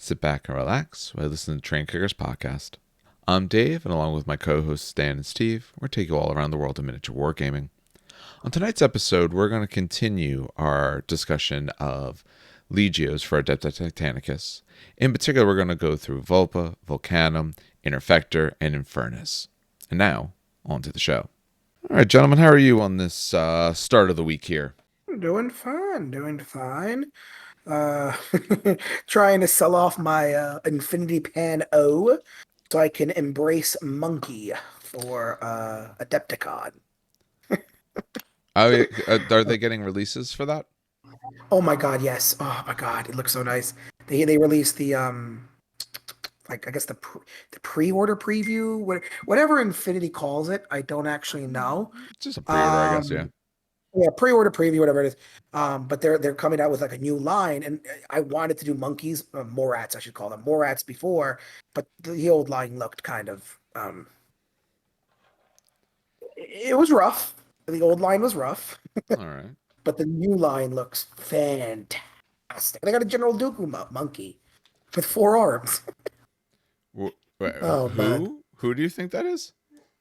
Sit back and relax while I listen to Train Kickers podcast. I'm Dave, and along with my co-hosts Stan and Steve, we're taking you all around the world of miniature wargaming. On tonight's episode, we're going to continue our discussion of Legios for Adeptus Titanicus. In particular, we're going to go through Vulpa, Vulcanum, Interfector, and Infernus. And now, on to the show. All right, gentlemen, how are you on this start of the week here? Doing fine, doing fine. Uh, trying to sell off my Infinity Pan O so I can embrace Monkey for Adepticon. Are they getting releases for that? Oh my God, yes. Oh my God, it looks so nice. They released the like I guess the pre-order preview, whatever Infinity calls it. I don't actually know. Just a pre-order, I guess, yeah. Um, Yeah, pre-order preview, whatever it is. But they're coming out with like a new line, and I wanted to do monkeys, Morats, I should call them Morats before, but the old line looked kind of it was rough. The old line was rough, All right. but the new line looks fantastic. They got a General Dooku monkey with 4 arms. Oh man, Who do you think that is?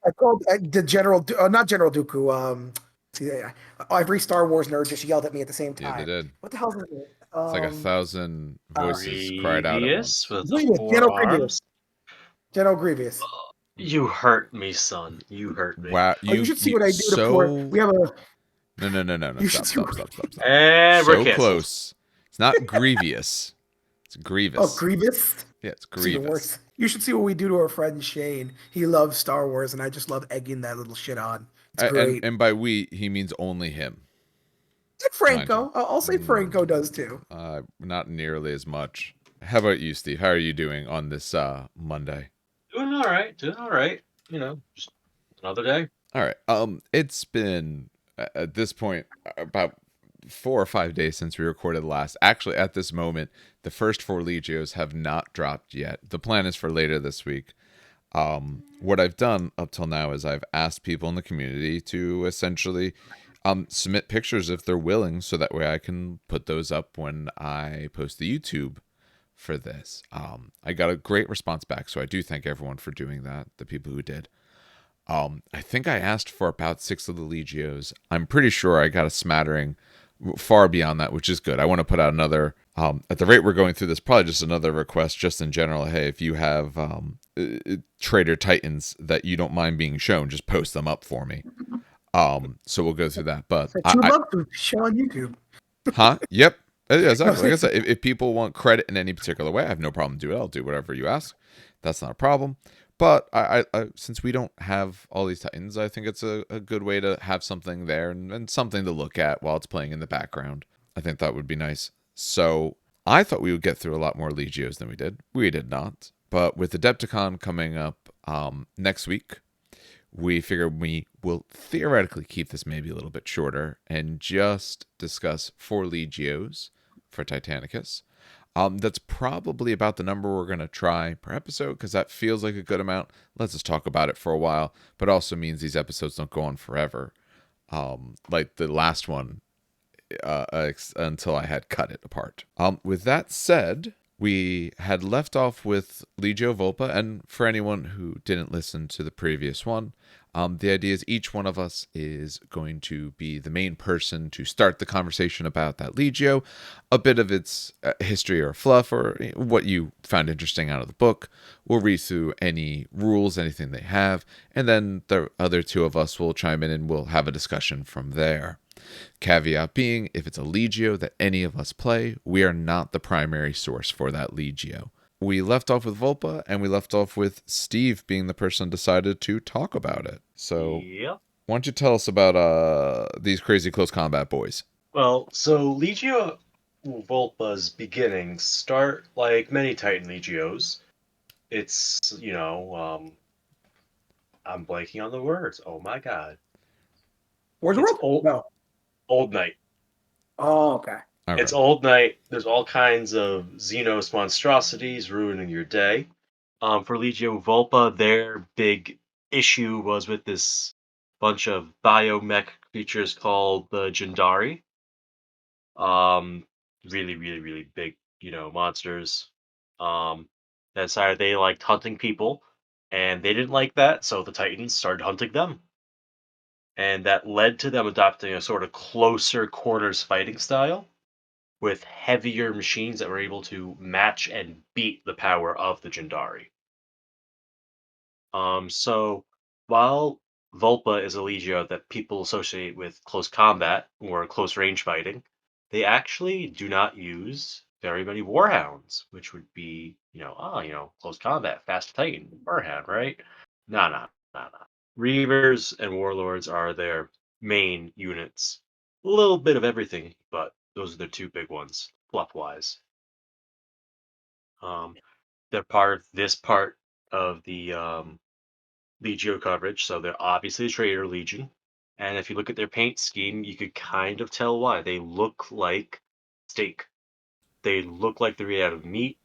I called the not General Dooku. See, every Star Wars nerd just yelled at me at the same Yeah, they time. did. What the hell is it? It's like a thousand voices cried out at Grievous once. with the Grievous, four General Grievous. arms. General Grievous. You hurt me, son. You hurt me. Wow, Oh, you should see what I do to poor. We have a. no. You should Stop. see. And we're So canceled. close. It's not grievous. It's grievous. Oh, Grievous. Yeah, it's It's even grievous. worse. You should see what we do to our friend Shane. He loves Star Wars, and I just love egging that little shit on. It's great. And by we, he means only him. And Franco. I'll say Franco does too. Not nearly as much. How about you, Steve? How are you doing on this Monday? Doing all right. You know, just another day. All right. It's been at this point about 4 or 5 days since we recorded last. Actually, at this moment, the first 4 Legios have not dropped yet. The plan is for later this week. What I've done up till now is I've asked people in the community to essentially submit pictures if they're willing, so that way I can put those up when I post the YouTube for this. I got a great response back, so I do thank everyone for doing that, the people who did. I think I asked for about 6 of the Legios. I'm pretty sure I got a smattering far beyond that, which is good. I want to put out another, at the rate we're going through this, probably just another request just in general. Hey, if you have Trader Titans that you don't mind being shown, just post them up for me. So we'll go through that. But You love to show on YouTube. Huh? Yep. Yeah, exactly. Like I said, if people want credit in any particular way, I have no problem doing it. I'll do whatever you ask. That's not a problem. But I since we don't have all these Titans, I think it's a good way to have something there and something to look at while it's playing in the background. I think that would be nice. So I thought we would get through a lot more Legios than we did. We did not. But with Adepticon coming up next week, we figured we will theoretically keep this maybe a little bit shorter and just discuss 4 Legios for Titanicus. That's probably about the number we're going to try per episode, because that feels like a good amount. Let's just talk about it for a while, but also means these episodes don't go on forever. Like the last one, until I had cut it apart. With that said, we had left off with Legio Vulpa, and for anyone who didn't listen to the previous one, the idea is each one of us is going to be the main person to start the conversation about that Legio, a bit of its history or fluff, or what you found interesting out of the book. We'll read through any rules, anything they have, and then the other 2 of us will chime in and we'll have a discussion from there. Caveat being, if it's a Legio that any of us play, we are not the primary source for that Legio. We left off with Vulpa, and we left off with Steve being the person decided to talk about it. So, Yep. Why don't you tell us about these crazy close combat boys? Well, so Legio Vulpa's beginnings start like many Titan Legios. It's, I'm blanking on the words. Oh my god. Where's the It's world? No. Old Knight. Oh, okay. All It's right. Old Knight. There's all kinds of Xenos monstrosities ruining your day. For Legio Vulpa, their big issue was with this bunch of biomech creatures called the Jandari. Really, really, really big, monsters. That decided they liked hunting people, and they didn't like that, so the Titans started hunting them. And that led to them adopting a sort of closer quarters fighting style with heavier machines that were able to match and beat the power of the Jindari. So while Vulpa is a Legio that people associate with close combat or close range fighting, they actually do not use very many warhounds, which would be, close combat, fast Titan, warhound, right? No, no, no, no. Reavers and warlords are their main units. A little bit of everything, but those are the two big ones, fluff wise. They're part of this part of the Legio coverage, so they're obviously a traitor legion. And if you look at their paint scheme, you could kind of tell why. They look like steak. They look like they're made out of meat,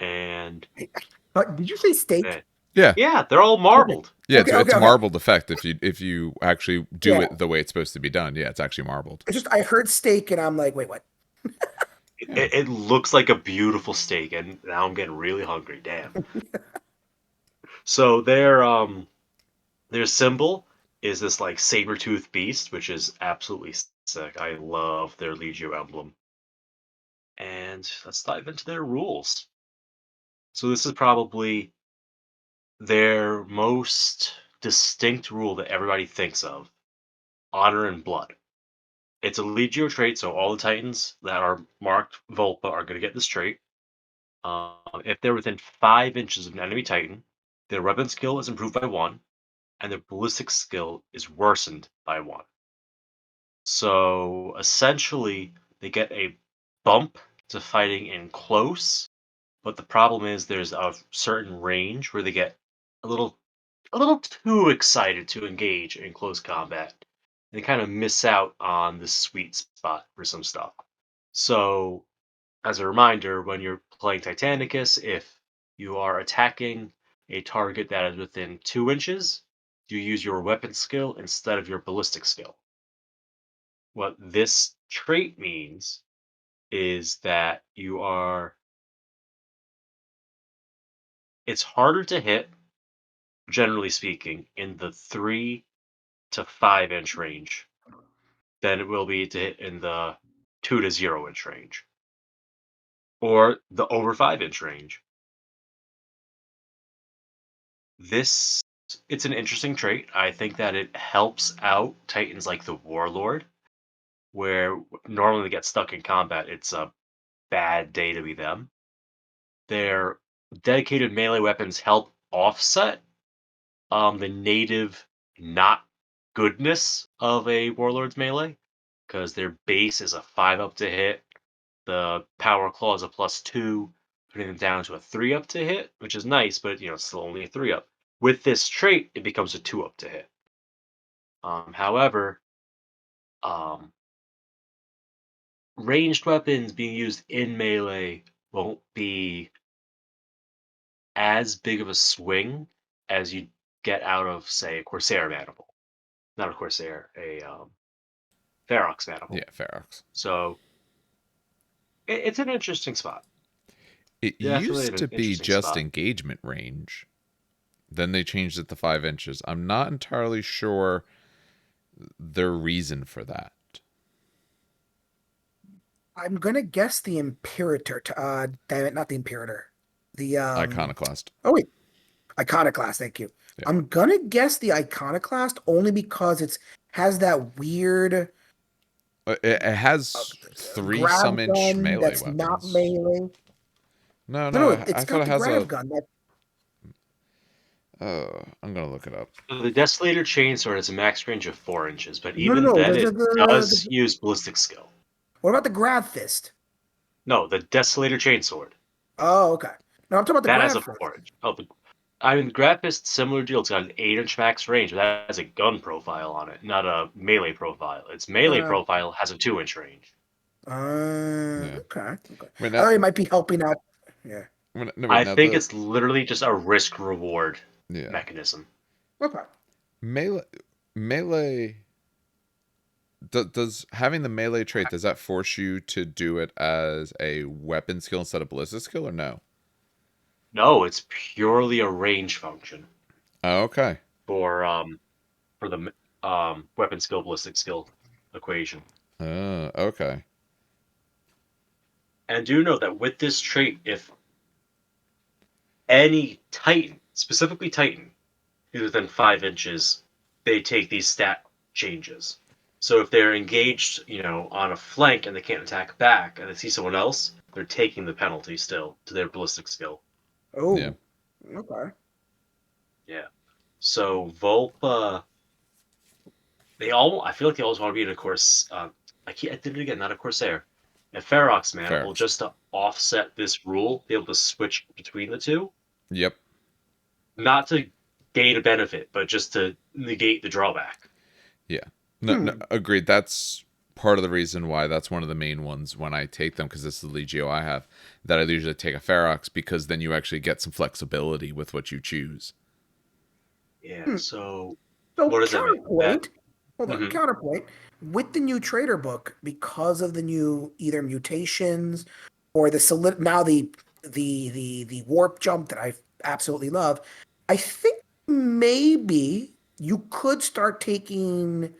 and Did you say steak? Yeah. yeah, they're all marbled. Yeah, Okay, it's okay. marbled effect if you actually do Yeah. it the way it's supposed to be done. Yeah, it's actually marbled. It's just I heard steak and I'm like, wait, what? It looks like a beautiful steak, and now I'm getting really hungry. Damn. So their symbol is this like saber-toothed beast, which is absolutely sick. I love their Legio emblem. And let's dive into their rules. So this is probably their most distinct rule that everybody thinks of: honor and blood. It's a Legio trait, so all the Titans that are marked Vulpa are going to get this trait. If they're within 5 inches of an enemy Titan, their weapon skill is improved by 1, and their ballistic skill is worsened by 1. So essentially, they get a bump to fighting in close, but the problem is there's a certain range where they get a little too excited to engage in close combat. They kind of miss out on the sweet spot for some stuff. So, as a reminder, when you're playing Titanicus, if you are attacking a target that is within 2 inches, you use your weapon skill instead of your ballistic skill. What this trait means is that it's harder to hit, generally speaking, in the 3 to 5 inch range than it will be to hit in the 2 to 0 inch range or the over 5 inch range. This it's an interesting trait. I think that it helps out Titans like the Warlord, where normally they get stuck in combat. It's a bad day to be them. Their dedicated melee weapons help offset the native not goodness of a Warlord's melee, because their base is a 5 up to hit. The power claw is a +2, putting them down to a 3 up to hit, which is nice, but it's still only a 3 up. With this trait, it becomes a 2 up to hit. However, um, ranged weapons being used in melee won't be as big of a swing as you get out of, say, a Corsair maniple. Not a Corsair, a Ferox maniple. Yeah, Ferox. So it's an interesting spot. It Definitely used an to be interesting just spot. engagement range. Then they changed it to 5 inches. I'm not entirely sure the reason for that. I'm gonna guess the Imperator. Damn it, not the Imperator. The Iconoclast. Oh wait, Iconoclast. Thank you. Yeah. I'm gonna guess the Iconoclast only because it's has that weird It has 3 grab some inch gun melee that's not weapons. melee. No, No, I it's thought got it the has grab a. gun. That I'm gonna look it up. So the Desolator Chainsword has a max range of 4 inches, but no, no, even no. then, it does The use ballistic skill. what about the grab fist? No, the Desolator Chainsword. Oh, okay. No, I'm talking about the That has grab a fist. 4 inch. I mean, the Grapist, similar deal. It's got an 8 inch max range, but that has a gun profile on it, not a melee profile. Its melee Uh, profile has a 2 inch range. Yeah. Okay, okay. Wait, I now, thought it might be helping out. Yeah. no, wait, I now think the it's literally just a risk reward yeah mechanism. Okay. melee. Does having the melee trait, does that force you to do it as a weapon skill instead of ballistic skill, or no? No, it's purely a range function Oh, okay. for the weapon skill ballistic skill equation. Okay. And do know that with this trait, if any Titan, specifically Titan, is within 5 inches, they take these stat changes. So if they're engaged, on a flank and they can't attack back, and they see someone else, they're taking the penalty still to their ballistic skill. Yeah. Oh, okay. Yeah. So Vulpa, I feel like they always want to be in a course. I did it again, not a Corsair. A Ferox Maniple, Ferox. just to offset this rule, be able to switch between the two, Yep. not to gain a benefit, but just to negate the drawback. Yeah. No, Hmm. agreed. That's part of the reason why that's one of the main ones when I take them, because this is the Legio I have, that I usually take a Ferox, because then you actually get some flexibility with what you choose. Yeah. Hmm. So So what does that mean? That counterpoint, hold on, mhm. counterpoint. With the new trader book, because of the new either mutations or the solid now the warp jump that I absolutely love, I think maybe you could start taking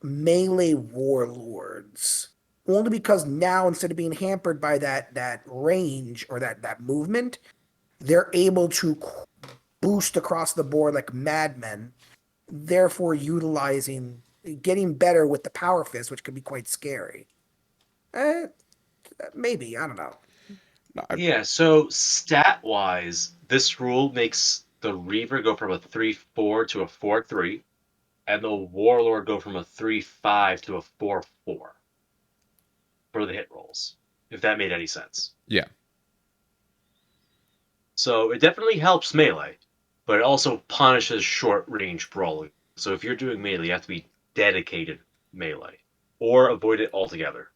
melee warlords. Only because now instead of being hampered by that range or that movement, they're able to boost across the board like madmen, therefore utilizing getting better with the power fist, which can be quite scary. Eh, maybe I don't know. No, Yeah. So stat wise, this rule makes the Reaver go from a 3/4 to a 4/3, and the Warlord go from a 3/5 to a 4/4 for the hit rolls. If that made any sense. yeah. So it definitely helps melee, but it also punishes short range brawling. So if you're doing melee, you have to be dedicated melee or avoid it altogether.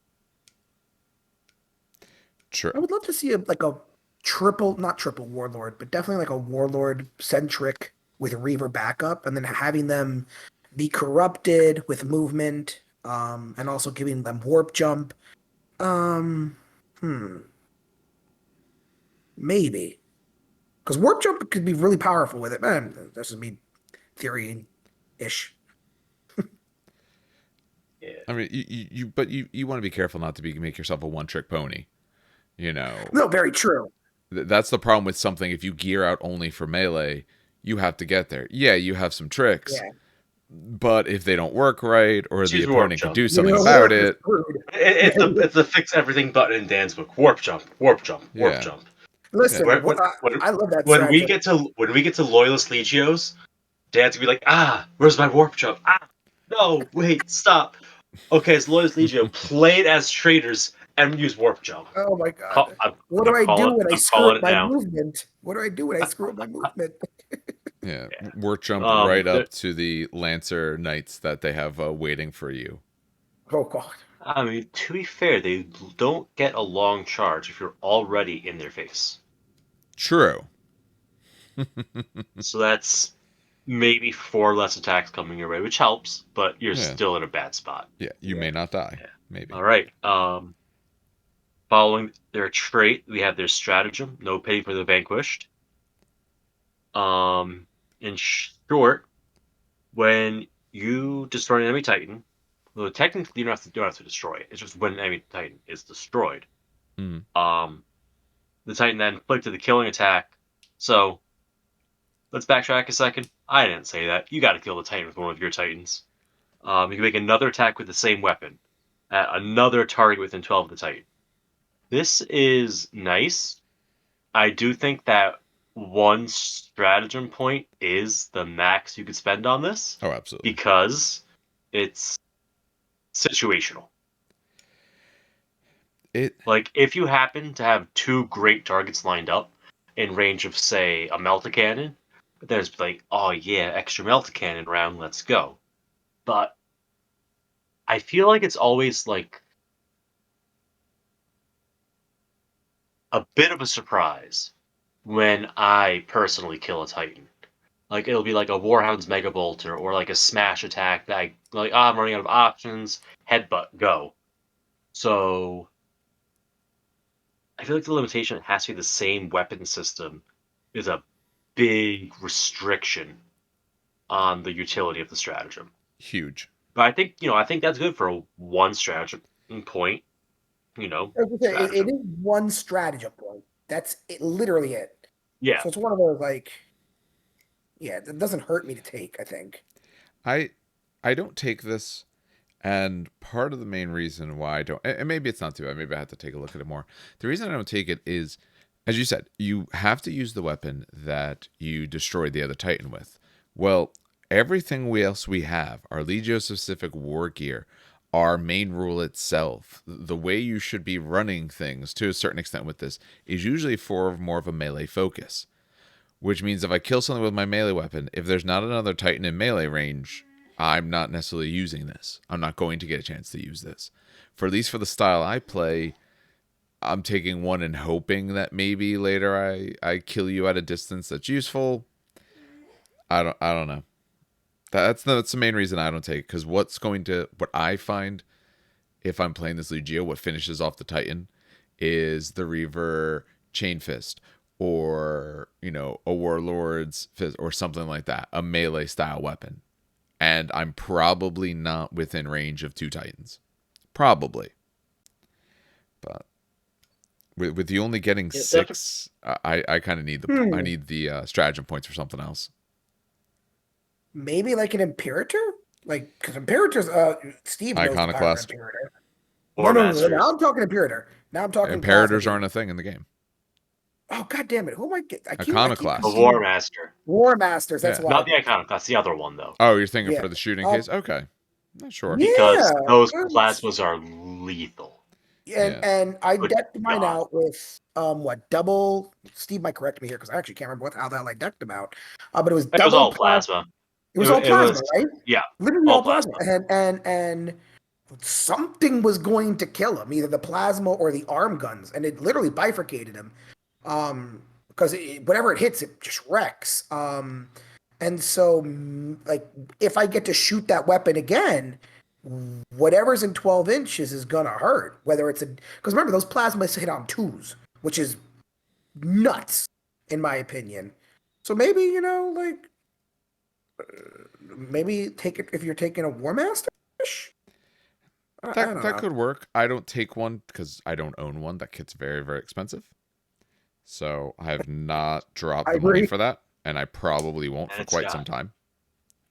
I True. would love to see like a triple, not triple warlord, but definitely like a warlord centric with Reaver backup, and then having them be corrupted with movement, and also giving them warp jump. Um, hmm, maybe because warp jump could be really powerful with it. Man, that's just me theory ish. Yeah. I mean, but you want to be careful not to make yourself a one trick pony. You know, No, very true. That's the problem with something. If you gear out only for melee, you have to get there. Yeah, you have some tricks, Yeah, but if they don't work right, or the Choose warp opponent can jump. do you something know about what? You're it, screwed. It's a fix everything button in Dan's book. Warp jump, warp jump, warp yeah, jump. yeah, Listen, When when when, I love that when we stratagem. get to Loyalist Legios, Dan's gonna be like, where's my warp jump? No, wait, stop. Okay, it's Loyalist Legio. Play it as traders and use warp jump. Oh my Call, god. I'm, What do I'm I do calling. when I I'm screw calling up it my now. movement? What do I do when I screw up my movement? yeah. Yeah. Work jump Um, right up to the Lancer Knights that they have waiting for you. Oh god. I mean, to be fair, they don't get a long charge if you're already in their face. True. So that's maybe 4 less attacks coming your way, which helps, but you're Yeah, still in a bad spot. yeah. You Yeah. may not die. Yeah. Maybe. All right. Following their trait, we have their stratagem: no pity for the vanquished. In short, when you destroy an enemy Titan, well, technically you don't have to destroy it. It's just when an enemy Titan is destroyed. Mm. Um, the Titan then inflicted the killing attack. So let's backtrack a second. I didn't say that. You got to kill the Titan with one of your Titans. You can make another attack with the same weapon at another target within 12 of the Titan. This is nice. I do think that one stratagem point is the max you could spend on this Oh, absolutely. because it's situational. It. Like, if you happen to have two great targets lined up in range of, say, a Melta Cannon, there's like, oh yeah, extra Melta Cannon round, let's go. But I feel like it's always like a bit of a surprise when I personally kill a Titan. Like, it'll be like a Warhound's Mega Bolter or like a smash attack that I'm running out of options, headbutt, go. So I feel like the limitation has to be the same weapon system is a big restriction on the utility of the stratagem. Huge. But I think that's good for one stratagem point. It Stratagem. is one stratagem point. That's literally it. Yeah. So it's one of those it doesn't hurt me to take, I think. I don't take this, and part of the main reason why I don't, and maybe it's not too bad, maybe I have to take a look at it more. The reason I don't take it is, as you said, you have to use the weapon that you destroyed the other Titan with. Well, everything else we have, our Legios specific war gear, our main rule itself, the way you should be running things to a certain extent with this is usually for more of a melee focus. Which means if I kill something with my melee weapon, if there's not another Titan in melee range, I'm not necessarily using this. I'm not going to get a chance to use this. For at least for the style I play, I'm taking one and hoping that maybe later I kill you at a distance that's useful. I don't know. That's the main reason I don't take, because what I find if I'm playing this Legio, what finishes off the Titan is the Reaver Chain Fist, or a Warlord's Fist, or something like that, a melee style weapon. And I'm probably not within range of 2 Titans. Probably. But with you only getting 6, I kind of need the stratagem points for something else. Maybe like an Imperator? Because Imperators, Steve knows the power of Iconoclast. Imperator. War No, Masters. now I'm talking Imperator. Now I'm talking Imperators Plasma aren't a thing in the game. Oh, God damn it. Who am I getting? Iconoclast. The War Master. War Masters, that's Yeah. why. Not the Iconoclast, the other one, though. Oh, you're thinking Yeah. for the shooting case? Okay. Not sure. Because Yeah, those yes. plasmas are lethal. And I Good decked mine God. out with double. Steve might correct me here because I actually can't remember how the hell I decked them out. But it was It double was all plasma. It was all plasma, right? Yeah. Literally all all plasma. And something was going to kill him, either the plasma or the arm guns, and it literally bifurcated him. Because whatever it hits, it just wrecks. And so if I get to shoot that weapon again, whatever's in 12 inches is gonna hurt. Whether it's because remember those plasmas hit on 2s, which is nuts in my opinion. So maybe maybe take it if you're taking a War Master. I don't That know. could work. I don't take one because I don't own one. That kit's very, very expensive. So I have not dropped I the money agree. for that, and I probably won't And for it's quite got- some time.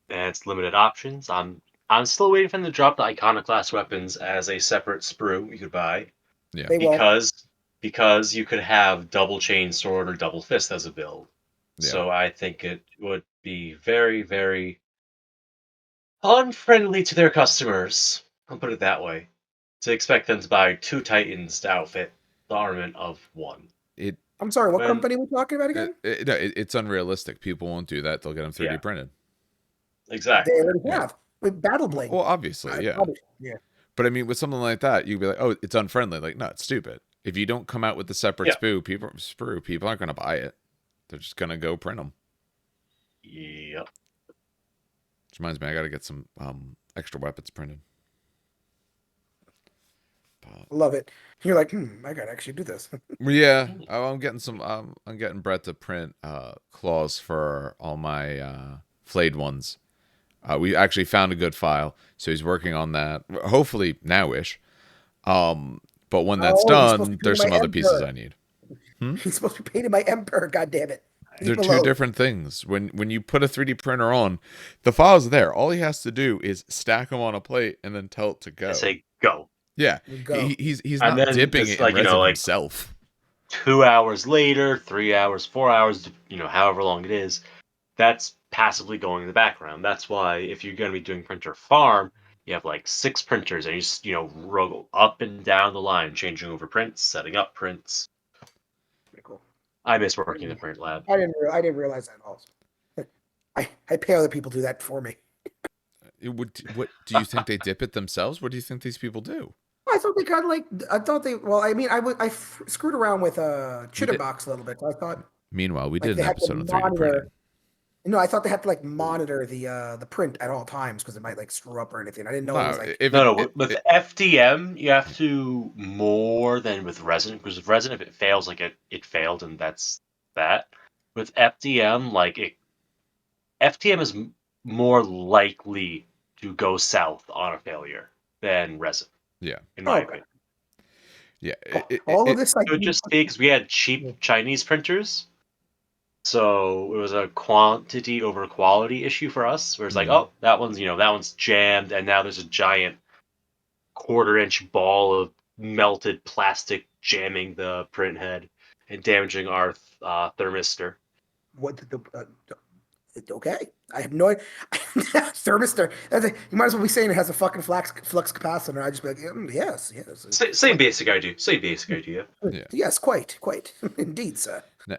And it's limited options. I'm still waiting for them to drop the Iconoclast weapons as a separate sprue you could buy. Yeah. They won't. Because you could have double chain sword or double fist as a build. Yeah. So I think it would be very, very unfriendly to their customers. I'll put it that way. To expect them to buy 2 Titans to outfit the armament of 1. I'm sorry, what When- company are we talking about again? It's unrealistic. People won't do that. They'll get them 3D Yeah. printed. Exactly. They already Yeah. have. With Battle Blade. Well, obviously, yeah. Yeah. But I mean, with something like that, you'd be like, "Oh, it's unfriendly." Like, no, it's stupid. If you don't come out with the separate Yeah. people aren't going to buy it. They're just going to go print them. Yep. Which reminds me, I got to get some extra weapons printed. Love it. You're like, I gotta actually do this. Yeah, I'm getting some. I'm getting Brett to print claws for all my flayed ones. We actually found a good file, so he's working on that. Hopefully now-ish. But when that's Oh, he's supposed to done, be there's my some other Emperor. pieces I need. He's supposed to be painting my Emperor, God damn it. They're two different things. When you put a 3D printer on, the file's there. All he has to do is stack them on a plate and then tell it to go. I say go. Yeah, Go. he's And not then dipping it's it in like, resin himself. 2 hours later, 3 hours, 4 hours, however long it is, that's passively going in the background. That's why if you're going to be doing printer farm, you have like 6 printers and you just, roll up and down the line, changing over prints, setting up prints. Pretty cool. I miss working in the print lab. I didn't realize that also. I pay other people to do that for me. What do you think they dip it themselves? What do you think these people do? I thought they kind of well, I mean, I screwed around with Chitterbox a little bit. So I thought. Meanwhile, we Like, did they an had to episode on 3D printing. No, I thought they had to monitor the print at all times because it might screw up or anything. I didn't know it was like. With FDM, you have to more than with resin, because with resin, if it fails, it failed, and that's that. with FDM, FTM is more likely to go south on a failure than resin. Yeah. In my Okay. opinion. Yeah. All of this, I Could just be because we had cheap Chinese printers, so it was a quantity over quality issue for us. Where it's like, oh, that one's jammed, and now there's a giant quarter-inch ball of melted plastic jamming the print head and damaging our thermistor. what the okay. I have no thermistor. You might as well be saying it has a fucking flux capacitor. I just be like, yes. Same basic idea. Same basic idea. Yeah. Yes, quite, indeed, sir. No,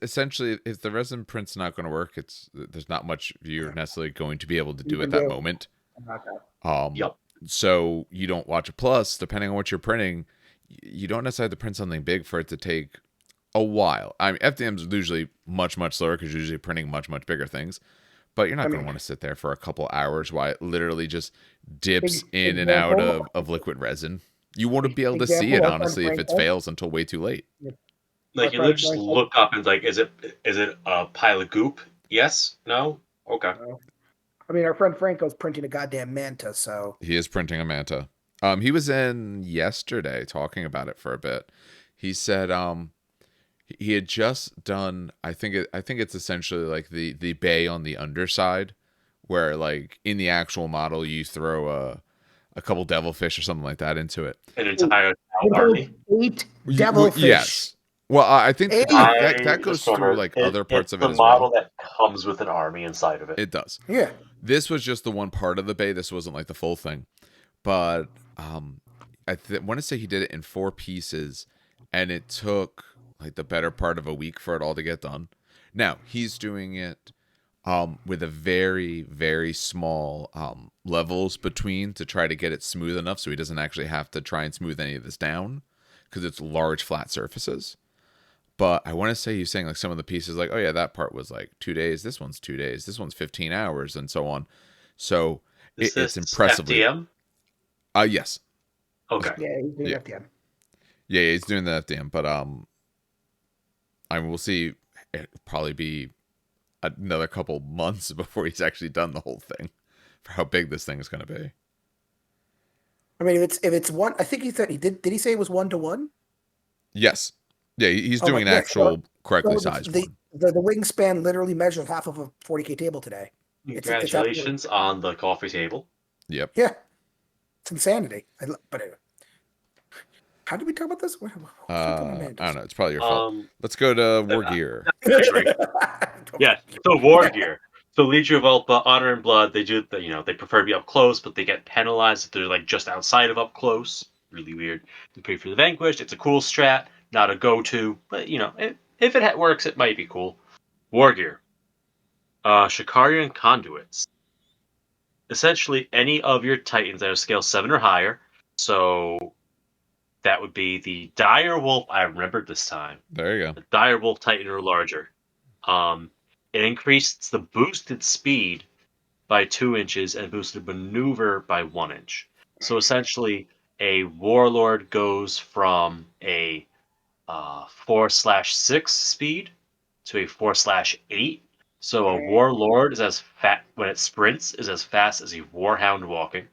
essentially, if the resin print's not going to work, there's not much you're necessarily going to be able to do at that moment. Yep. So you don't watch a plus, depending on what you're printing. You don't necessarily have to print something big for it to take a while. I mean, FDM is usually much slower because you're usually printing much bigger things. But you're not going to want to sit there for a couple hours while it literally just dips in and out of liquid resin. You won't be able to see it, honestly, if it fails until way too late. Like, you just look up and like, is it a pile of goop? Yes? No? Okay. I mean, our friend Franco's printing a goddamn manta, so He is printing a manta. He was in yesterday talking about it for a bit. He said he had just done, I think it's essentially like the bay on the underside, where like in the actual model you throw a couple devilfish or something like that into it. An entire army. 8 devilfish. Yes. Well, I think that goes through like other parts of it as well. It's the model that comes with an army inside of it. It does. Yeah. This was just the one part of the bay. This wasn't like the full thing. But I want to say he did it in 4 pieces, and it took like the better part of a week for it all to get done. Now he's doing it with a very small levels between to try to get it smooth enough so he doesn't actually have to try and smooth any of this down because it's large flat surfaces. But I want to say he's saying like some of the pieces like, oh yeah, that part was like 2 days, this one's 2 days, this one's 15 hours, and so on. So it's impressively FDM? Yes. Okay. Yeah, he's doing FDM. Yeah, he's doing the FDM, but I mean, we'll see. It'll probably be another couple months before he's actually done the whole thing for how big this thing is going to be. I mean, if it's one, I think he said he did. Did he say it was 1-to-1? Yes. Yeah, he's doing an actual correctly sized one. The wingspan literally measures half of a 40K table today. Congratulations on the coffee table. Yep. Yeah, it's insanity. But anyway, how did we talk about this? I don't know. It's probably your fault. Let's go to War Gear. Yeah, so War Gear. So Legio Vulpa, Honor and Blood, they do they prefer to be up close, but they get penalized if they're like just outside of up close. Really weird. They pay for the Vanquished. It's a cool strat, not a go-to, but if it works, it might be cool. War Gear. Shikarian Conduits. Essentially, any of your Titans that are scale 7 or higher. So that would be the Dire Wolf. I remembered this time. There you go. The Dire Wolf Titan or larger. It increased the boosted speed by 2 inches and boosted maneuver by 1 inch. So essentially, a Warlord goes from a 4/6 speed to a 4/8. So a Warlord is as fat when it sprints is as fast as a Warhound walking,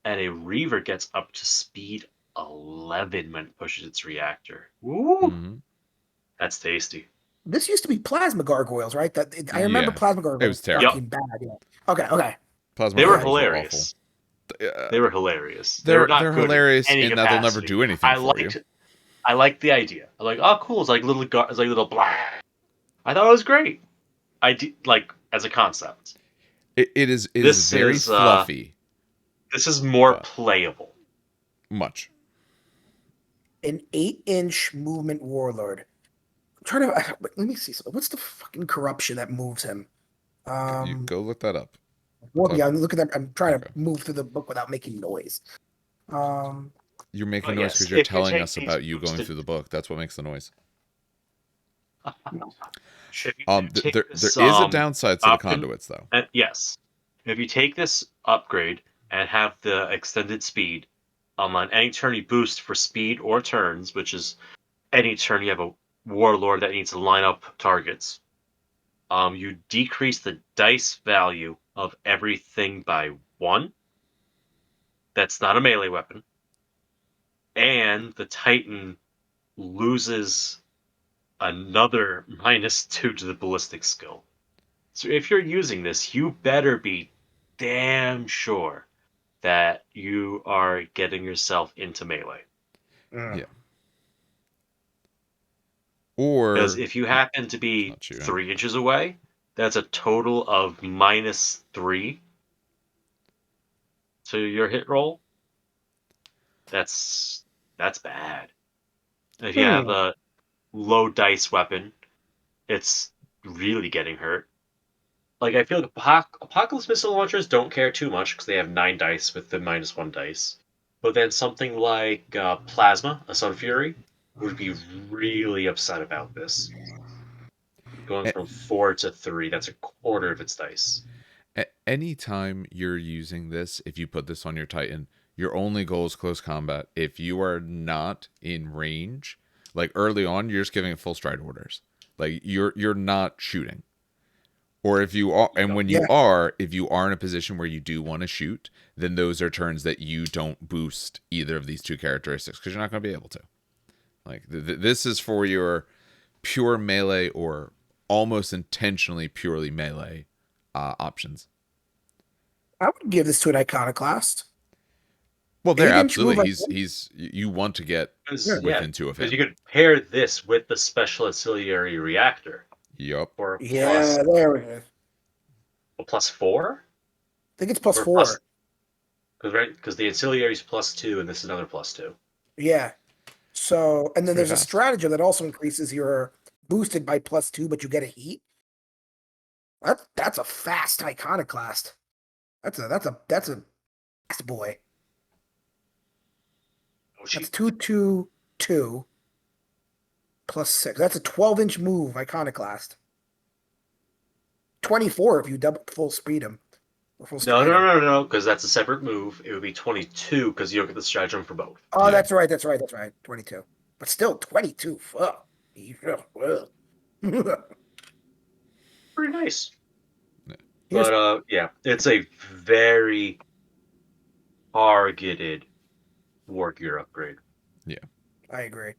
and a Reaver gets up to speed 11 when it pushes its reactor. Woo! Mm-hmm. That's tasty. This used to be plasma gargoyles, right? I remember plasma gargoyles. It was terrible. Bad. Yeah. Okay. Plasma they were gargoyles hilarious. They were hilarious. They're not hilarious in that they'll never do anything for you. I liked the idea. I'm like, oh, cool. It's like little blah. I thought it was great. As a concept. It is very fluffy. This is more playable. Much. An 8-inch movement Warlord. I'm trying to let me see. What's the fucking corruption that moves him? You go look that up. Yeah, I'm looking at. I'm trying to move through the book without making noise. You're making noise because you're telling us about you going through the book. That's what makes the noise. There is a downside to the conduits, though. Yes. If you take this upgrade and have the extended speed, on any turn you boost for speed or turns, which is any turn you have a Warlord that needs to line up targets, You decrease the dice value of everything by 1. That's not a melee weapon. And the Titan loses another -2 to the ballistic skill. So if you're using this, you better be damn sure that you are getting yourself into melee. Yeah. Because Or if you happen to be not shooting. 3 inches away, that's a total of -3 to your hit roll. That's bad. If you have a low dice weapon, it's really getting hurt. Like, I feel like Apocalypse missile launchers don't care too much because they have 9 dice with the -1 dice. But then something like Plasma, a Sun Fury, would be really upset about this. Going A- from 4 to 3, that's a quarter of its dice. Anytime you're using this, if you put this on your Titan, your only goal is close combat. If you are not in range, like early on, you're just giving it full stride orders. Like you're not shooting. Or if you are, and when you Yeah. are, if you are in a position where you do want to shoot, then those are turns that you don't boost either of these two characteristics because you're not going to be able to. Like this is for your pure melee or almost intentionally purely melee options. I would give this to an iconoclast. Well, there 8-inch move. absolutely. He's you want to get Yeah, within 2 of because him. you could pair this with the special auxiliary reactor Yup. for Yeah, there we go. a +4? I think it's plus Or 4. because the auxiliary is +2 and this is another +2. Yeah. So, and then Pretty there's a fast. stratagem that also increases your boosted by +2, but you get a heat. That's a fast iconoclast. That's a fast boy. Oh, That's shoot. 2 plus 6. That's a 12-inch move iconoclast. 24 if you double full speed him. Or full No, stride him. no, because that's a separate move. It would be 22 because you don't get the stratagem for both. Oh, Yeah. that's right. 22. But still 22. Fuck. Pretty nice. Here's But yeah, it's a very targeted war gear upgrade. Yeah. I agree.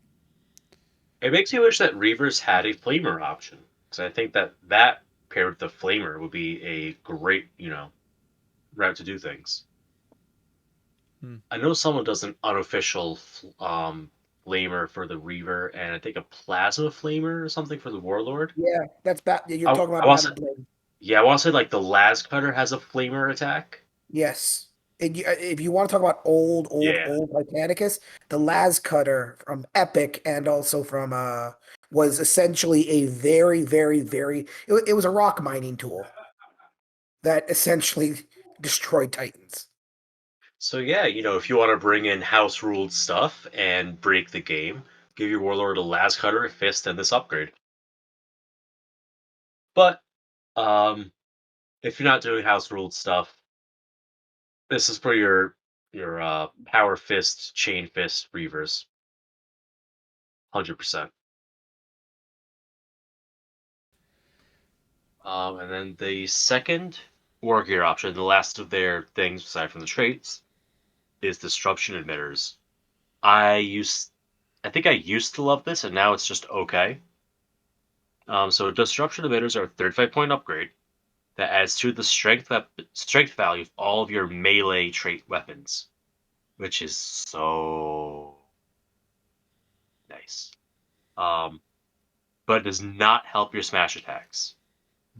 It makes me wish that Reavers had a flamer option because I think that paired with the flamer would be a great, route to do things. Hmm. I know someone does an unofficial flamer for the Reaver, and I think a plasma flamer or something for the Warlord. Yeah, that's bad. You're I, talking I about want to Battle Blade. Yeah, I want to say like the Las Cutter has a flamer attack. Yes. If you want to talk about old Yeah. Titanicus, the Las Cutter from Epic and also from was essentially a it was a rock mining tool that essentially destroyed Titans. So yeah, if you want to bring in house ruled stuff and break the game, give your Warlord a Las Cutter, a fist, and this upgrade. But if you're not doing house ruled stuff, this is for your power fist, chain fist reavers. 100%. And then the second war gear option, the last of their things aside from the traits, is disruption emitters. I think I used to love this, and now it's just okay. So disruption emitters are a 35-point upgrade that adds to the strength value of all of your melee trait weapons, which is so nice. But it does not help your smash attacks.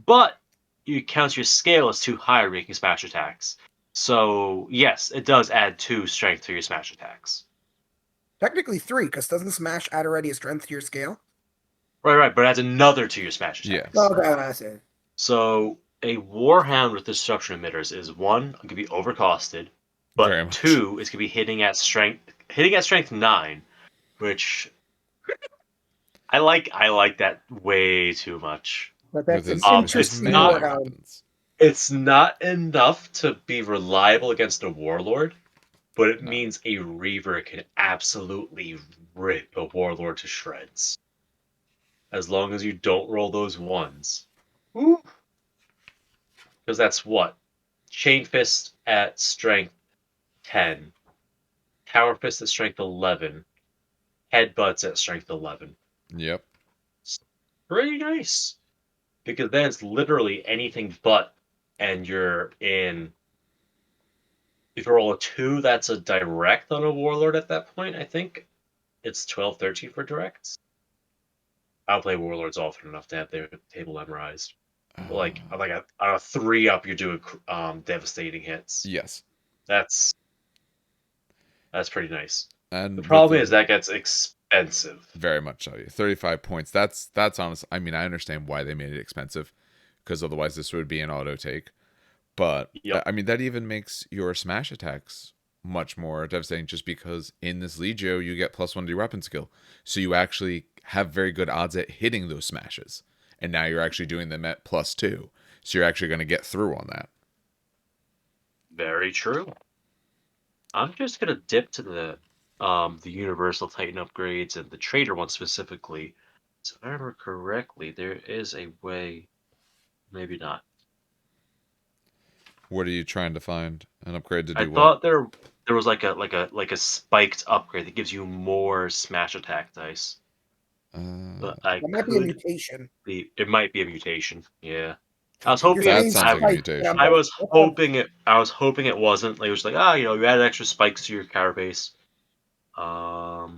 But you count your scale as too high, making smash attacks. So yes, it does add 2 strength to your smash attacks. Technically 3, because doesn't Smash add already a strength to your scale? Right, but it adds another to your smash Yeah. attacks. Okay, that's it. So a Warhound with disruption emitters is 1, it can be overcosted, but Very much. 2 is going to be hitting at strength 9, which I like that way too much. But With that's an his It's interesting not melee Warhound. weapons. it's not enough to be reliable against a Warlord, but it No. means a Reaver can absolutely rip a Warlord to shreds. As long as you don't roll those ones. Because that's what? Chain Fist at strength 10. Tower Fist at strength 11. Headbutts at strength 11. Yep. It's pretty nice. Because then it's literally anything but, and you're in. If you roll a 2, that's a direct on a Warlord at that point, I think. It's 12, 13 for directs. I don't play Warlords often enough to have their table memorized. Like on a 3 up, you're doing devastating hits. Yes. That's pretty nice. And The problem is that gets expensive. Very much so. 35 points. That's honest. I mean, I understand why they made it expensive, because otherwise this would be an auto take. But Yep. I mean, that even makes your smash attacks much more devastating, just because in this Legio you get +1 to your weapon skill, so you actually have very good odds at hitting those smashes. And now you're actually doing them at +2, so you're actually going to get through on that. Very true. I'm just gonna dip to the Universal Titan upgrades and the Trader one specifically. So if I remember correctly, there is a way. Maybe not. What are you trying to find? An upgrade to do I what? thought there was like a spiked upgrade that gives you more smash attack dice. But I That might be a could mutation. be. It might be a mutation. Yeah. I was You're hoping That saying sounds like a spike, mutation. I was hoping it wasn't. Like, it was like, you add extra spikes to your carapace. That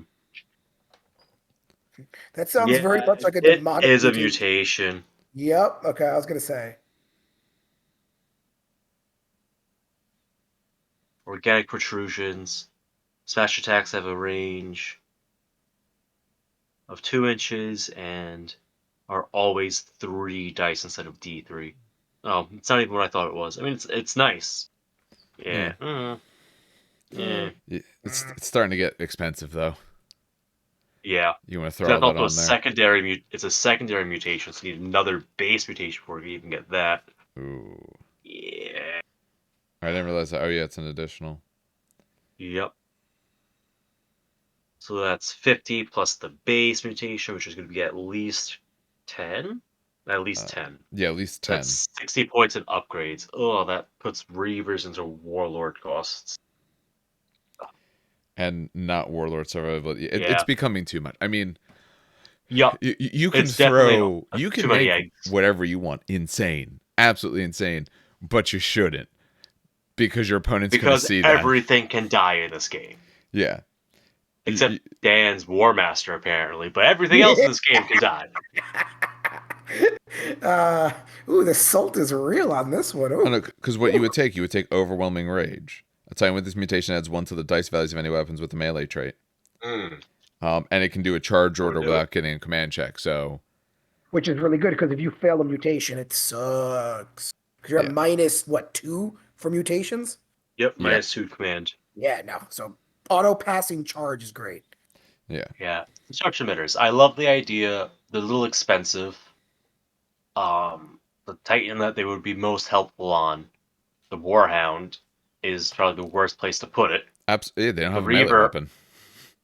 sounds Yeah, very much like a it demonic is a mutation. mutation. Yep. Okay, I was gonna say. Organic protrusions. Smash attacks have a range of 2 inches and are always 3 dice instead of D3. Oh, it's not even what I thought it was. I mean, it's nice. Yeah. Yeah. It's starting to get expensive though. Yeah. You want to So throw all that's that also a on there? secondary. It's a secondary mutation, so you need another base mutation before you even get that. Ooh. Yeah. I didn't realize that. Oh yeah, it's an additional. Yep. So that's 50 plus the base mutation, which is going to be at least 10. At least 10. Yeah, at least 10. That's 60 points in upgrades. Oh, that puts Reavers into Warlord costs. And not Warlord survivability. It's Yeah. becoming too much. I mean, Yup. you can It's definitely throw, you too can many make eggs. whatever you want insane, absolutely insane, but you shouldn't, because your opponent's going to Because see that. everything can die in this game. Yeah. Except Dan's War Master, apparently. But everything else in this game can die. The salt is real on this one. Ooh. I know, because what you would take Overwhelming Rage. I'll tell you, with this mutation adds 1 to the dice values of any weapons with the melee trait. Mm. And it can do a charge order do without getting a command check. So, Which is really good because if you fail a mutation, it sucks. Because you're Yeah. at minus 2 for mutations? Yep, Yeah. -2 command. Yeah, no. So auto passing charge is great. Yeah. Construction emitters. I love the idea. They're a little expensive. The Titan that they would be most helpful on, the Warhound, is probably the worst place to put it. absolutely, they don't The have a melee Reaver, weapon.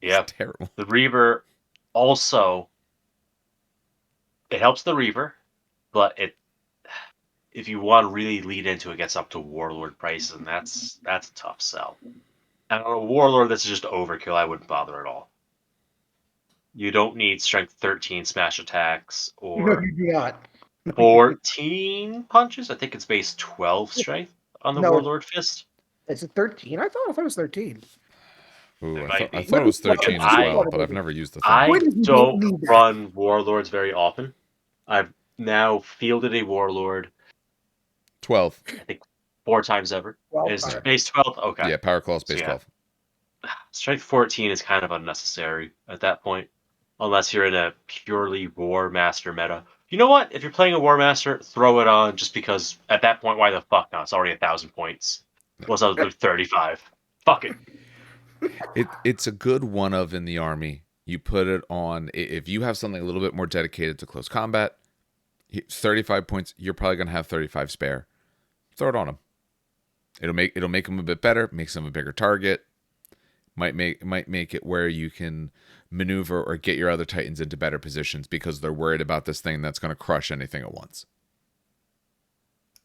yeah. It's terrible. The Reaver also, it helps the Reaver, but if you want to really lead into it, gets up to Warlord prices, and that's a tough sell. And on a Warlord, this is just overkill. I wouldn't bother at all. You don't need strength 13 smash attacks No, or you do not. 14 punches. I think it's base 12 strength on the No, Warlord Fist. Is it 13? I thought it was 13. Ooh, It I might thought be. it was Look, 13 as I- well, but I've never used the thing. I When did you don't need that? run Warlords very often. I've now fielded a Warlord, 12. I think, 4 times ever. 12? Is Alright. base 12? Okay. Yeah, Power Claw's base So, yeah. 12. Strength 14 is kind of unnecessary at that point, unless you're in a purely War Master meta. You know what? If you're playing a War Master, throw it on just because at that point, why the fuck not? It's already 1,000 points. Plus, I was 35. Fuck it. It's a good one of in the army. You put it on, if you have something a little bit more dedicated to close combat, 35 points, you're probably going to have 35 spare. Throw it on them. It'll make them a bit better, makes them a bigger target. Might make it where you can maneuver or get your other Titans into better positions because they're worried about this thing that's going to crush anything at once.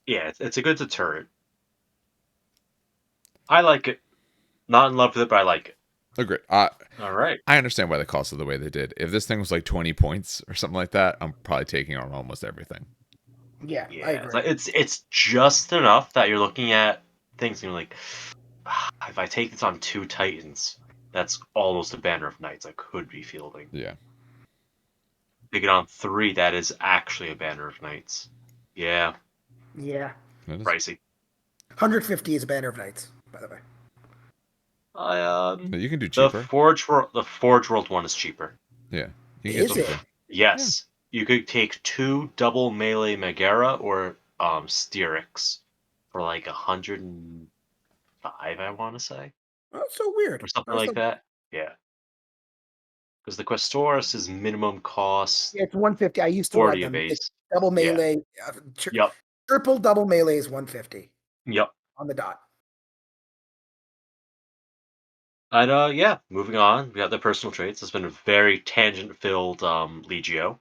Yeah, it's a good deterrent. I like it. Not in love with it, but I like it. Agreed. All right. I understand why they cost it the way they did. If this thing was like 20 points or something like that, I'm probably taking on almost everything. Yeah, I Yeah, agree. it's just enough that you're looking at things and you're like, if I take this on 2 Titans, that's almost a banner of knights I could be fielding. Yeah. Take it on 3, that is actually a banner of knights. Yeah, Yeah. That is. pricey. 150 is a banner of knights, by the way. I You can do cheaper. the Forge World one is cheaper. Yeah. You can get Is it? cheaper. Yeah. Yes, you could take 2 double melee Megara or Styrics for like 105, I want to say, Oh, that's so weird. or something That's like so, that. Yeah, because the Questoris is minimum cost yeah, it's 150. I used to run 40 a them. It's base. double Yeah. melee. Yep. Triple double melee is 150 Yep. on the dot. And yeah, moving on, we got the personal traits. It's been a very tangent-filled Legio.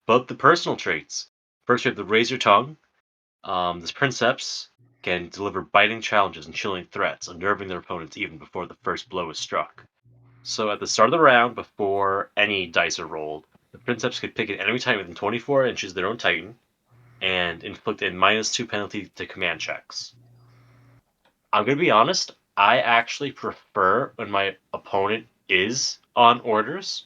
But the personal traits. First, we have the Razor Tongue. This Princeps can deliver biting challenges and chilling threats, unnerving their opponents even before the first blow is struck. So at the start of the round, before any dice are rolled, the Princeps could pick an enemy Titan within 24 inches of their own Titan and inflict a -2 penalty to command checks. I'm going to be honest, I actually prefer when my opponent is on orders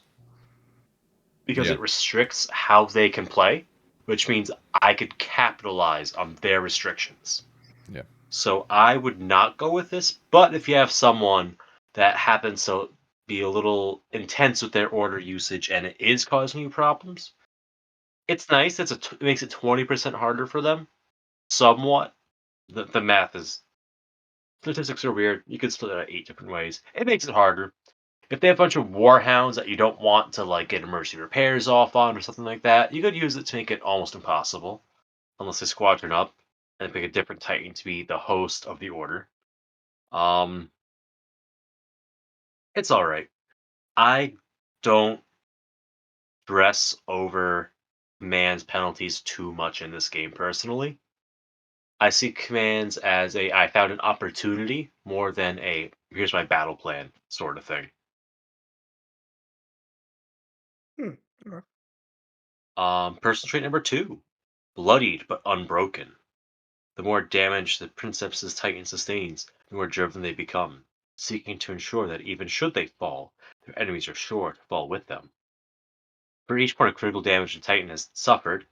because Yeah. it restricts how they can play, which means I could capitalize on their restrictions. Yeah. So I would not go with this, but if you have someone that happens to be a little intense with their order usage and it is causing you problems, it's nice. It makes it 20% harder for them. Somewhat. The math is statistics are weird. You can split it out 8 different ways. It makes it harder. If they have a bunch of warhounds that you don't want to like get emergency repairs off on or something like that, you could use it to make it almost impossible, unless they squadron up and pick a different titan to be the host of the order. Um, it's all right. I don't stress over commands penalties too much in this game personally. I see commands as a I found an opportunity more than a here's my battle plan sort of thing. Hmm. Okay. Personal trait number 2, bloodied but unbroken. The more damage the Princeps' Titan sustains, the more driven they become, seeking to ensure that even should they fall, their enemies are sure to fall with them. For each point of critical damage the Titan has suffered,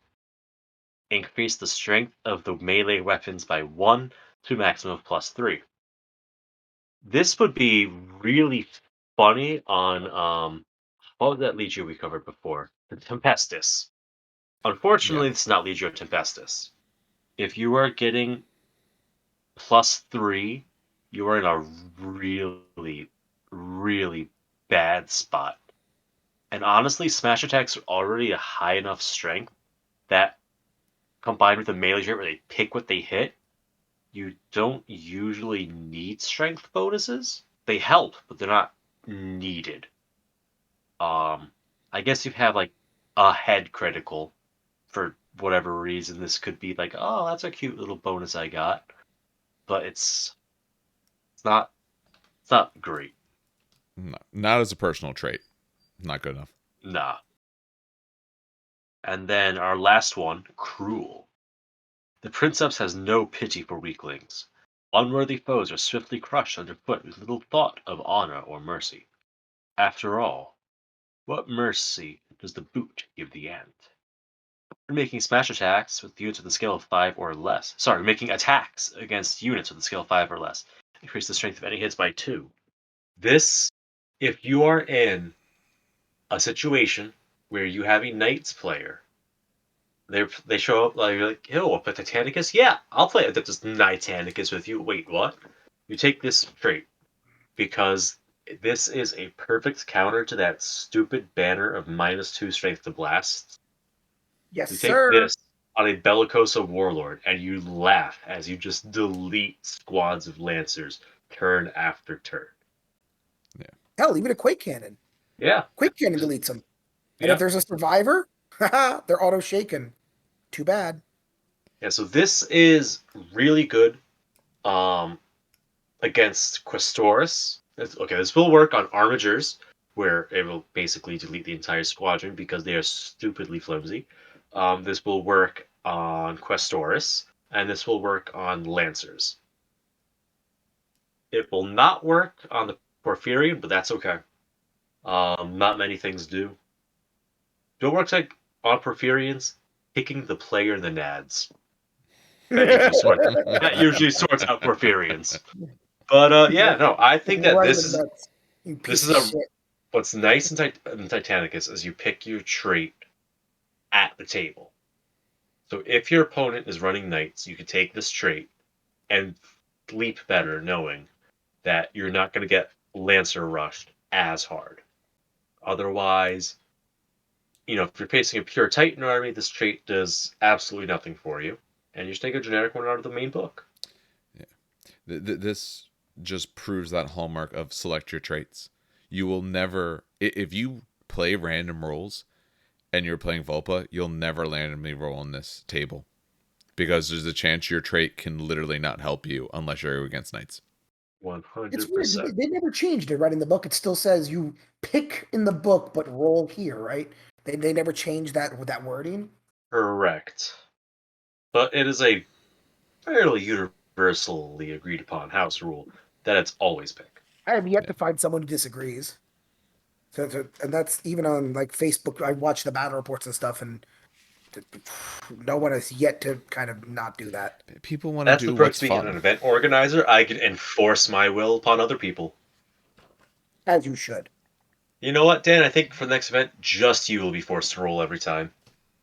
increase the strength of the melee weapons by 1 to a maximum of +3. This would be really funny on what was that Legio we covered before? The Tempestus. Yeah. Unfortunately, this is not Legio Tempestus. If you are getting +3, you are in a really, really bad spot. And honestly, smash attacks are already a high enough strength that combined with the melee trait where they pick what they hit, you don't usually need strength bonuses. They help, but they're not needed. Um, I guess you have like a head critical for whatever reason. This could be like, oh, that's a cute little bonus I got, but it's not it's not great. No, not as a personal trait. Not good enough. Nah. And then our last one, cruel. The Princeps has no pity for weaklings. Unworthy foes are swiftly crushed underfoot with little thought of honor or mercy. After all, what mercy does the boot give the ant? When making smash attacks with units with a scale of 5 or less. Sorry, making attacks against units with a scale of 5 or less. Increase the strength of any hits by 2. This, if you are in a situation where you have a Knights player, they show up like you're like, oh, but Titanicus? Yeah, I'll play Adeptus Titanicus with you. Wait, what? You take this trait because this is a perfect counter to that stupid banner of -2 strength to blast. Yes, You take sir. this on a Bellicosa warlord and you laugh as you just delete squads of lancers turn after turn. Hell, even a Quake Cannon. Yeah, Quake Cannon deletes them. And if yeah. there's a survivor, haha, they're auto shaken. Too bad. Yeah, so this is really good against Questoris. Okay, this will work on Armigers, where it will basically delete the entire squadron because they are stupidly flimsy. This will work on Questoris, and this will work on Lancers. It will not work on the Porphyrion, but that's okay. Not many things do. What works like on Porphyrions? Picking the player in the Nads. That usually sorts out Porphyrions. But yeah, no, I think that Right this in is the nuts. You this piece is of a shit. what's nice in Titanicus is you pick your trait at the table. So if your opponent is running knights, you can take this trait and sleep better knowing that you're not going to get Lancer rushed as hard. Otherwise, if you're facing a pure Titan army, this trait does absolutely nothing for you, and you just take a generic one out of the main book. Yeah. This just proves that hallmark of select your traits. You will never, if you play random rolls and you're playing Vulpa, you'll never randomly roll on this table because there's a chance your trait can literally not help you unless you're against knights. 100%. It's weird. They never changed it, right? In the book, it still says you pick in the book, but roll here, right? They never changed that with that wording. Correct. But it is a fairly universally agreed upon house rule that it's always pick. I have yet to find someone who disagrees. And that's even on like Facebook. I watch the battle reports and stuff, and no one has yet to kind of not do that. People want to That's the do perks what's of being an fun. event organizer. I can enforce my will upon other people. As you should. You know what, Dan? I think for the next event, just you will be forced to roll every time.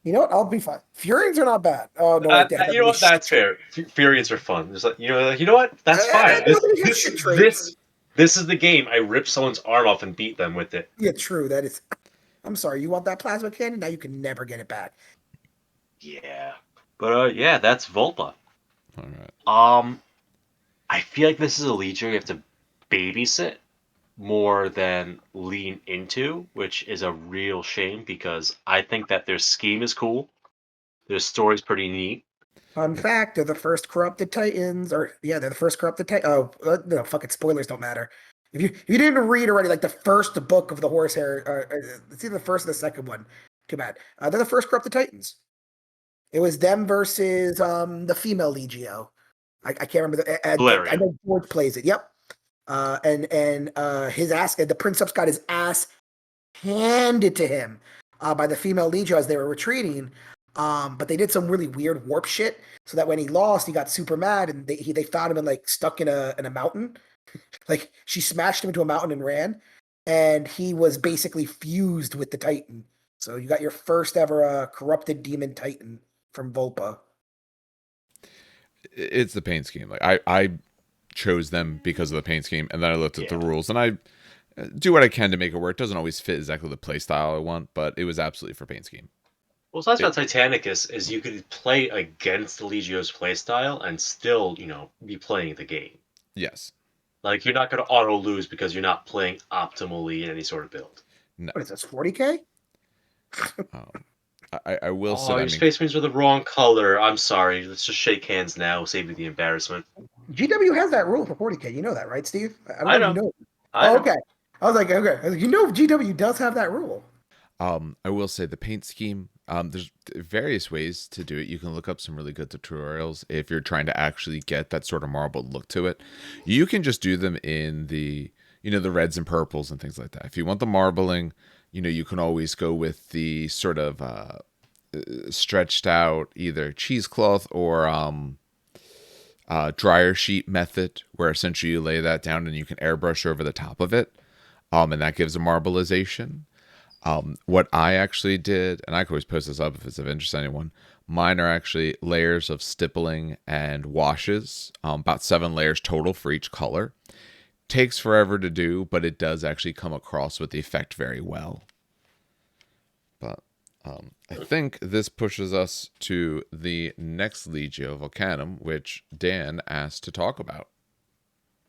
You know what? I'll be fine. Furians are not bad. Oh no, wait, they have You know what? That's fair. Furions are fun. Just like, you know what? That's fine. they have shit traits. This is the game. I rip someone's arm off and beat them with it. Yeah, true. That is. I'm sorry. You want that plasma cannon? Now you can never get it back. Yeah, but yeah, that's Vulpa. All right. I feel like this is a Legio you have to babysit more than lean into, which is a real shame because I think that their scheme is cool. Their story's pretty neat. Fun fact: they're the first corrupted Titans, or yeah, they're the first corrupted Titan. Oh, no, fucking spoilers don't matter. If you didn't read already, like the first book of the Horsehair, it's either the first or the second one. Too bad. They're the first corrupted Titans. It was them versus the female Legio. I can't remember I know George plays it. Yep. And his ass, the Princeps got his ass handed to him by the female Legio as they were retreating. But they did some really weird warp shit, so that when he lost, he got super mad, and they found him like stuck in a mountain. Like she smashed him into a mountain and ran, and he was basically fused with the Titan. So you got your first ever corrupted demon Titan from Vulpa. It's the paint scheme. Like I chose them because of the paint scheme, and then I looked at the rules, and I do what I can to make it work. It doesn't always fit exactly the play style I want, but it was absolutely for paint scheme. Well, so that's about Titanicus is you could play against the Legio's playstyle and still, be playing the game. Yes. Like you're not going to auto lose because you're not playing optimally in any sort of build. No. What is this, 40K? I will say. Your Space Marines are the wrong color. I'm sorry. Let's just shake hands now. Save me the embarrassment. GW has that rule for 40K. You know that, right, Steve? I know. If you know. I know. Okay. I was like, okay. GW does have that rule. I will say the paint scheme. There's various ways to do it. You can look up some really good tutorials if you're trying to actually get that sort of marbled look to it. You can just do them in the the reds and purples and things like that. If you want the marbling, you can always go with the sort of stretched out either cheesecloth or dryer sheet method, where essentially you lay that down and you can airbrush over the top of it, and that gives a marbleization. What I actually did, and I can always post this up if it's of interest to anyone, mine are actually layers of stippling and washes, about 7 layers total for each color. Takes forever to do, but it does actually come across with the effect very well. But I think this pushes us to the next Legio, Vulcanum, which Dan asked to talk about.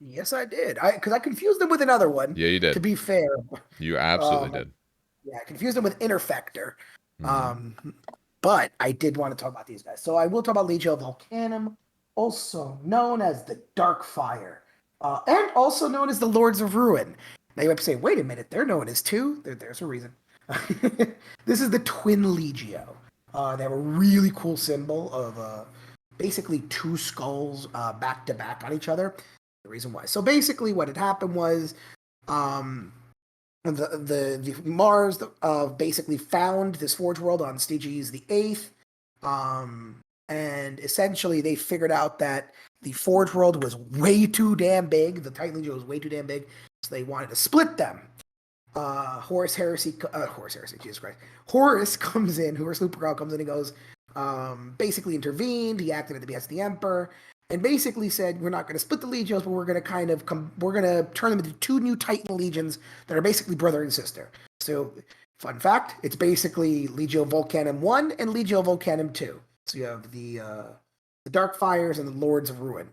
Yes, I did. Because I confused them with another one. Yeah, you did. To be fair. You absolutely did. Yeah, I confused them with Interfector. But I did want to talk about these guys. So I will talk about Legio Vulcanum, also known as the Dark Fire, and also known as the Lords of Ruin. Now you might say, wait a minute, they're known as two? There's a reason. This is the Twin Legio. They have a really cool symbol of basically two skulls back to back on each other. The reason why. So basically what had happened was the Mars basically found this Forge world on Styges the Eighth, and essentially they figured out that the Forge world was way too damn big. The Titan Legion was way too damn big, so they wanted to split them. Horus Heresy, Jesus Christ. Horus comes in, Horus Lupercal comes in and goes, basically intervened. He acted at the behest of the Emperor, and basically said, we're not going to split the legions, but we're going to turn them into two new Titan legions that are basically brother and sister. So, fun fact, it's basically Legio Vulcanum 1 and Legio Vulcanum 2. So you have the Dark Fires and the Lords of Ruin.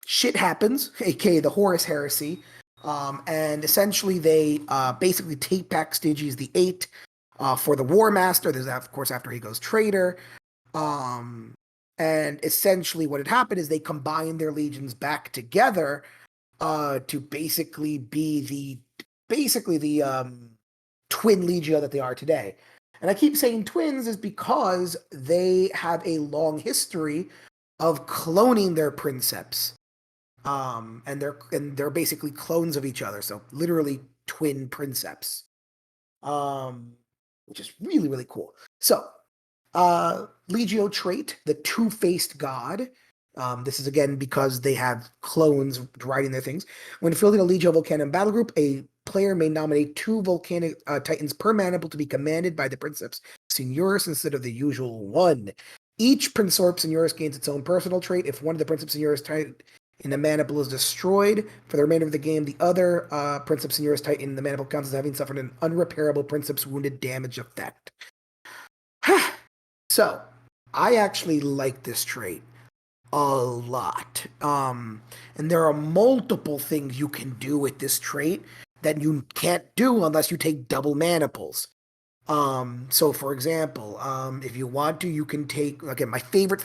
Shit happens, aka the Horus Heresy, and essentially they basically take back Styges the Eight for the War Master. There's, of course, after he goes traitor. And essentially what had happened is they combined their legions back together to basically be the twin legio that they are today. And I keep saying twins is because they have a long history of cloning their princeps. And they're basically clones of each other, so literally twin princeps. Which is really, really cool. So Legio trait, the two-faced god. This is again because they have clones riding their things. When fielding a Legio Vulcanum battle group, a player may nominate two volcanic titans per maniple to be commanded by the Princeps Seniorus instead of the usual one. Each Princeps Seniorus gains its own personal trait. If one of the Princeps Seniorus titan in the maniple is destroyed for the remainder of the game, the other Princeps Seniorus titan in the maniple counts as having suffered an unrepairable Princeps wounded damage effect. So, I actually like this trait a lot. And there are multiple things you can do with this trait that you can't do unless you take double maniples. So for example, if you want to, you can take, again, my favorite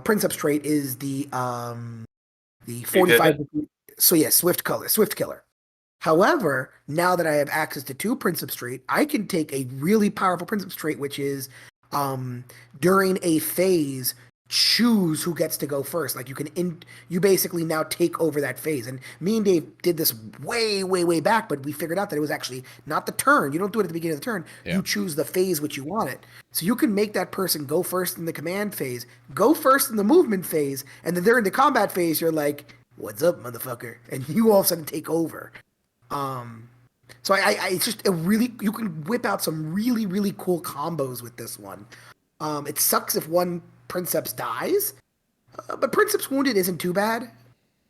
Princeps trait is the 45. So yeah, Swift Killer. However, now that I have access to two Princeps trait, I can take a really powerful Princeps trait, which is during a phase, choose who gets to go first. Like you basically now take over that phase. And me and Dave did this way, way, way back, but we figured out that it was actually not the turn. You don't do it at the beginning of the turn. Yeah. You choose the phase which you want it. So you can make that person go first in the command phase, go first in the movement phase, and then during the combat phase, you're like, "What's up, motherfucker?" And you all of a sudden take over. So I it's just a really, you can whip out some really, really cool combos with this one. It sucks if one Princeps dies, but Princeps wounded isn't too bad.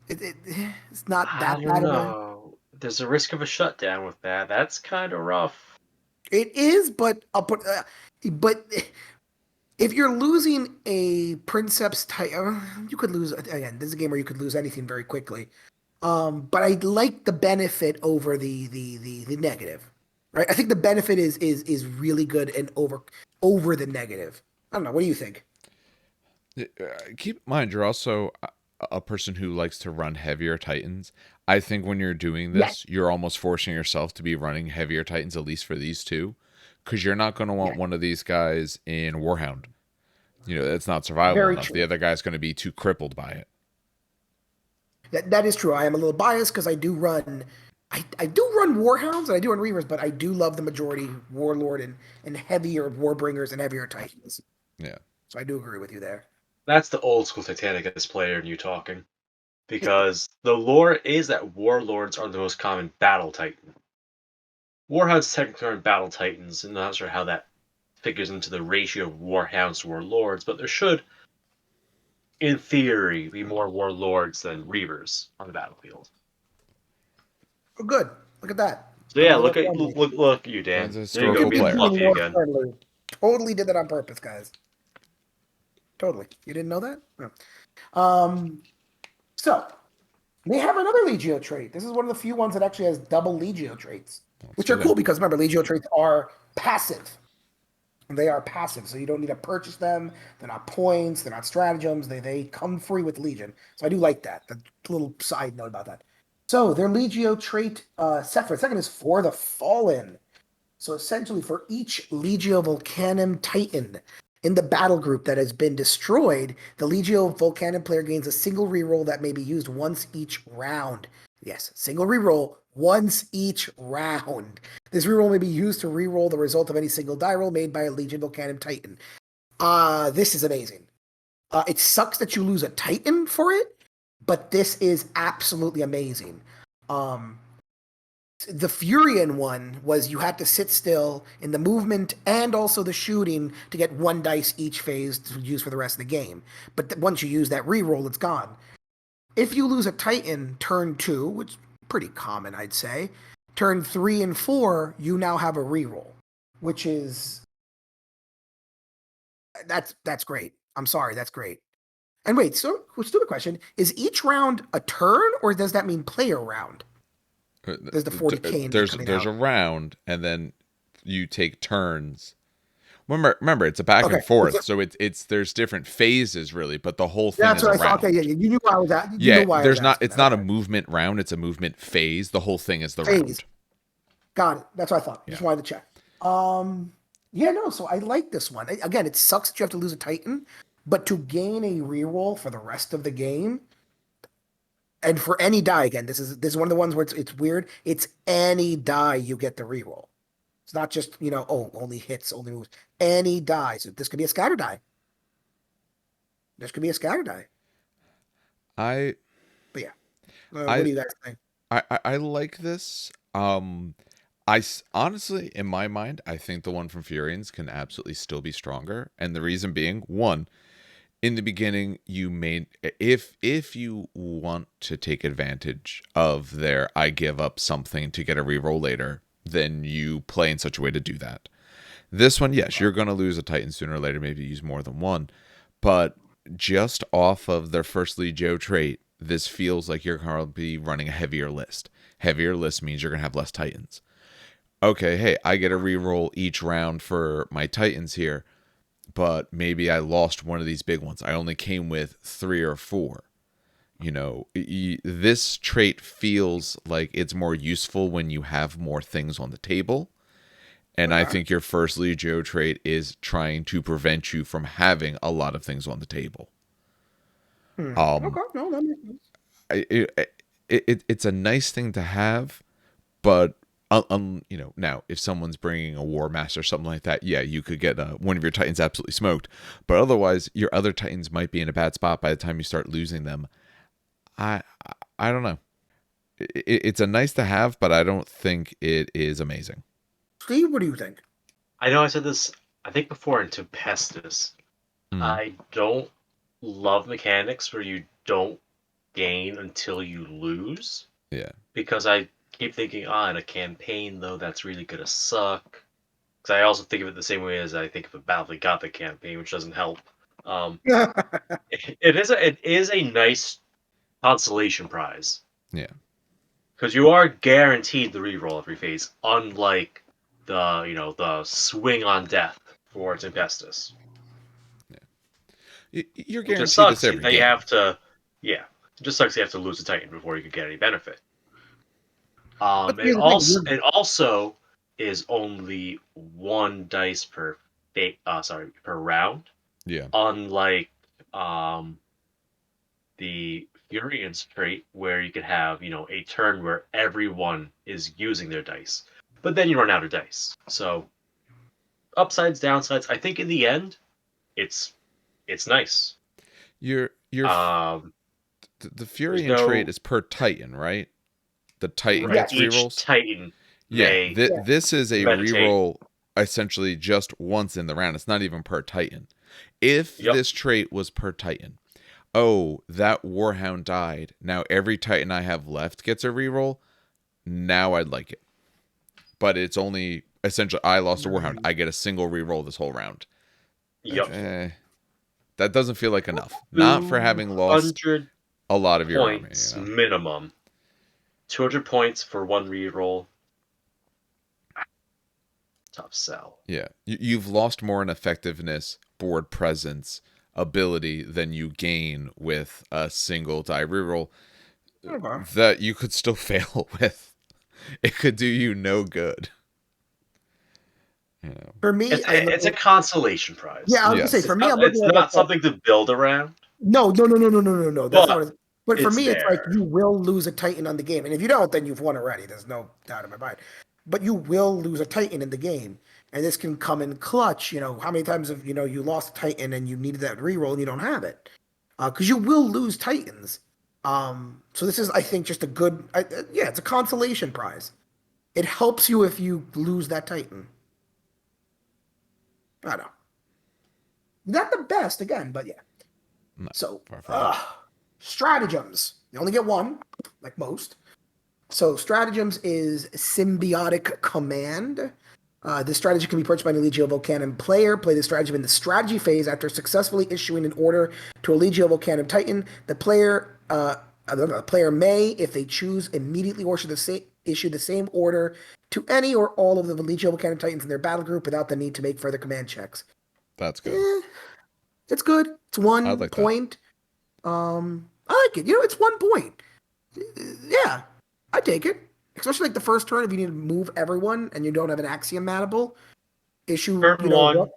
It's not that bad. I don't know. There's a risk of a shutdown with that. That's kind of rough. It is, but but if you're losing a Princeps type, you could lose, again, this is a game where you could lose anything very quickly. But I like the benefit over the negative, right? I think the benefit is really good and over the negative. I don't know. What do you think? Keep in mind, you're also a person who likes to run heavier Titans. I think when you're doing this, you're almost forcing yourself to be running heavier Titans, at least for these two, because you're not going to want one of these guys in Warhound. You know, it's not survivable enough. True. The other guy's going to be too crippled by it. That is true. I am a little biased because I do run Warhounds and I do run Reavers, but I do love the majority Warlord and heavier Warbringers and heavier Titans. Yeah. So I do agree with you there. That's the old school Titanicus player in you talking. Because the lore is that Warlords are the most common battle Titan. Warhounds technically aren't battle Titans, and I'm not sure how that figures into the ratio of Warhounds to Warlords, but there should, in theory, be more Warlords than Reavers on the battlefield. Oh, good. Look at that. So yeah, look at you, Dan. There you go, being fluffy again. Totally did that on purpose, guys. Totally. You didn't know that? No. So They have another Legio trait. This is one of the few ones that actually has double Legio traits, which see are that. cool because remember, Legio traits are passive. They are passive, so you don't need to purchase them. They're not points. They're not stratagems. They come free with Legion. So I do like that. The little side note about that. So their Legio trait set for a second is for the Fallen. So essentially, for each Legio Vulcanum Titan in the battle group that has been destroyed, the Legio Vulcanum player gains a single reroll that may be used once each round. Yes, single reroll once each round. This reroll may be used to reroll the result of any single die roll made by a Legion Vulcanum Titan. This is amazing. It sucks that you lose a Titan for it, but this is absolutely amazing. The Furion one was you had to sit still in the movement and also the shooting to get one dice each phase to use for the rest of the game. But once you use that reroll, it's gone. If you lose a Titan turn 2, which is pretty common, I'd say, turn 3 and 4, you now have a reroll, which is that's great. I'm sorry, that's great. And wait, so stupid question: is each round a turn, or does that mean player round? There's the 40k coming There's out. a round, and then you take turns. Remember, it's a back Okay, and forth, so it's there's different phases really, but the whole thing that's is a what I thought. Okay, round. yeah, you knew why I was at. You Yeah, knew why I was there's not. asking It's that. not a Okay. movement round. It's a movement phase. The whole thing is the Phase. round. Got it. That's what I thought. Yeah. Just wanted to check. Yeah, no. So I like this one. Again, it sucks that you have to lose a Titan, but to gain a reroll for the rest of the game, and for any die again, this is one of the ones where it's weird. It's any die you get the reroll. It's not just only hits, only moves. Any die. So this could be a scatter die. This could be a scatter die. I But yeah, what I do you guys think? I like this. Honestly, in my mind, I think the one from Furians can absolutely still be stronger, and the reason being, one, in the beginning, you made if you want to take advantage of their I give up something to get a reroll later, then you play in such a way to do that. This one, yes, you're going to lose a Titan sooner or later, maybe use more than one, but just off of their first Legio trait, this feels like you're going to be running a heavier list. Heavier list means you're going to have less Titans. Okay, hey, I get a reroll each round for my Titans here, but maybe I lost one of these big ones. I only came with 3 or 4. This trait feels like it's more useful when you have more things on the table. And I think your first Legio trait is trying to prevent you from having a lot of things on the table. Okay, no, that makes sense. It's a nice thing to have, but now if someone's bringing a War Master or something like that, yeah, you could get one of your Titans absolutely smoked. But otherwise, your other Titans might be in a bad spot by the time you start losing them. I I don't know. It's a nice to have, but I don't think it is amazing. Steve, what do you think? I know I said this, I think before in Tempestus. Mm, I don't love mechanics where you don't gain until you lose, yeah. because I keep thinking, in a campaign though, that's really gonna suck. Because I also think of it the same way as I think of a Battle Gothic campaign, which doesn't help. Um, it is a nice consolation prize, Yeah. because you are guaranteed the reroll every phase, unlike the swing on death for Tempestus. You're It just guaranteed this sucks every that you game. have to, yeah. It just sucks you have to lose a Titan before you can get any benefit. But It here's the thing. also is only one dice per round, Yeah. unlike um the Furian's trait where you could have a turn where everyone is using their dice, but then you run out of dice. So upsides, downsides. I think in the end, it's nice. Your Um, the there's Furion trait no is per Titan, right? The Titan right. gets Yes. Each rerolls. Titan Yeah, may Yeah. this is a meditate. reroll essentially just once in the round. It's not even per Titan. If Yep. this trait was per Titan, oh, that Warhound died. Now every Titan I have left gets a reroll. Now I'd like it. But it's only essentially I lost a Warhound. I get a single reroll this whole round. Yep. Eh, that doesn't feel like enough. Not for having lost 200. a lot of your army. points You know? minimum. 200 points for one reroll. Tough sell. Yeah, you've lost more in effectiveness, board presence, ability than you gain with a single die reroll Okay. that you could still fail with. It could do you no good. You know. For me, It's a consolation prize. yeah, I was gonna say Yes. for me, I'm looking It's at it not like something to build around, no. That's not what it is. But for it's me, it's like there. you will lose a Titan on the game, and if you don't, then you've won already. There's no doubt in my mind. But you will lose a Titan in the game, and this can come in clutch. You know, how many times have you lost a Titan and you needed that reroll and you don't have it? Because you will lose Titans. So this is, I think, just a good. Yeah, it's a consolation prize. It helps you if you lose that Titan. I don't know. Not the best again, but yeah. No, So, far from it. stratagems. You only get one, like most. So, stratagems is symbiotic command. This strategy can be purchased by an Legio Vulcanum player. Play the stratagem in the strategy phase after successfully issuing an order to a Legio Vulcanum Titan. The player may, if they choose, immediately issue the same order to any or all of the Legio Vulcanum Titans in their battle group without the need to make further command checks. That's good. It's good. It's I 1 like point. I like it. It's 1 point. Yeah, I take it. Especially like the first turn, if you need to move everyone and you don't have an Axiom Maniple, issue, Turn one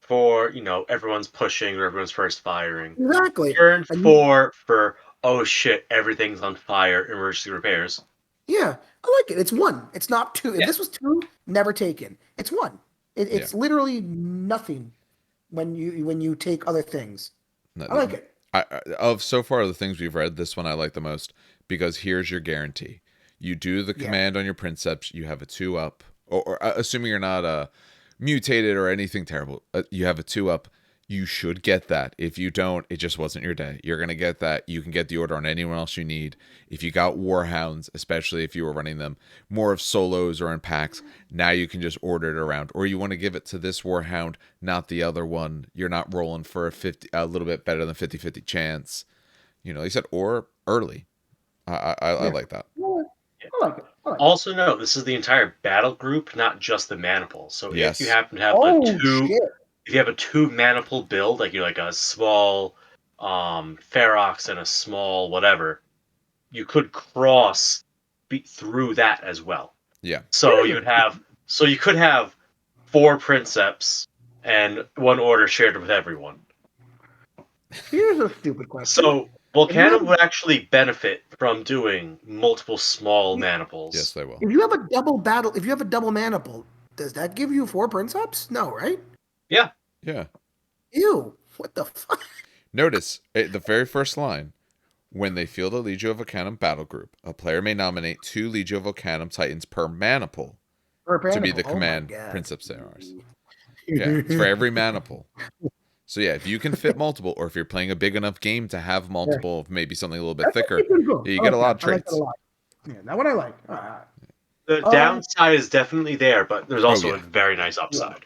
for, everyone's pushing or everyone's first firing. Exactly. Turn And 4 for, oh shit, everything's on fire, emergency repairs. yeah, I like it. It's 1. It's not 2. If Yeah. this was 2, never taken. It's 1. It's literally nothing when you take other things. No, I like it. Of so far the things we've read, this one I like the most because here's your guarantee: you do the command on your Princeps, you have a 2-up, or assuming you're not mutated or anything terrible, you have a 2-up. You should get that. If you don't, it just wasn't your day. You're gonna get that. You can get the order on anyone else you need. If you got Warhounds, especially if you were running them more of solos or in packs, now you can just order it around. Or you want to give it to this Warhound, not the other one. You're not rolling for a little bit better than 50-50 chance. Like you said, or early. I like that. I like it. Also note, this is the entire battle group, not just the maniple. So Yes. if you happen to have if you have a 2 maniple build, like you're like a small Ferox and a small whatever, you could cross through that as well. Yeah. So you could have 4 Princeps and 1 order shared with everyone. Here's a stupid question. So Vulcanum would actually benefit from doing multiple small maniples. Yes, they will. If you have a double maniple, does that give you 4 Princeps? No, right? Yeah. Yeah. Ew. What the fuck? Notice the very first line. When they field a Legio Vulcanum battle group, a player may nominate 2 Legio Vulcanum Titans per maniple to be the command Princeps theirs. Yeah, it's for every maniple. So yeah, if you can fit multiple, or if you're playing a big enough game to have multiple of maybe something a little bit thicker, you get a lot of traits. I like that a lot. Yeah, that one I like. The downside is definitely there, but there's also a very nice upside.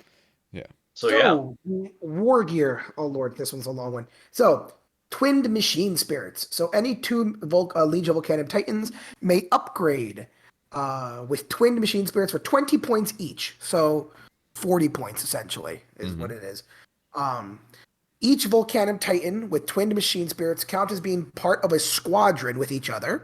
Yeah. So, War Gear. Oh lord, this one's a long one. So, Twinned Machine Spirits. So any 2 Legio Vulcanum Titans may upgrade with Twinned Machine Spirits for 20 points each. So 40 points essentially is what it is. Each Vulcanum Titan with Twinned Machine Spirits count as being part of a squadron with each other.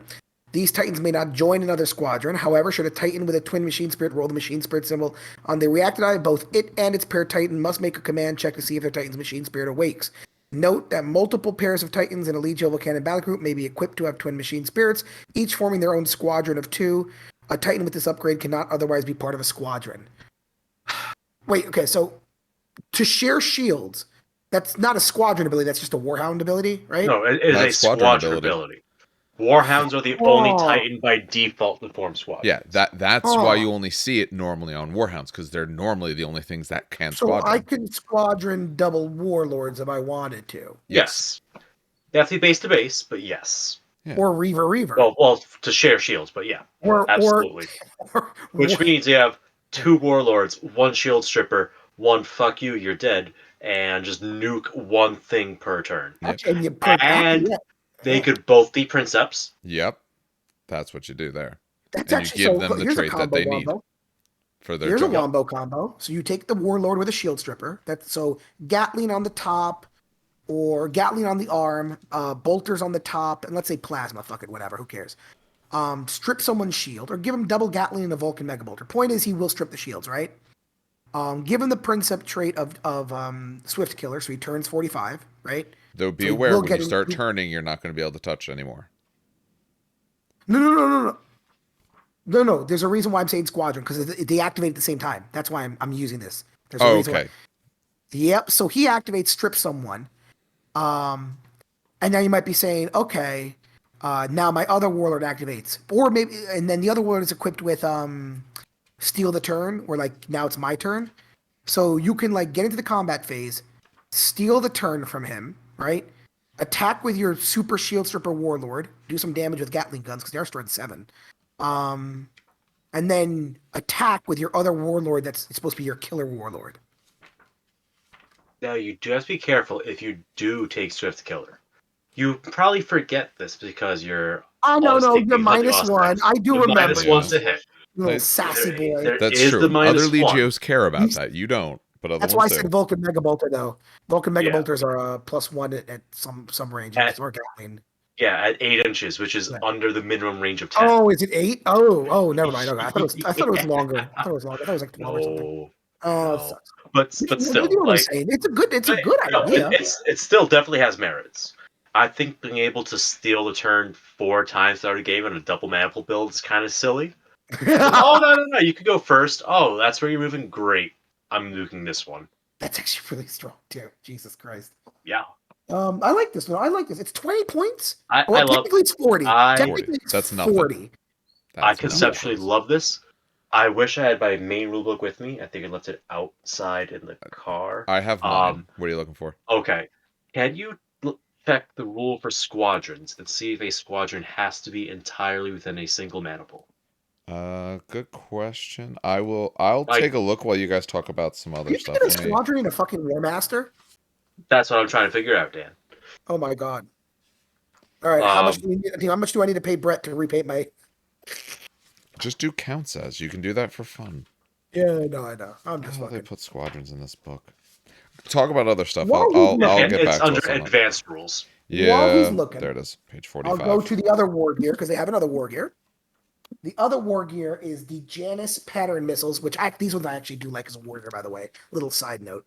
These Titans may not join another squadron. However, should a Titan with a Twin Machine Spirit roll the Machine Spirit symbol on the reactor die, both it and its pair Titan must make a command check to see if their Titan's Machine Spirit awakes. Note that multiple pairs of Titans in a Legio Vulcanum battle group may be equipped to have Twin Machine Spirits, each forming their own squadron of 2. A Titan with this upgrade cannot otherwise be part of a squadron. Wait, okay, so to share shields, that's not a squadron ability, that's just a Warhound ability, right? No, it is a squadron ability. Warhounds are the only Titan by default to form squadrons. Yeah, that's why you only see it normally on Warhounds, because they're normally the only things that can squadron. So I can squadron double Warlords if I wanted to. Yes. They have to be base to base, but yes. Yeah. Or Reaver. Well, to share shields, but yeah. Absolutely. Which means you have 2 Warlords, 1 Shield Stripper, 1 fuck you, you're dead, and just nuke 1 thing per turn. Yep. They could both be Princeps. Yep. That's what you do there. That's And you actually give them the here's a trait that combo they need wombo. for their Here's a job. wombo combo. So you take the Warlord with a Shield Stripper. That's so Gatling on the top, or Gatling on the arm, bolters on the top, and let's say plasma. Fuck it, whatever. Who cares? Strip someone's shield, or give him double Gatling and a Vulcan Mega Bolter. Point is, he will strip the shields, right? Give him the Princeps trait of Swift Killer, so he turns 45, right? Though be So he aware, will when get you start in- turning, you're not going to be able to touch anymore. No. There's a reason why I'm saying Squadron, because they activate at the same time. That's why I'm using this. There's a Oh, reason okay. why. Yep. So he activates strip someone. And now you might be saying, okay, now my other warlord activates. Or maybe, and then the other warlord is equipped with steal the turn, where like now it's my turn. So you can like get into the combat phase, steal the turn from him, right? Attack with your super shield stripper warlord, do some damage with Gatling guns because they are strength 7. And then attack with your other warlord that's supposed to be your killer warlord. Now, you do have to be careful if you do take Swift Killer. You probably forget this because you're No, always you're taking bloody -1. aspects. I do The remember -1's this. to hit. Little Like, sassy boy. There That's is true. the Other -1. Legios care about that. You don't, but other That's why I ones do. said Vulcan Mega Bolter, though. Vulcan Mega Yeah. Bolters are +1 at some range. At- Or Gatling. Yeah, at 8 inches, which is Yeah. under the minimum range of 10. Oh, is it 8? Oh, never mind. Okay, I thought it was longer. I thought it was longer. I thought it was like 12 or something. No, Oh, it no. sucks. But You know still, what I'm like, saying. It's a good no, idea. it still definitely has merits. I think being able to steal the turn 4 times throughout a game on a double manifold build is kind of silly. Oh, no, you could go first. Oh, that's where you're moving. Great. I'm nuking this one. That's actually really strong too. Jesus Christ. Yeah. I like this one. I like this. It's 20 points. I Well, love. technically it's 40. I- Technically it's That's nothing. 40. I That's conceptually nothing. love this. I wish I had my main rulebook with me. I think I left it outside in the car. I have mine. What are you looking for? Okay. Can you check the rule for squadrons and see if a squadron has to be entirely within a single mana pool? Good question. I'll Like- take a look while you guys talk about some Are other you stuff. thinking a Let me- squadron and a fucking War Master? That's what I'm trying to figure out, Dan. Oh my god. All right, how much do I need to pay Brett to repaint my? Just do counts as. You can do that for fun. Yeah, no, I know. I'm just Oh, they fucking. put squadrons in this book. Talk about other stuff. While he's I'll looking- get It's back to under us on that. advanced rules. While he's Yeah, looking, there it is. Page I'll 45. go to the other war gear because they have another war gear. The other war gear is the Janus pattern missiles, which these ones I actually do like as a war gear, by the way. Little side note.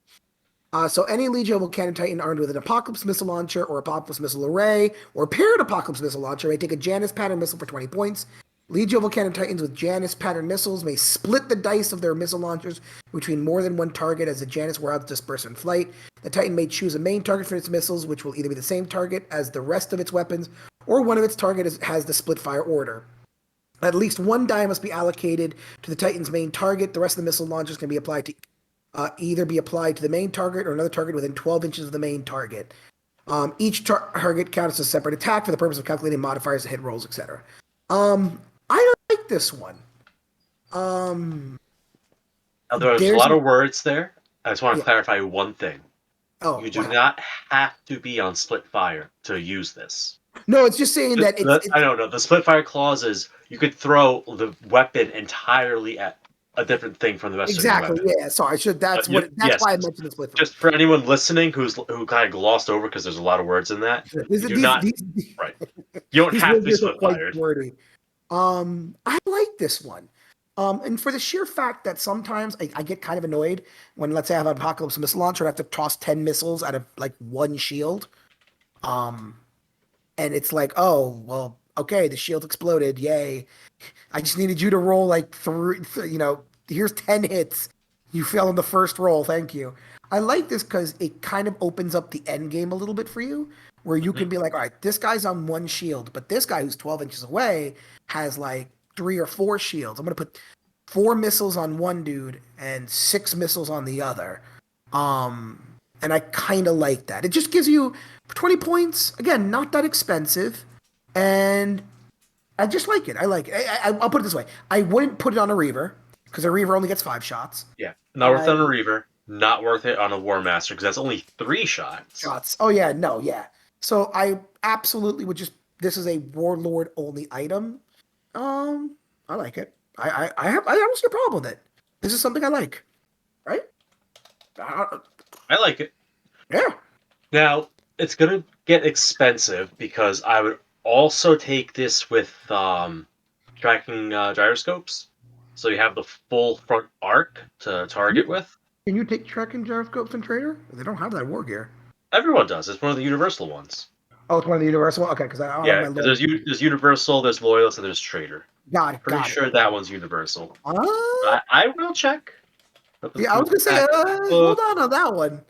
So any Legio Vulcanum Titan armed with an Apocalypse missile launcher or Apocalypse missile array or paired Apocalypse missile launcher may take a Janus pattern missile for 20 points. Legio Vulcanum Titans with Janus pattern missiles may split the dice of their missile launchers between more than one target as the Janus warheads disperse in flight. The Titan may choose a main target for its missiles, which will either be the same target as the rest of its weapons, or one of its targets has the split fire order. At least one die must be allocated to the Titan's main target. The rest of the missile launchers can be applied to either be applied to the main target or another target within 12 inches of the main target. Each target counts as a separate attack for the purpose of calculating modifiers to hit rolls, etc. I like this one. Now, there's a There's lot a- of words there. I just want to Yeah. clarify one thing. Oh, You do wow. not have to be on split fire to use this. No, it's just saying that it's I don't know. The split fire clause is you could throw the weapon entirely at a different thing from the rest exactly. of your weapon. Yeah, sorry. I should. That's Yes, why I mentioned the split. Just for anyone listening who kind of glossed over because there's a lot of words in that. These, You do not. Right. You don't these have to be words are split quite fired. wordy. I like this one. And for the sheer fact that sometimes I get kind of annoyed when, let's say, I have an Apocalypse missile launcher, I have to toss 10 missiles out of like one shield. And it's like, oh, well, okay, the shield exploded. Yay. I just needed you to roll like here's 10 hits. You fell in the first roll. Thank you. I like this because it kind of opens up the end game a little bit for you, where you can be like, all right, this guy's on one shield, but this guy who's 12 inches away has like 3 or 4 shields. I'm going to put 4 missiles on one dude and 6 missiles on the other. And I kind of like that. It just gives you 20 points. Again, not that expensive. And I just like it. I like it. I'll put it this way. I wouldn't put it on a Reaver because a Reaver only gets 5 shots. Yeah. Not worth it on a Reaver. Not worth it on a War Master because that's only 3 shots. Oh, yeah. No, yeah. So I absolutely would just. This is a warlord only item. I like it. I don't see a problem with it. This is something I like, right? Uh, I like it. yeah. Now, it's gonna get expensive because I would also take this with tracking gyroscopes. So you have the full front arc to target with. Can you take tracking gyroscopes in Trader? They don't have that in war gear. Everyone does. It's one of the universal ones. Oh, it's one of the universal. Okay, because I don't have Yeah, my because loyal. there's universal, there's loyalist, and there's trader. Got it. Pretty Got it. sure that one's universal. Uh, But I will check. yeah, I was gonna say. Hold on that one.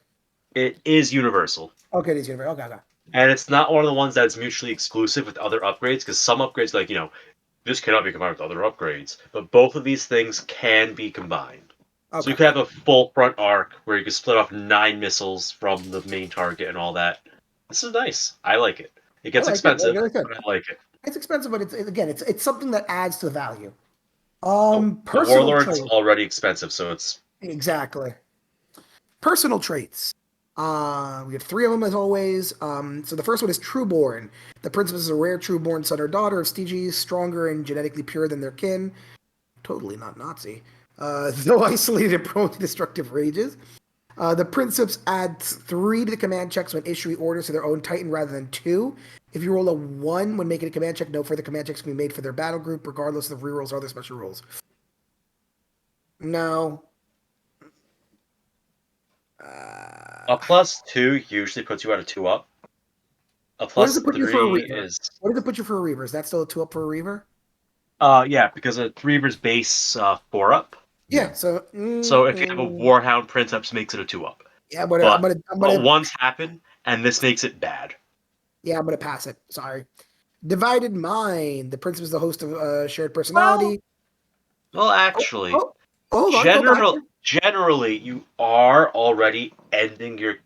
It is universal. Okay, it is universal. Okay, okay. And it's not one of the ones that's mutually exclusive with other upgrades, because some upgrades, like, this cannot be combined with other upgrades. But both of these things can be combined. Okay. So you could have a full front arc where you could split off 9 missiles from the main target and all that. This is nice. I like it. It gets expensive, but I like it. It's expensive, but it's something that adds to the value. The Personal Warlord's traits. already expensive, so it's... Exactly. Personal traits. We have 3 of them as always. So the first one is Trueborn. The princess is a rare Trueborn son or daughter of Styges, stronger and genetically pure than their kin. Totally not Nazi. Though isolated and prone to destructive rages. The princeps adds 3 to the command checks when issuing orders to their own Titan rather than 2. If you roll a 1 when making a command check, no further command checks can be made for their battle group, regardless of rerolls or other special rules. No. A +2 usually puts you at a 2-up. A What does it put you for a +3 Reaver? is... What does it put you for a Reaver? Is that still a 2-up for a Reaver? Yeah, because a Reaver's base 4-up. Yeah, so So if you have a Warhound Princeps, makes it a 2-up. yeah, But I'm gonna ones happen, and this makes it bad. yeah, I'm gonna pass it. Sorry. Divided Mind. The Princeps is the host of shared personality. Well, actually, Hold on, go back. generally, you are already ending your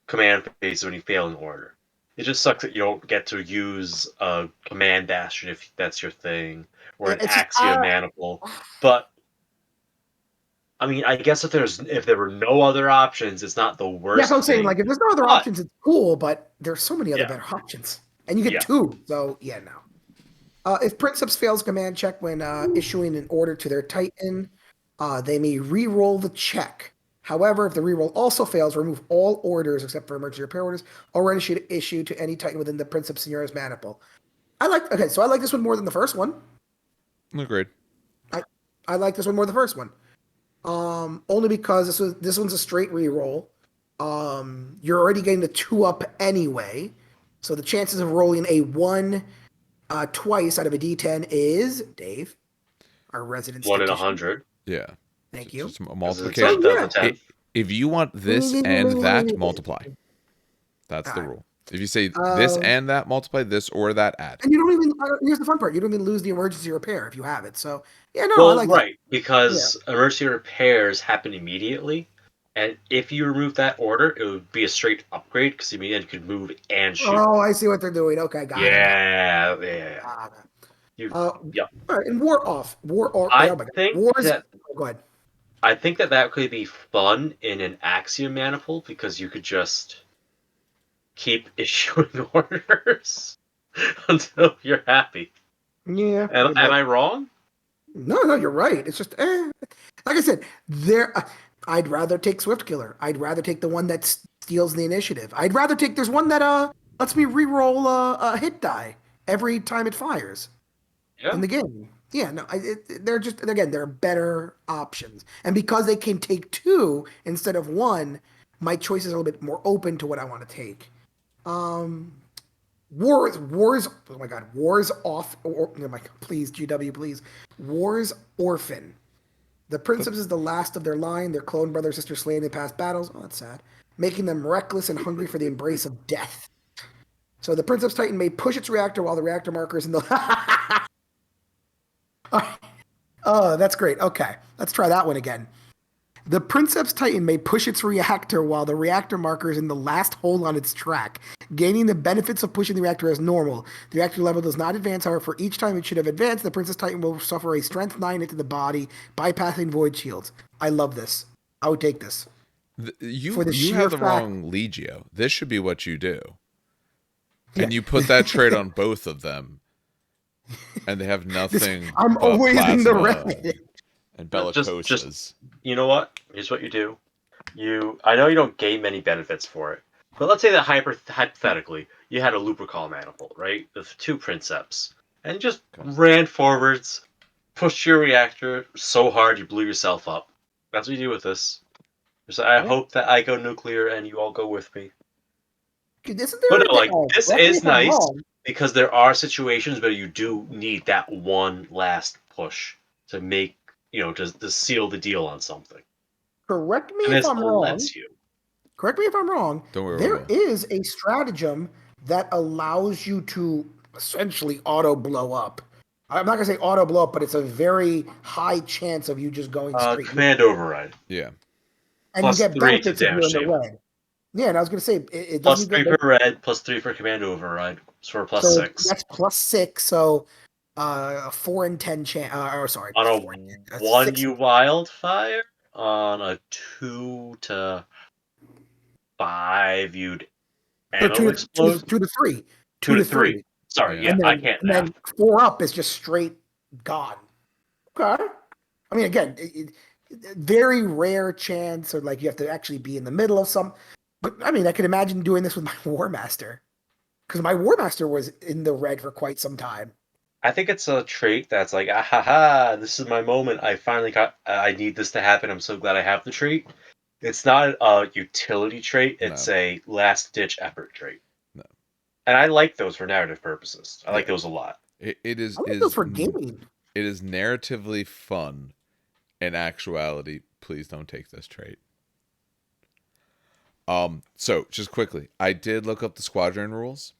command phase when you fail an order. It just sucks that you don't get to use a command bastion if that's your thing, or an Axia Maniple. But I mean, I guess if there were no other options, it's not the worst. Yeah, I'm saying, thing. like, if there's no other options, it's cool, but there's so many other Yeah. better options, and you get 2. So yeah, no. If Princeps fails command check when issuing an order to their Titan, they may re-roll the check. However, if the reroll also fails, remove all orders except for emergency repair orders already issued to any Titan within the Princeps Senior's Maniple. So I like this one more than the first one. Agreed. I like this one more than the first one. Only because this one's a straight reroll. You're already getting the 2-up anyway, so the chances of rolling a 1 twice out of a D10 is Dave, our resident 1 in statistician. 100. Yeah. Thank you. Just a multiplication. If you want this and that, multiply. That's the rule. If you say this and that, multiply this or that, add. And you don't even. Here's the fun part: you don't even lose the emergency repair if you have it. So yeah, no, Well, I like right, because emergency repairs happen immediately, and if you remove that order, it would be a straight upgrade because then you could move and shoot. Oh, I see what they're doing. Okay, got it. Yeah. All right, and War off. Go ahead. I think that could be fun in an Axia Maniple because you could just keep issuing orders until you're happy. Yeah. Am I wrong? No, you're right. It's just, like I said, I'd rather take Swift Killer. I'd rather take the one that steals the initiative. There's one that lets me reroll a hit die every time it fires in the game. Yeah, no, they're better options. And because they can take 2 instead of 1, my choices are a little bit more open to what I want to take. Wars. Oh my God, Wars off. Please, GW, please. Wars Orphan. The Princeps is the last of their line. Their clone brother and sister slain in past battles. Oh, that's sad. Making them reckless and hungry for the embrace of death. So the Princeps Titan may push its reactor while the reactor marker is in the. Oh, that's great. Okay, let's try that one again. The Princeps Titan may push its reactor while the reactor marker is in the last hole on its track, gaining the benefits of pushing the reactor as normal. The reactor level does not advance, however, for each time it should have advanced, the Princeps Titan will suffer a strength 9 into the body, bypassing void shields. I love this. I would take this. You have the wrong Legio. This should be what you do. And you put that trait on both of them, and they have nothing I'm but always in the plasma red. and Just bellicoses. you know what? Here's what you do. I know you don't gain many benefits for it, but let's say that hypothetically you had a lupercal manifold, right, with 2 princeps, and just ran forwards, pushed your reactor so hard you blew yourself up. That's what you do with this. So I hope that I go nuclear and you all go with me. Isn't But there? no, like this Correct me is if I'm nice wrong. because there are situations where you do need that one last push to make to seal the deal on something, Correct me and if this I'm wrong. lets you. Correct me if I'm wrong. Don't worry, There we'll go. is a stratagem that allows you to essentially auto blow up. I'm not gonna say auto blow up, but it's a very high chance of you just going straight. Command override. Yeah. And you Plus get 3 to benefits if you're damage in the save. red. Yeah, and I was gonna say it doesn't Plus you 3 get for red, plus 3 for command override. So plus so 6. that's +6. So 4 and 10 chance. Or sorry, On 4 and 10. a 1 6. you wildfire, on a 2 to 5 you'd So anal explode. 2 to 3. 2 2 to to 3. 3. Sorry, Yeah. yeah, I can't math. And then 4 up is just straight gone. Okay. I mean, again, very rare chance, or like you have to actually be in the middle of some. But I mean, I could imagine doing this with my War Master, because my War Master was in the red for quite some time. I think it's a trait that's like, ah ha ha, this is my moment. I need this to happen. I'm so glad I have the trait. It's not a utility trait, it's No. a last ditch effort trait. No. And I like those for narrative purposes. I like Yeah. those a lot. It is I like those for gaming. It is narratively fun. In actuality, please don't take this trait. So just quickly, I did look up the squadron rules.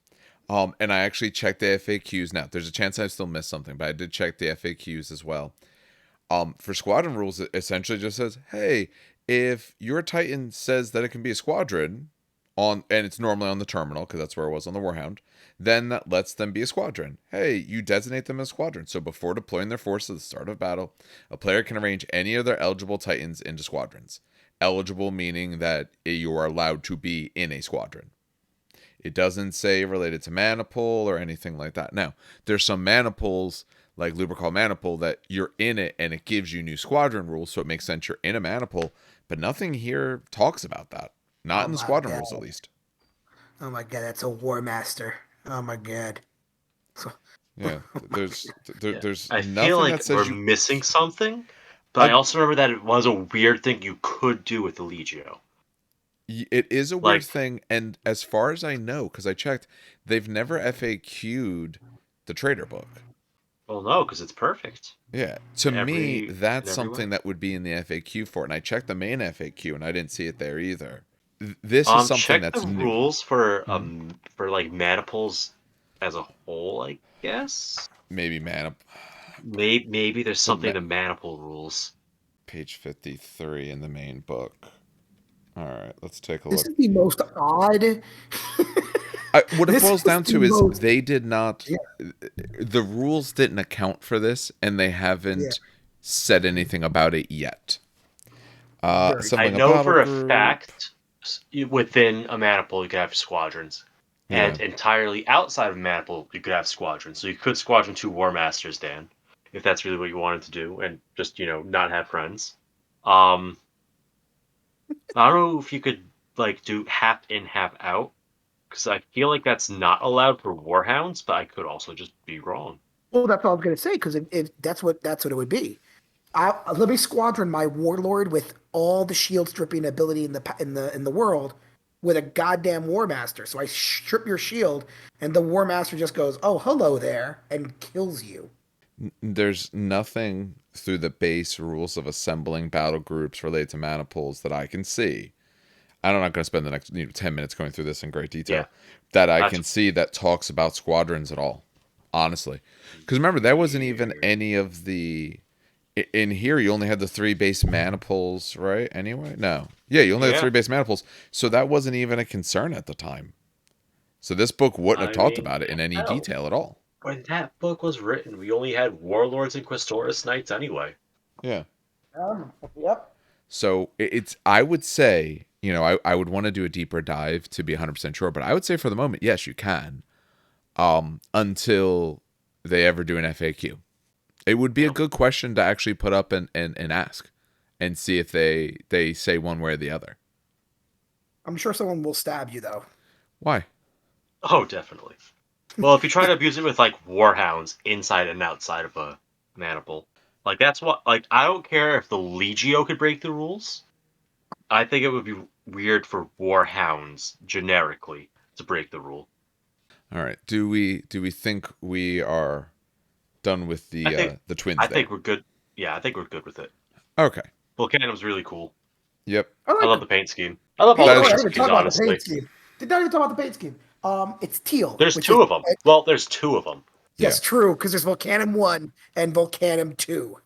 And I actually checked the FAQs. Now, there's a chance I still missed something, but I did check the FAQs as well. For squadron rules, it essentially just says, hey, if your Titan says that it can be a squadron and it's normally on the terminal, because that's where it was on the Warhound, then that lets them be a squadron. Hey, you designate them as squadron. So before deploying their force at the start of battle, a player can arrange any of their eligible Titans into squadrons. Eligible meaning that you are allowed to be in a squadron. It doesn't say related to Maniple or anything like that. Now, there's some Maniples, like Lubrical Maniple, that you're in it and it gives you new squadron rules, so it makes sense you're in a Maniple, but nothing here talks about that. Not in the squadron rules, at least. Oh my god, that's a War Master. Oh my god. Yeah, there's I nothing feel like that says we're you. missing something, but I also remember that it was a weird thing you could do with the Legio. It is a weird Like, thing, and as far as I know, because I checked, they've never FAQ'd the trader book. well, no, because it's perfect. Yeah, to me, In that's every something way. that would be in the FAQ for it, and I checked the main FAQ, and I didn't see it there either. This is something Check that's the new. rules for like Maniples as a whole, I guess. Maybe Maybe there's So something in the Maniple rules. page 53 in the main book. All right, let's take a This look. is the most odd. What it This boils is down the to is most- they did not. Yeah. The rules didn't account for this, and they haven't said anything about it yet. I Assembling a know battle for a group. fact within a Maniple you could have squadrons. And Yeah. entirely outside of Maniple you could have squadrons. So you could squadron 2 War Masters, Dan, if that's really what you wanted to do, and just, not have friends. I don't know if you could like do half in, half out, because I feel like that's not allowed for Warhounds, but I could also just be wrong. Well, that's what I was gonna say, because if that's what it would be. Let me squadron my warlord with all the shield stripping ability in the world with a goddamn war master. So I strip your shield, and the war master just goes, "Oh, hello there," and kills you. There's nothing through the base rules of assembling battle groups related to Maniples that I can see. I'm not going to spend the next 10 minutes going through this in great detail. Yeah. That I can see that talks about squadrons at all, honestly. Because remember, there wasn't even any of the. In here, you only had the 3 base Maniples, right? Anyway, no. Yeah, you only had 3 base Maniples. So that wasn't even a concern at the time. So this book wouldn't have talked about it in any detail at all. When that book was written, we only had Warlords and Questoris Knights anyway. Yeah. Yep. So I would say, I would want to do a deeper dive to be 100% sure, but I would say for the moment, yes, you can. until they ever do an FAQ. It would be a good question to actually put up and ask and see if they say one way or the other. I'm sure someone will stab you though. Why? Oh, definitely. Well, if you try to abuse it with like warhounds inside and outside of a maniple, like that's what. Like I don't care if the Legio could break the rules. I think it would be weird for warhounds generically to break the rule. All right. Do we think we are done with the twins I there? think we're good. Yeah, I think we're good with it. Okay. Vulcanum's really cool. Yep. I I like love it. the paint scheme. I love all That the is I paint didn't even schemes, talk about the honestly. paint scheme. Did not even talk about the paint scheme. It's teal. There's which two is, of them. Well, there's two of them. Yes, true, because there's Vulcanum 1 and Vulcanum 2.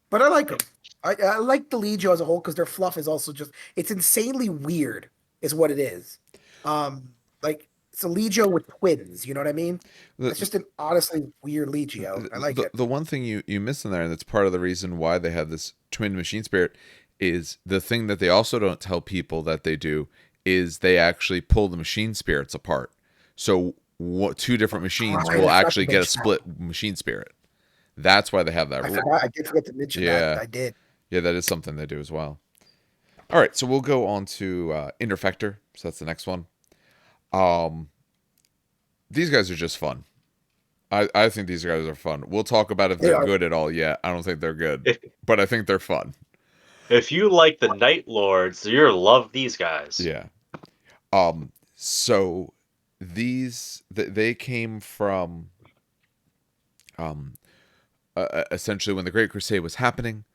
But I like them. I like the Legio as a whole because their fluff is also just, it's insanely weird, is what it is. Like, it's a Legio with twins, you know what I mean? It's just an honestly weird Legio. I like it. The one thing you miss in there, and that's part of the reason why they have this twin machine spirit, is the thing that they also don't tell people that they do is they actually pull the machine spirits apart. So two different machines Right, will I forgot to actually get a mention that. split machine spirit. That's why they have that I rule. forgot. I did forget to mention that. I did. Yeah, that is something they do as well. All right, so we'll go on to Interfector. So that's the next one. These guys are just fun. I think these guys are fun. We'll talk about if They they're are. good at all yet. I don't think they're good, If, but I think they're fun. if you like the Night Lords, you're gonna love these guys. Yeah. So they came from essentially when the Great Crusade was happening,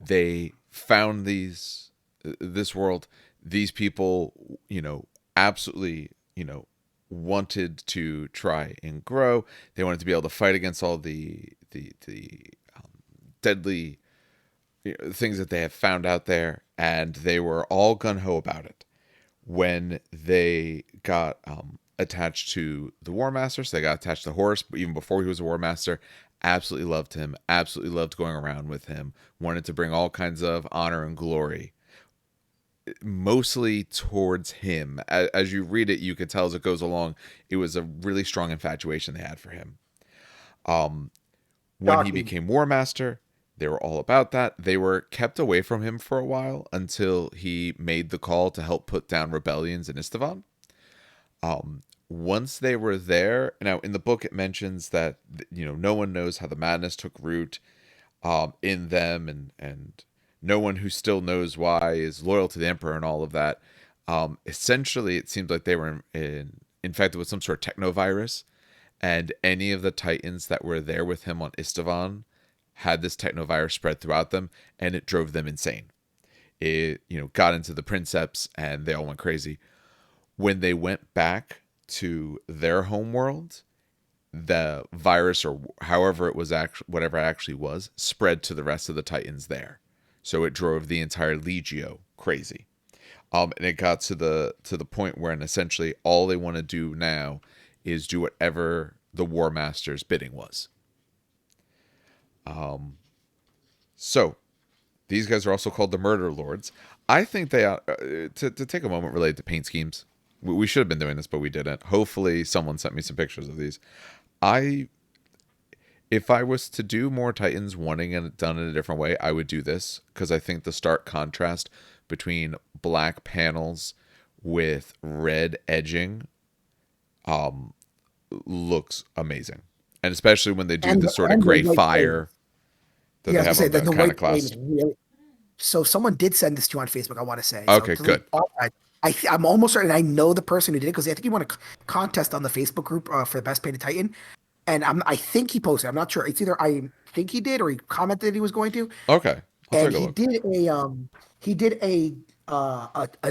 they found this world. These people, absolutely, wanted to try and grow. They wanted to be able to fight against all the deadly things that they have found out there, and they were all gun ho about it. When they got attached to the War Master, so they got attached to Horus, but even before he was a War Master, absolutely loved him, absolutely loved going around with him, wanted to bring all kinds of honor and glory, mostly towards him. As you read it, you can tell as it goes along, it was a really strong infatuation they had for him. When he Shocking. became War Master, they were all about that. They were kept away from him for a while until he made the call to help put down rebellions in Istvan. Once they were there, now in the book it mentions that no one knows how the madness took root in them, and no one who still knows why is loyal to the Emperor and all of that. Essentially, it seems like they were infected with some sort of technovirus, and any of the Titans that were there with him on Istvan had this technovirus spread throughout them, and it drove them insane. It got into the princeps, and they all went crazy. When they went back to their homeworld, the virus, or however it was, whatever it actually was, spread to the rest of the Titans there. So it drove the entire Legio crazy. And it got to the point where, essentially, all they want to do now is do whatever the War Master's bidding was. So these guys are also called the Murder Lords. I think they ought to take a moment related to paint schemes. We should have been doing this, but we didn't. Hopefully, someone sent me some pictures of these. If I was to do more Titans wanting it done in a different way, I would do this, because I think the stark contrast between black panels with red edging looks amazing, and especially when they do this sort of gray fire that they have on the kind of class. Really, so someone did send this to you on Facebook, I want to say. Okay, so good. I'm almost certain I know the person who did it, because I think he won a contest on the Facebook group for the best painted Titan, and I think he posted. I'm not sure. It's either I think he did or he commented that he was going to. Okay, I'll And take a look. he did a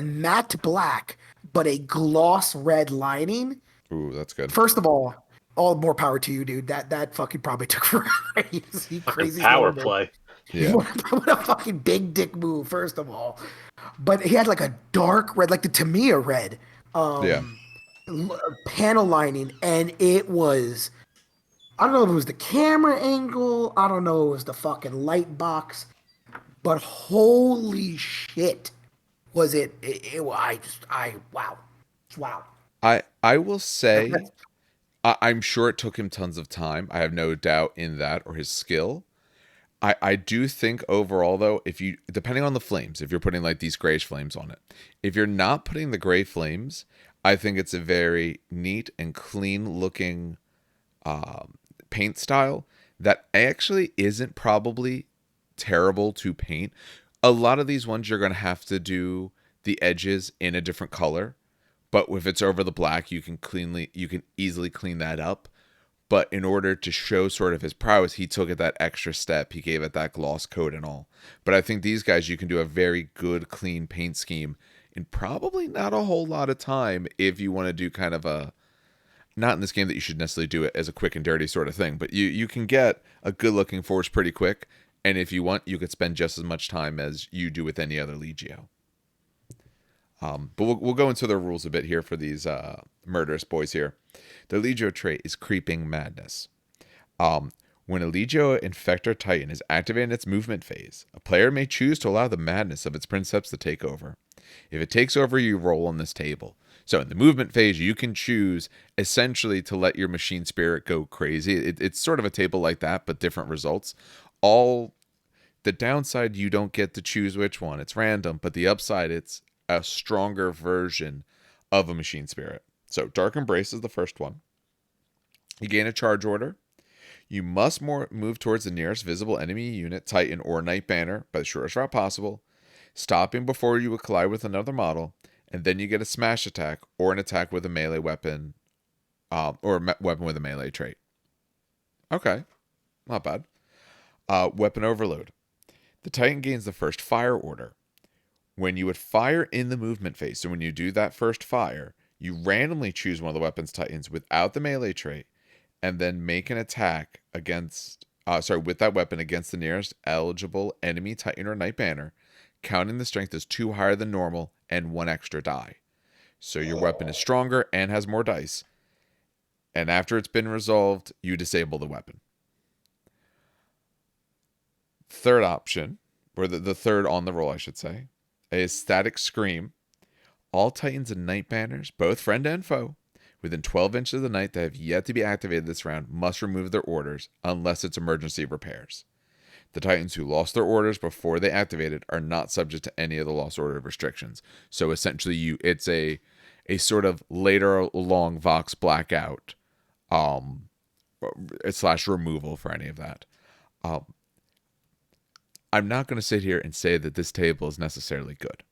matte black but a gloss red lining. Ooh, that's good. First of all more power to you, dude. That fucking probably took forever. He crazy Power slow-mo. play. Yeah. What a fucking big dick move, first of all. But he had like a dark red, like the Tamiya red, Yeah. panel lining, and it was, I don't know if it was the camera angle, I don't know if it was the fucking light box, but holy shit, was wow. I will say I'm sure it took him tons of time. I have no doubt in that, or his skill. I do think overall though, if you, depending on the flames, if you're putting like these grayish flames on it, if you're not putting the gray flames, I think it's a very neat and clean looking paint style that actually isn't probably terrible to paint. A lot of these ones you're going to have to do the edges in a different color, but if it's over the black, you can easily clean that up. But in order to show sort of his prowess, he took it that extra step. He gave it that gloss coat and all. But I think these guys, you can do a very good, clean paint scheme in probably not a whole lot of time if you want to do kind of a, not in this game that you should necessarily do it as a quick and dirty sort of thing, but you can get a good looking force pretty quick. And if you want, you could spend just as much time as you do with any other Legio. But we'll go into the rules a bit here for these murderous boys here. The Legio trait is Creeping Madness. When a Legio Infector Titan is activating its movement phase, a player may choose to allow the madness of its princeps to take over. If it takes over, you roll on this table. So in the movement phase, you can choose essentially to let your machine spirit go crazy. It's sort of a table like that, but different results. All the downside, you don't get to choose which one. It's random, but the upside, it's a stronger version of a machine spirit. So Dark Embrace is the first one. You gain a charge order. You must move towards the nearest visible enemy unit, Titan or Knight Banner, by the shortest route possible, stopping before you would collide with another model, and then you get a smash attack or an attack with a melee weapon, or a weapon with a melee trait. Okay, not bad. Weapon Overload. The Titan gains the first fire order. When you would fire in the movement phase, so when you do that first fire, you randomly choose one of the weapons Titans without the melee trait, and then make an attack against, with that weapon against the nearest eligible enemy Titan or Knight Banner, counting the strength as 2 higher than normal and 1 extra die. So your weapon is stronger and has more dice. And after it's been resolved, you disable the weapon. Third option, or the third on the roll, I should say, is Static Scream. All Titans and Knight Banners, both friend and foe, within 12 inches of the Knight that have yet to be activated this round must remove their orders unless it's emergency repairs. The Titans who lost their orders before they activated are not subject to any of the lost order restrictions. So essentially, it's a sort of later along Vox blackout, / removal for any of that. I'm not going to sit here and say that this table is necessarily good.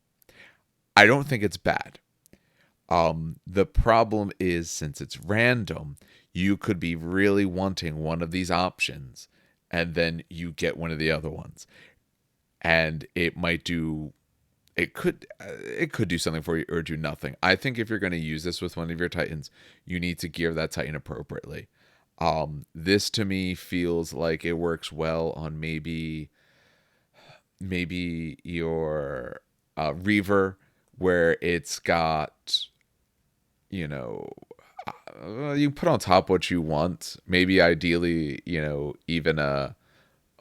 I don't think it's bad. The problem is, since it's random, you could be really wanting one of these options, and then you get one of the other ones, and it could do something for you or do nothing. I think if you're going to use this with one of your Titans, you need to gear that Titan appropriately. This to me feels like it works well on maybe your Reaver, where it's got, you can put on top what you want. Maybe ideally, even a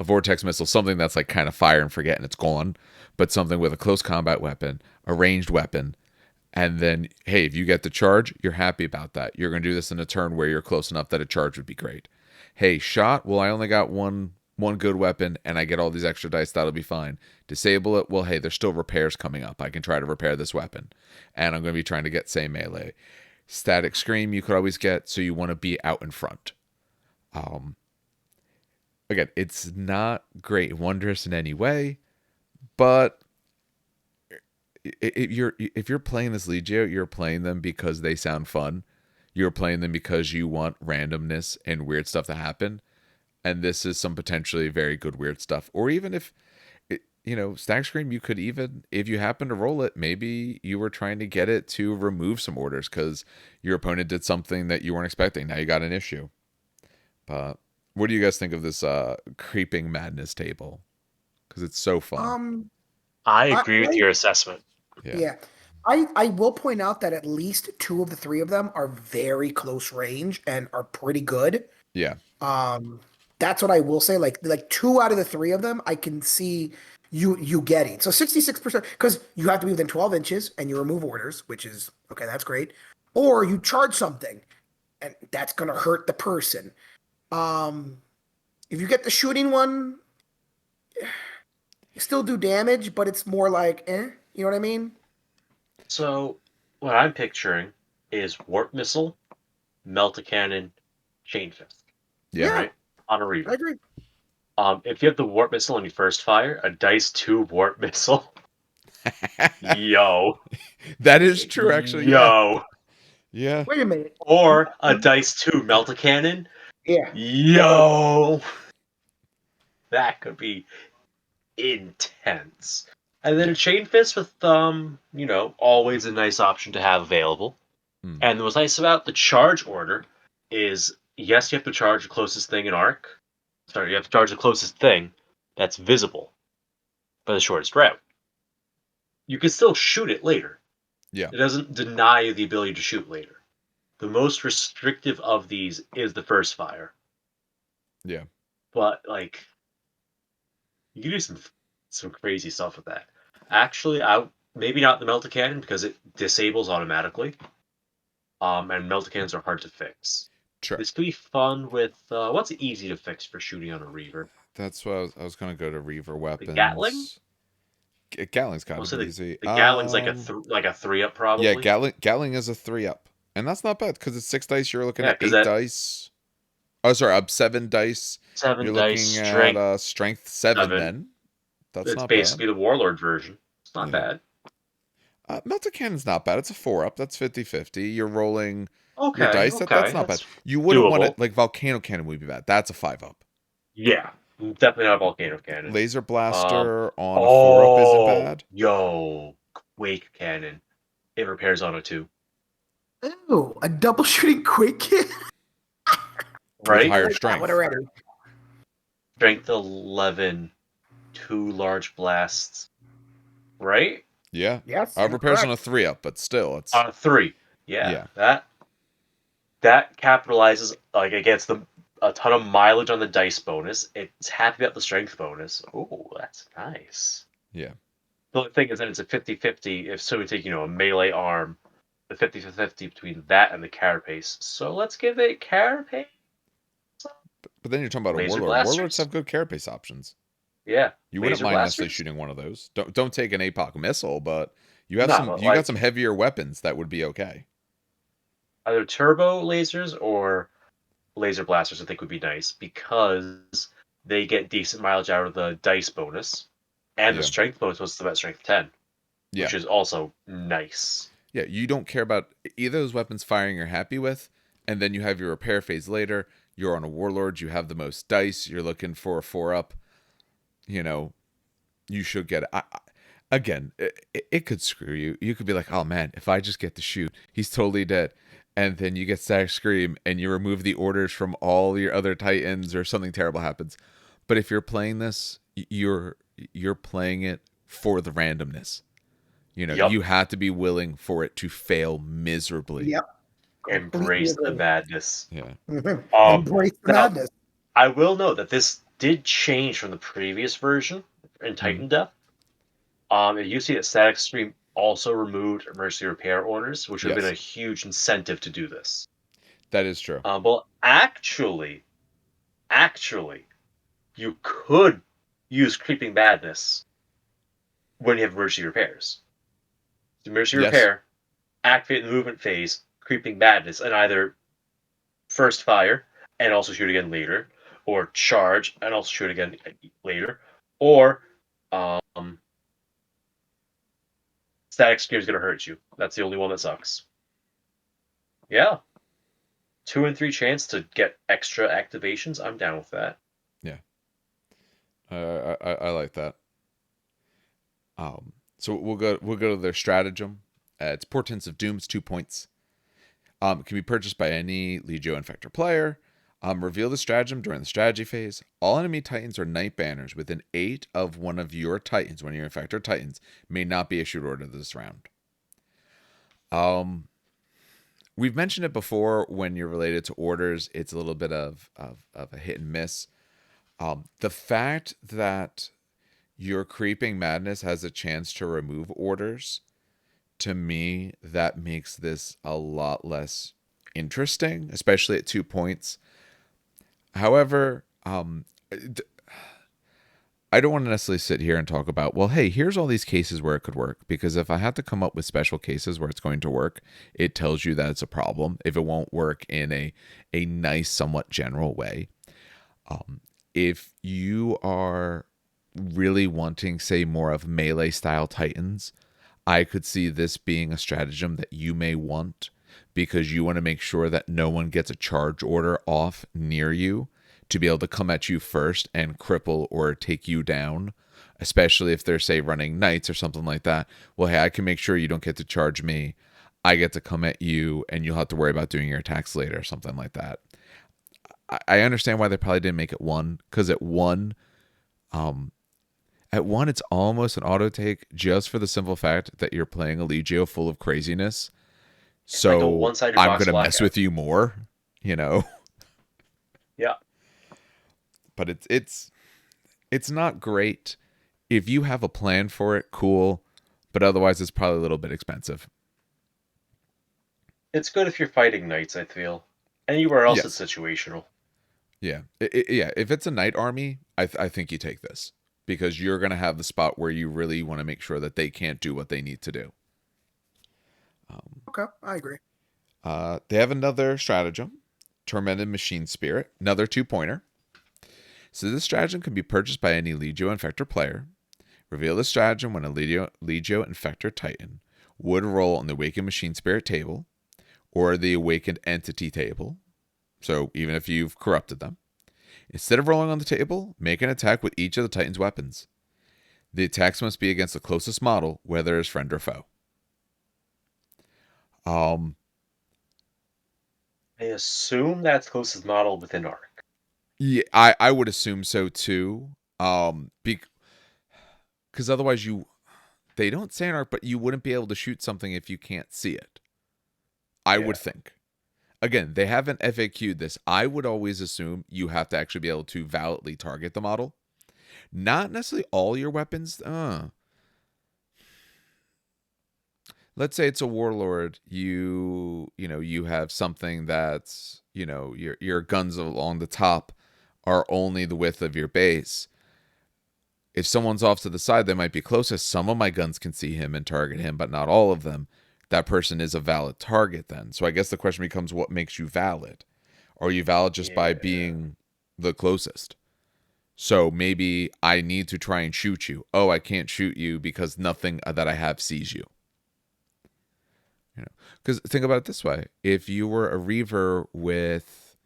vortex missile, something that's like kind of fire and forget and it's gone, but something with a close combat weapon, a ranged weapon. And then, hey, if you get the charge, you're happy about that. You're going to do this in a turn where you're close enough that a charge would be great. Hey, shot, well, I only got one good weapon and I get all these extra dice, that'll be fine. Disable it, well, hey, there's still repairs coming up. I can try to repair this weapon. And I'm going to be trying to get, say, melee. Static Scream you could always get, so you want to be out in front. Again, it's not great, wondrous in any way, but if you're playing this Legio, you're playing them because they sound fun. You're playing them because you want randomness and weird stuff to happen. And this is some potentially very good weird stuff. Or even if, Static Scream, you could even, if you happen to roll it, maybe you were trying to get it to remove some orders because your opponent did something that you weren't expecting. Now you got an issue. But what do you guys think of this Creeping Madness table? Because it's so fun. I agree with your assessment. Yeah. I will point out that at least 2 of the 3 of them are very close range and are pretty good. Yeah. That's what I will say. Like 2 out of the 3 of them, I can see you getting. So 66%, because you have to be within 12 inches and you remove orders, which is, okay, that's great. Or you charge something. and that's gonna hurt the person. If you get the shooting one, you still do damage, but it's more like, you know what I mean? So what I'm picturing is warp missile, melt a cannon, chain fist, Yeah. Yeah, right? On a I reaver. agree. If you have the warp missile on your first fire, a dice 2 warp missile. Yo. That is true, actually. Yeah. Yo. Yeah. Wait a minute. Or a dice 2 melt a cannon. Yeah. Yo. That could be intense. And then Yeah. a chain fist with always a nice option to have available. Mm. And what's nice about the charge order is yes, you have to charge the closest thing in arc. Sorry, you have to charge the closest thing that's visible by the shortest route. You can still shoot it later. Yeah. It doesn't deny you the ability to shoot later. The most restrictive of these is the first fire. Yeah. But like you can do some crazy stuff with that. Actually, I maybe not the melta cannon because it disables automatically. And melta cannons are hard to fix. Sure. This could be fun with what's easy to fix for shooting on a reaver. That's what I was going to go to reaver The Gatling. weapons. Gatling's got I'll to say be easy. the Gatling's like a 3-up Yeah, probably. Gatling is a 3-up, and that's not bad because it's 6 dice. You're looking Yeah, at 'cause 8 that dice. Oh, sorry, up 7 dice. 7 You're dice looking at strength strength 7. 7. Then that's It's not bad. basically the Warlord version. It's not Yeah. bad. Melta Cannon's not bad. It's a 4-up. That's 50-50. You're rolling your Okay, dice. That's okay, not bad. that's You wouldn't want doable. it like Volcano Cannon would be bad. That's a 5-up. Yeah, definitely not a volcano cannon. Laser Um, Blaster on a 4-up isn't bad. yo, Quake cannon. It repairs on a 2, Oh, a double shooting quick hit. With right? I higher like that one strength. already. Strength 11, 2 large blasts, right? Yeah. Yes, you're Repairs on correct. a 3-up, but still, it's On a 3. Yeah, yeah. that capitalizes like it gets a ton of mileage on the dice bonus. It's happy about the strength bonus. Oh, that's nice. Yeah. The only thing is that it's a 50-50 if so we take, a melee arm, the 50-50 between that and the carapace. So let's give it carapace. But then you're talking about a Laser warlord. Warlords blasters? have good carapace options. Yeah. You wouldn't Laser mind necessarily blasters? shooting one of those. Don't take an APOC missile, but you have No, some but you got like some heavier weapons that would be okay. either turbo lasers or laser blasters I think would be nice because they get decent mileage out of the dice bonus. And the Yeah. strength bonus was about strength 10, Yeah. which is also nice. Yeah, you don't care about either of those weapons firing you're happy with, and then you have your repair phase later. You're on a warlord, you have the most dice, you're looking for a 4-up. You should get it. Again, it could screw you. You could be like, oh man, if I just get to shoot, he's totally dead. And then you get Static Scream and you remove the orders from all your other Titans or something terrible happens. But if you're playing this, you're playing it for the randomness. Yup. You have to be willing for it to fail miserably. Yep. Completely Embrace the agree. madness. Yeah. Embrace the Now, madness. I will note that this did change from the previous version in Titan Death. You see that Static Stream also removed emergency repair orders, which would have been a Yes. huge incentive to do this. That is true. Well, actually, you could use Creeping Madness when you have emergency repairs. Emergency Yes. repair, activate the movement phase, Creeping Madness, and either first fire and also shoot again later, or charge and also shoot again later, or Static Scream is going to hurt you. That's the only one that sucks. Yeah. 2 and 3 chance to get extra activations. I'm down with that. Yeah. I like that. So we'll go to their stratagem. It's Portents of Doom. It's 2 points. It can be purchased by any Legio Infector player. Reveal the stratagem during the strategy phase. All enemy Titans or Knight banners within 8 of one of your Titans, one of your Infector Titans, may not be issued order this round. We've mentioned it before. When you're related to orders, it's a little bit of a hit and miss. The fact that your Creeping Madness has a chance to remove orders, to me, that makes this a lot less interesting, especially at 2 points. However, I don't want to necessarily sit here and talk about, well, hey, here's all these cases where it could work. Because if I had to come up with special cases where it's going to work, it tells you that it's a problem if it won't work in a nice, somewhat general way. If you are really wanting, say, more of melee style Titans, I could see this being a stratagem that you may want because you want to make sure that no one gets a charge order off near you to be able to come at you first and cripple or take you down, especially if they're, say, running knights or something like that. Well, hey, I can make sure you don't get to charge me. I get to come at you, and you'll have to worry about doing your attacks later or something like that. I understand why they probably didn't make it 1, because at 1, it's almost an auto take just for the simple fact that you're playing a Legio full of craziness. It's like a So one-sided I'm box going to mess blackout. with you more, you know? Yeah. But it's not great. If you have a plan for it, cool. But otherwise, it's probably a little bit expensive. It's good if you're fighting knights, I feel. Anywhere else, Yes. it's situational. Yeah. Yeah. If it's a knight army, I think you take this. Because you're going to have the spot where you really want to make sure that they can't do what they need to do. Okay, I agree. They have another stratagem, Tormented Machine Spirit, another 2-pointer. So this stratagem can be purchased by any Legio Infector player. Reveal the stratagem when a Legio Infector Titan would roll on the Awakened Machine Spirit table or the Awakened Entity table. So even if you've corrupted them. Instead of rolling on the table, make an attack with each of the Titan's weapons. The attacks must be against the closest model, whether it's friend or foe. I assume that's closest model within arc. Yeah, I would assume so too. Because otherwise they don't say an arc, but you wouldn't be able to shoot something if you can't see it. I would think. Again, they haven't FAQ'd this. I would always assume you have to actually be able to validly target the model. Not necessarily all your weapons. Let's say it's a warlord. You have something that's, your guns along the top are only the width of your base. If someone's off to the side, they might be closest. Some of my guns can see him and target him, but not all of them. That person is a valid target then. So I guess the question becomes, what makes you valid? Are you valid just by being the closest? So maybe I need to try and shoot you. Oh, I can't shoot you because nothing that I have sees you. Because think about it this way. If you were a Reaver with,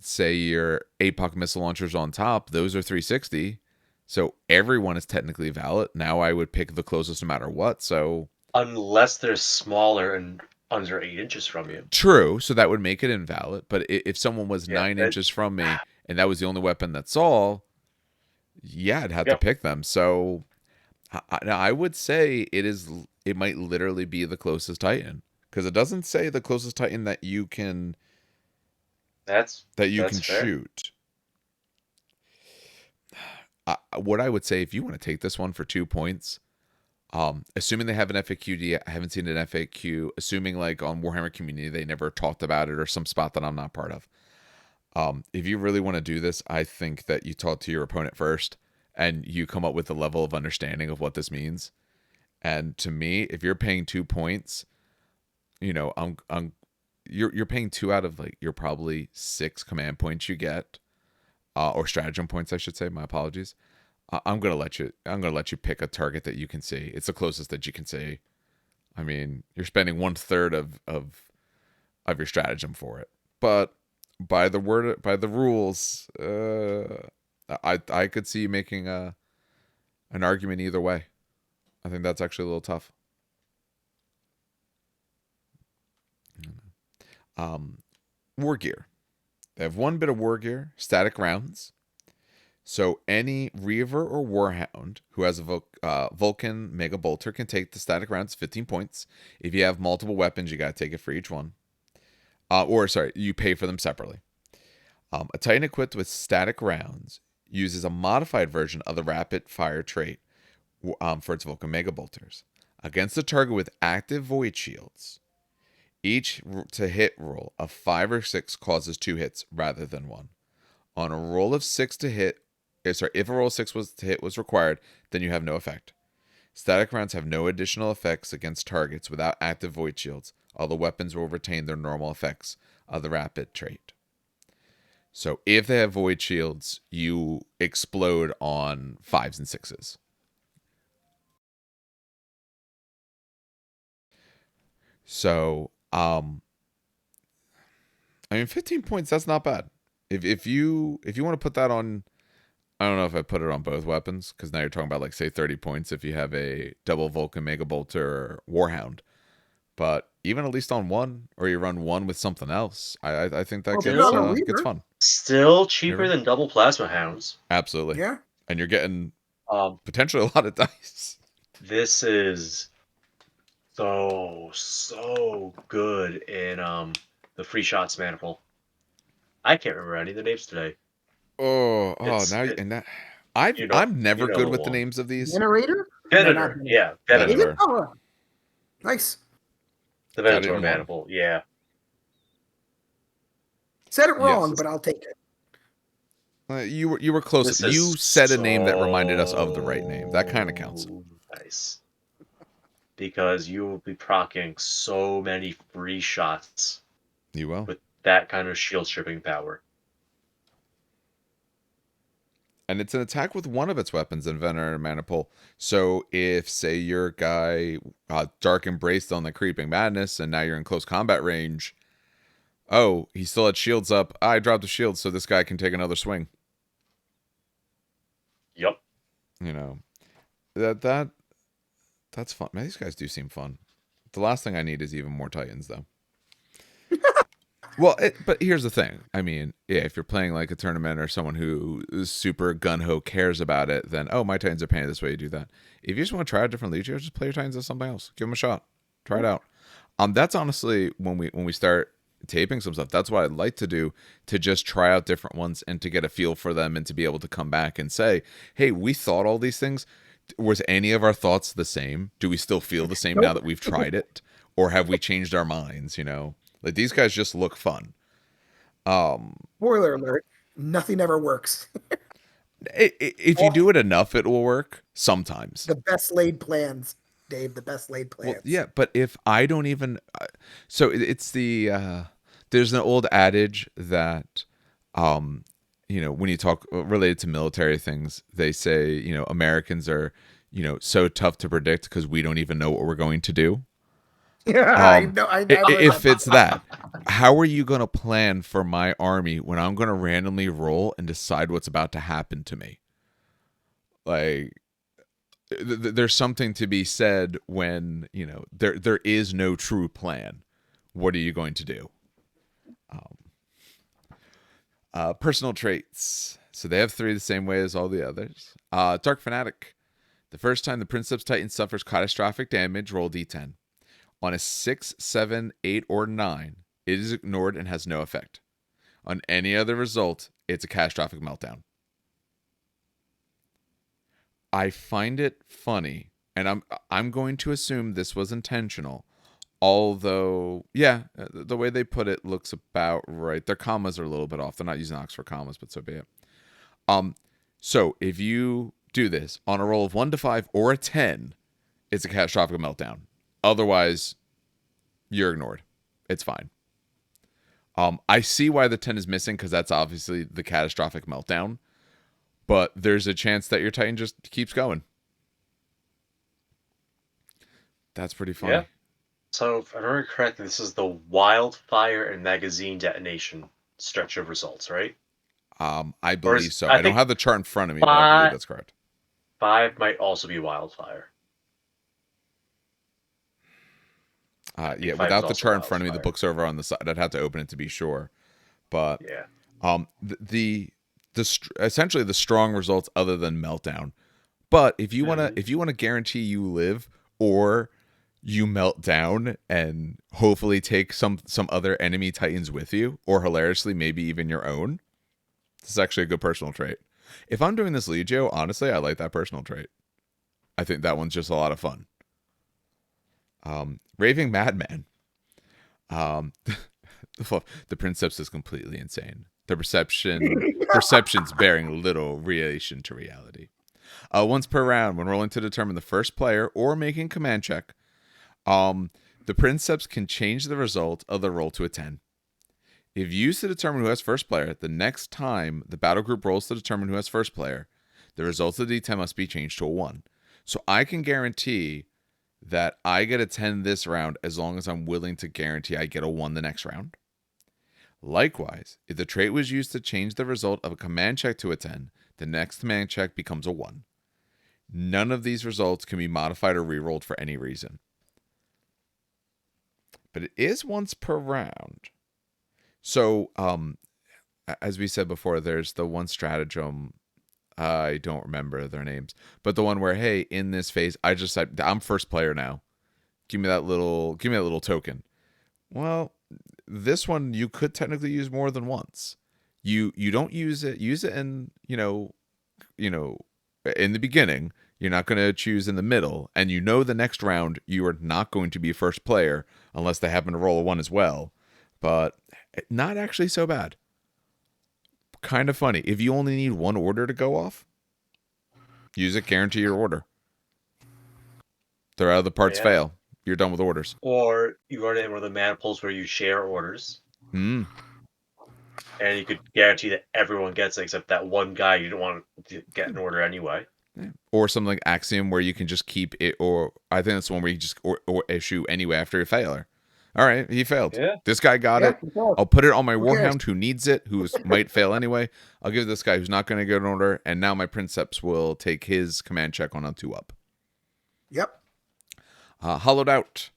say, your APOC missile launchers on top, those are 360. So everyone is technically valid. Now I would pick the closest no matter what. So unless they're smaller and under 8 inches from you. True. So that would make it invalid. But if someone was 9 inches from me and that was the only weapon that saw, I'd have to pick them. So I would say it might literally be the closest Titan, because it doesn't say the closest Titan that you can shoot. What I would say, if you want to take this one for 2 points, assuming they have an FAQ, I haven't seen an FAQ. Assuming like on Warhammer Community they never talked about it, or some spot that I'm not part of. If you really want to do this, I think that you talk to your opponent first and you come up with a level of understanding of what this means. And to me, if you're paying 2 points, you're paying 2 out of like your probably 6 command points you get, or stratagem points, I should say. My apologies. I'm gonna let you pick a target that you can see. It's the closest that you can see. I mean, you're spending 1/3 of your stratagem for it, but by the rules, I could see you making an argument either way. I think that's actually a little tough. War gear. They have 1 bit of war gear, static rounds. So any Reaver or Warhound who has a Vulcan Mega Bolter can take the static rounds, 15 points. If you have multiple weapons, you got to take it for each one. You pay for them separately. A Titan equipped with static rounds uses a modified version of the rapid fire trait for its Vulcan Mega Bolters. Against a target with active void shields, Each to hit roll of 5 or 6 causes 2 hits rather than 1. On a roll of 6 to hit, if a roll of 6 was to hit was required, then you have no effect. Static rounds have no additional effects against targets without active void shields. All the weapons will retain their normal effects of the rapid trait. So if they have void shields, you explode on 5s and 6s. So, I mean, 15 points, that's not bad. If you want to put that on, I don't know if I put it on both weapons, because now you're talking about, like, say 30 points if you have a double Vulcan Mega Bolter or Warhound. But even at least on one, or you run one with something else, I think that gets fun. Still cheaper than double Plasma Hounds. Absolutely. Yeah. And you're getting potentially a lot of dice. This is so good in the free shots maniple. I can't remember any of the names today. I'm never good with the names of these. Venator? Venator, yeah. Venator. Oh, nice. The Venator maniple, yeah. Said it wrong, but I'll take it. You were close. You said a name that reminded us of the right name. That kind of counts. Nice. Because you will be proccing so many free shots. You will. With that kind of shield stripping power. And it's an attack with one of its weapons in Venator Maniple. So if, say, your guy Dark Embraced on the Creeping Madness, and now you're in close combat range, oh, he still had shields up. I dropped the shield so this guy can take another swing. Yep. You know, that's fun. Man, these guys do seem fun. The last thing I need is even more Titans, though. Well, but here's the thing. I mean, yeah, if you're playing like a tournament or someone who is super gun-ho cares about it, then, oh, my Titans are painted this way, you do that. If you just want to try out different Legios, just play your Titans as something else. Give them a shot. Try it out. That's honestly, when we start taping some stuff, that's what I'd like to do, to just try out different ones and to get a feel for them and to be able to come back and say, hey, we thought all these things. Was any of our thoughts the same? Do we still feel the same now that we've tried it? Or have we changed our minds, you know? Like, these guys just look fun. Spoiler alert, nothing ever works. If you do it enough, it will work sometimes. The best laid plans, Dave, the best laid plans. Well, yeah, but if I don't even... so it's the... there's an old adage that, you know, when you talk related to military things, they say, you know, Americans are, you know, so tough to predict because we don't even know what we're going to do. Yeah, I know. If it's that, how are you going to plan for my army when I'm going to randomly roll and decide what's about to happen to me? Like, there's something to be said when, you know, there is no true plan. What are you going to do? Personal traits. So they have 3 the same way as all the others. Dark Fanatic. The first time the Princeps Titan suffers catastrophic damage, roll d10. On a 6, 7, 8, or 9, it is ignored and has no effect. On any other result, it's a catastrophic meltdown. I find it funny, and I'm going to assume this was intentional. Although, yeah, the way they put it looks about right. Their commas are a little bit off. They're not using Oxford commas, but so be it. So if you do this on a roll of 1 to 5 or a 10, it's a catastrophic meltdown. Otherwise, you're ignored. It's fine. I see why the 10 is missing, because that's obviously the catastrophic meltdown. But there's a chance that your Titan just keeps going. That's pretty funny. Yeah. So, if I remember correctly, this is the wildfire and magazine detonation stretch of results, right? I believe so. I don't have the chart in front of me, but I believe that's correct. 5 might also be wildfire. Yeah, without the chart in front of me, the book's over on the side. I'd have to open it to be sure. But yeah, essentially the strong results other than meltdown. But if you wanna guarantee you live, or you melt down and hopefully take some other enemy Titans with you, or hilariously maybe even your own, this is actually a good personal trait. If I'm doing this Legio, honestly, I like that personal trait. I think that one's just a lot of fun. Raving Madman. Um, the Princeps is completely insane. The perception's bearing little relation to reality. Once per round, when rolling to determine the first player or making command check, the Princeps can change the result of the roll to a 10. If used to determine who has first player, the next time the battle group rolls to determine who has first player, the results of the D10 must be changed to a 1. So I can guarantee that I get a 10 this round as long as I'm willing to guarantee I get a 1 the next round. Likewise, if the trait was used to change the result of a command check to a 10, the next command check becomes a 1. None of these results can be modified or rerolled for any reason. But it is once per round. So, as we said before, there's the one stratagem. I don't remember their names, but the one where, hey, in this phase, I'm first player now. Give me that little token. Well, this one you could technically use more than once. You don't use it. Use it in in the beginning. You're not going to choose in the middle, and the next round you are not going to be first player unless they happen to roll a 1 as well. But not actually so bad. Kind of funny. If you only need one order to go off, use it, guarantee your order. They're out of the parts fail. You're done with orders. Or you run it in one of the mana pools where you share orders. And you could guarantee that everyone gets it except that one guy you don't want to get an order anyway. Yeah. Or something like Axiom where you can just keep it, or I think that's the one where you just or issue anyway after a failure. All right, he failed. Yeah. This guy got it. I'll put it on my Warhound who needs it, who might fail anyway. I'll give this guy who's not going to get an order, and now my Princeps will take his command check on a 2-up. Yep. Hollowed out.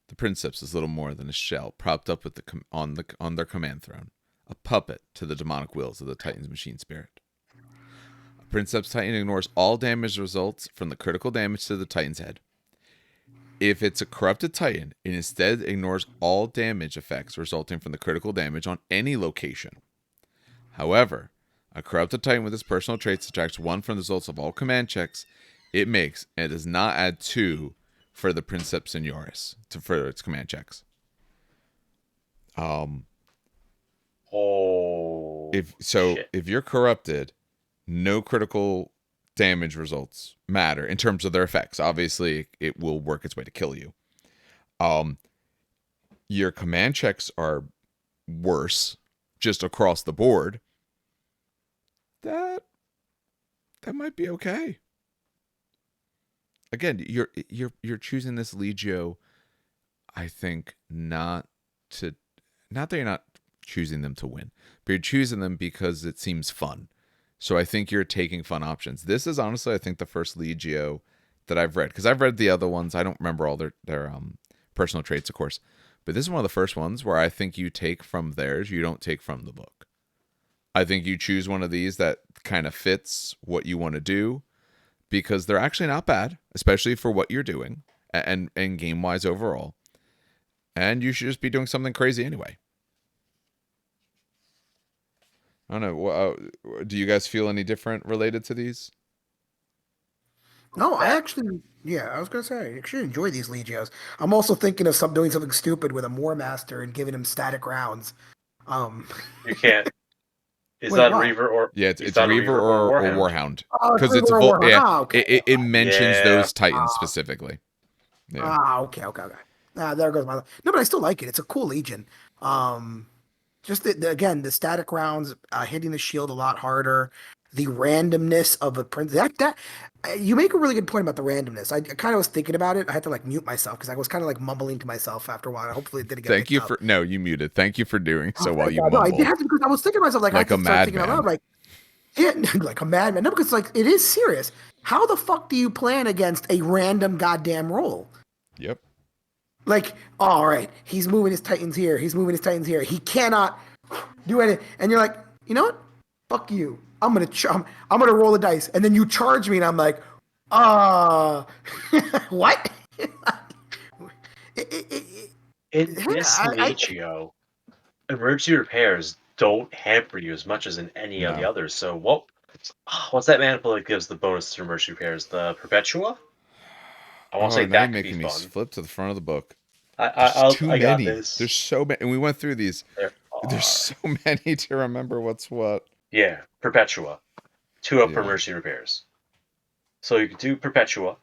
The Princeps is little more than a shell propped up with on their command throne, a puppet to the demonic wills of the Titan's machine spirit. A Princeps Titan ignores all damage results from the critical damage to the Titan's head. If it's a corrupted Titan, it instead ignores all damage effects resulting from the critical damage on any location. However, a corrupted Titan with its personal traits subtracts 1 from the results of all command checks it makes, and it does not add 2 for the Princeps Senioris for its command checks. If you're corrupted, no critical damage results matter in terms of their effects. Obviously, it will work its way to kill you. Your command checks are worse just across the board. That might be okay. Again, you're choosing this Legio, I think, not that you're not choosing them to win, but you're choosing them because it seems fun. So I think you're taking fun options. This is honestly, I think, the first Legio that I've read, because I've read the other ones. I don't remember all their personal traits, of course, but this is one of the first ones where I think you take from theirs, you don't take from the book. I think you choose one of these that kind of fits what you want to do, because they're actually not bad, especially for what you're doing and game wise overall. And you should just be doing something crazy anyway. I don't know. Do you guys feel any different related to these? No, I was going to say, I actually enjoy these Legios. I'm also thinking of doing something stupid with a War Master and giving him static rounds. You can't. Is Wait, that what? Reaver or... Yeah, it's Reaver or Warhound. Because it's Vulpa. Okay. It mentions those Titans specifically. Yeah. Okay. There goes my... No, but I still like it. It's a cool Legion. Just again, the static rounds, hitting the shield a lot harder. The randomness of a prince. That you make a really good point about the randomness. I kind of was thinking about it. I had to mute myself because I was kind of mumbling to myself after a while. Hopefully it didn't get Thank you for... No, you muted. Thank you for doing so while you mumbled. No, I did have to, because I was thinking to myself, like a madman. Like a madman. No, because it is serious. How the fuck do you plan against a random goddamn roll? Yep. All right, he's moving his Titans here. He's moving his Titans here. He cannot do anything. And you're like, you know what? Fuck you. I'm gonna roll the dice, and then you charge me, and I'm like, what? In this Legio, emergency repairs don't hamper you as much as in any of the others. So what's that mana pool that gives the bonus to emergency repairs? The Perpetua? I want to say that could be fun. Flip to the front of the book. I got many. this. There's so many, and we went through these. There There's are. so many to remember what's what. Yeah, Perpetua. 2 up for Yeah. Mercy Repairs. So you could do Perpetua,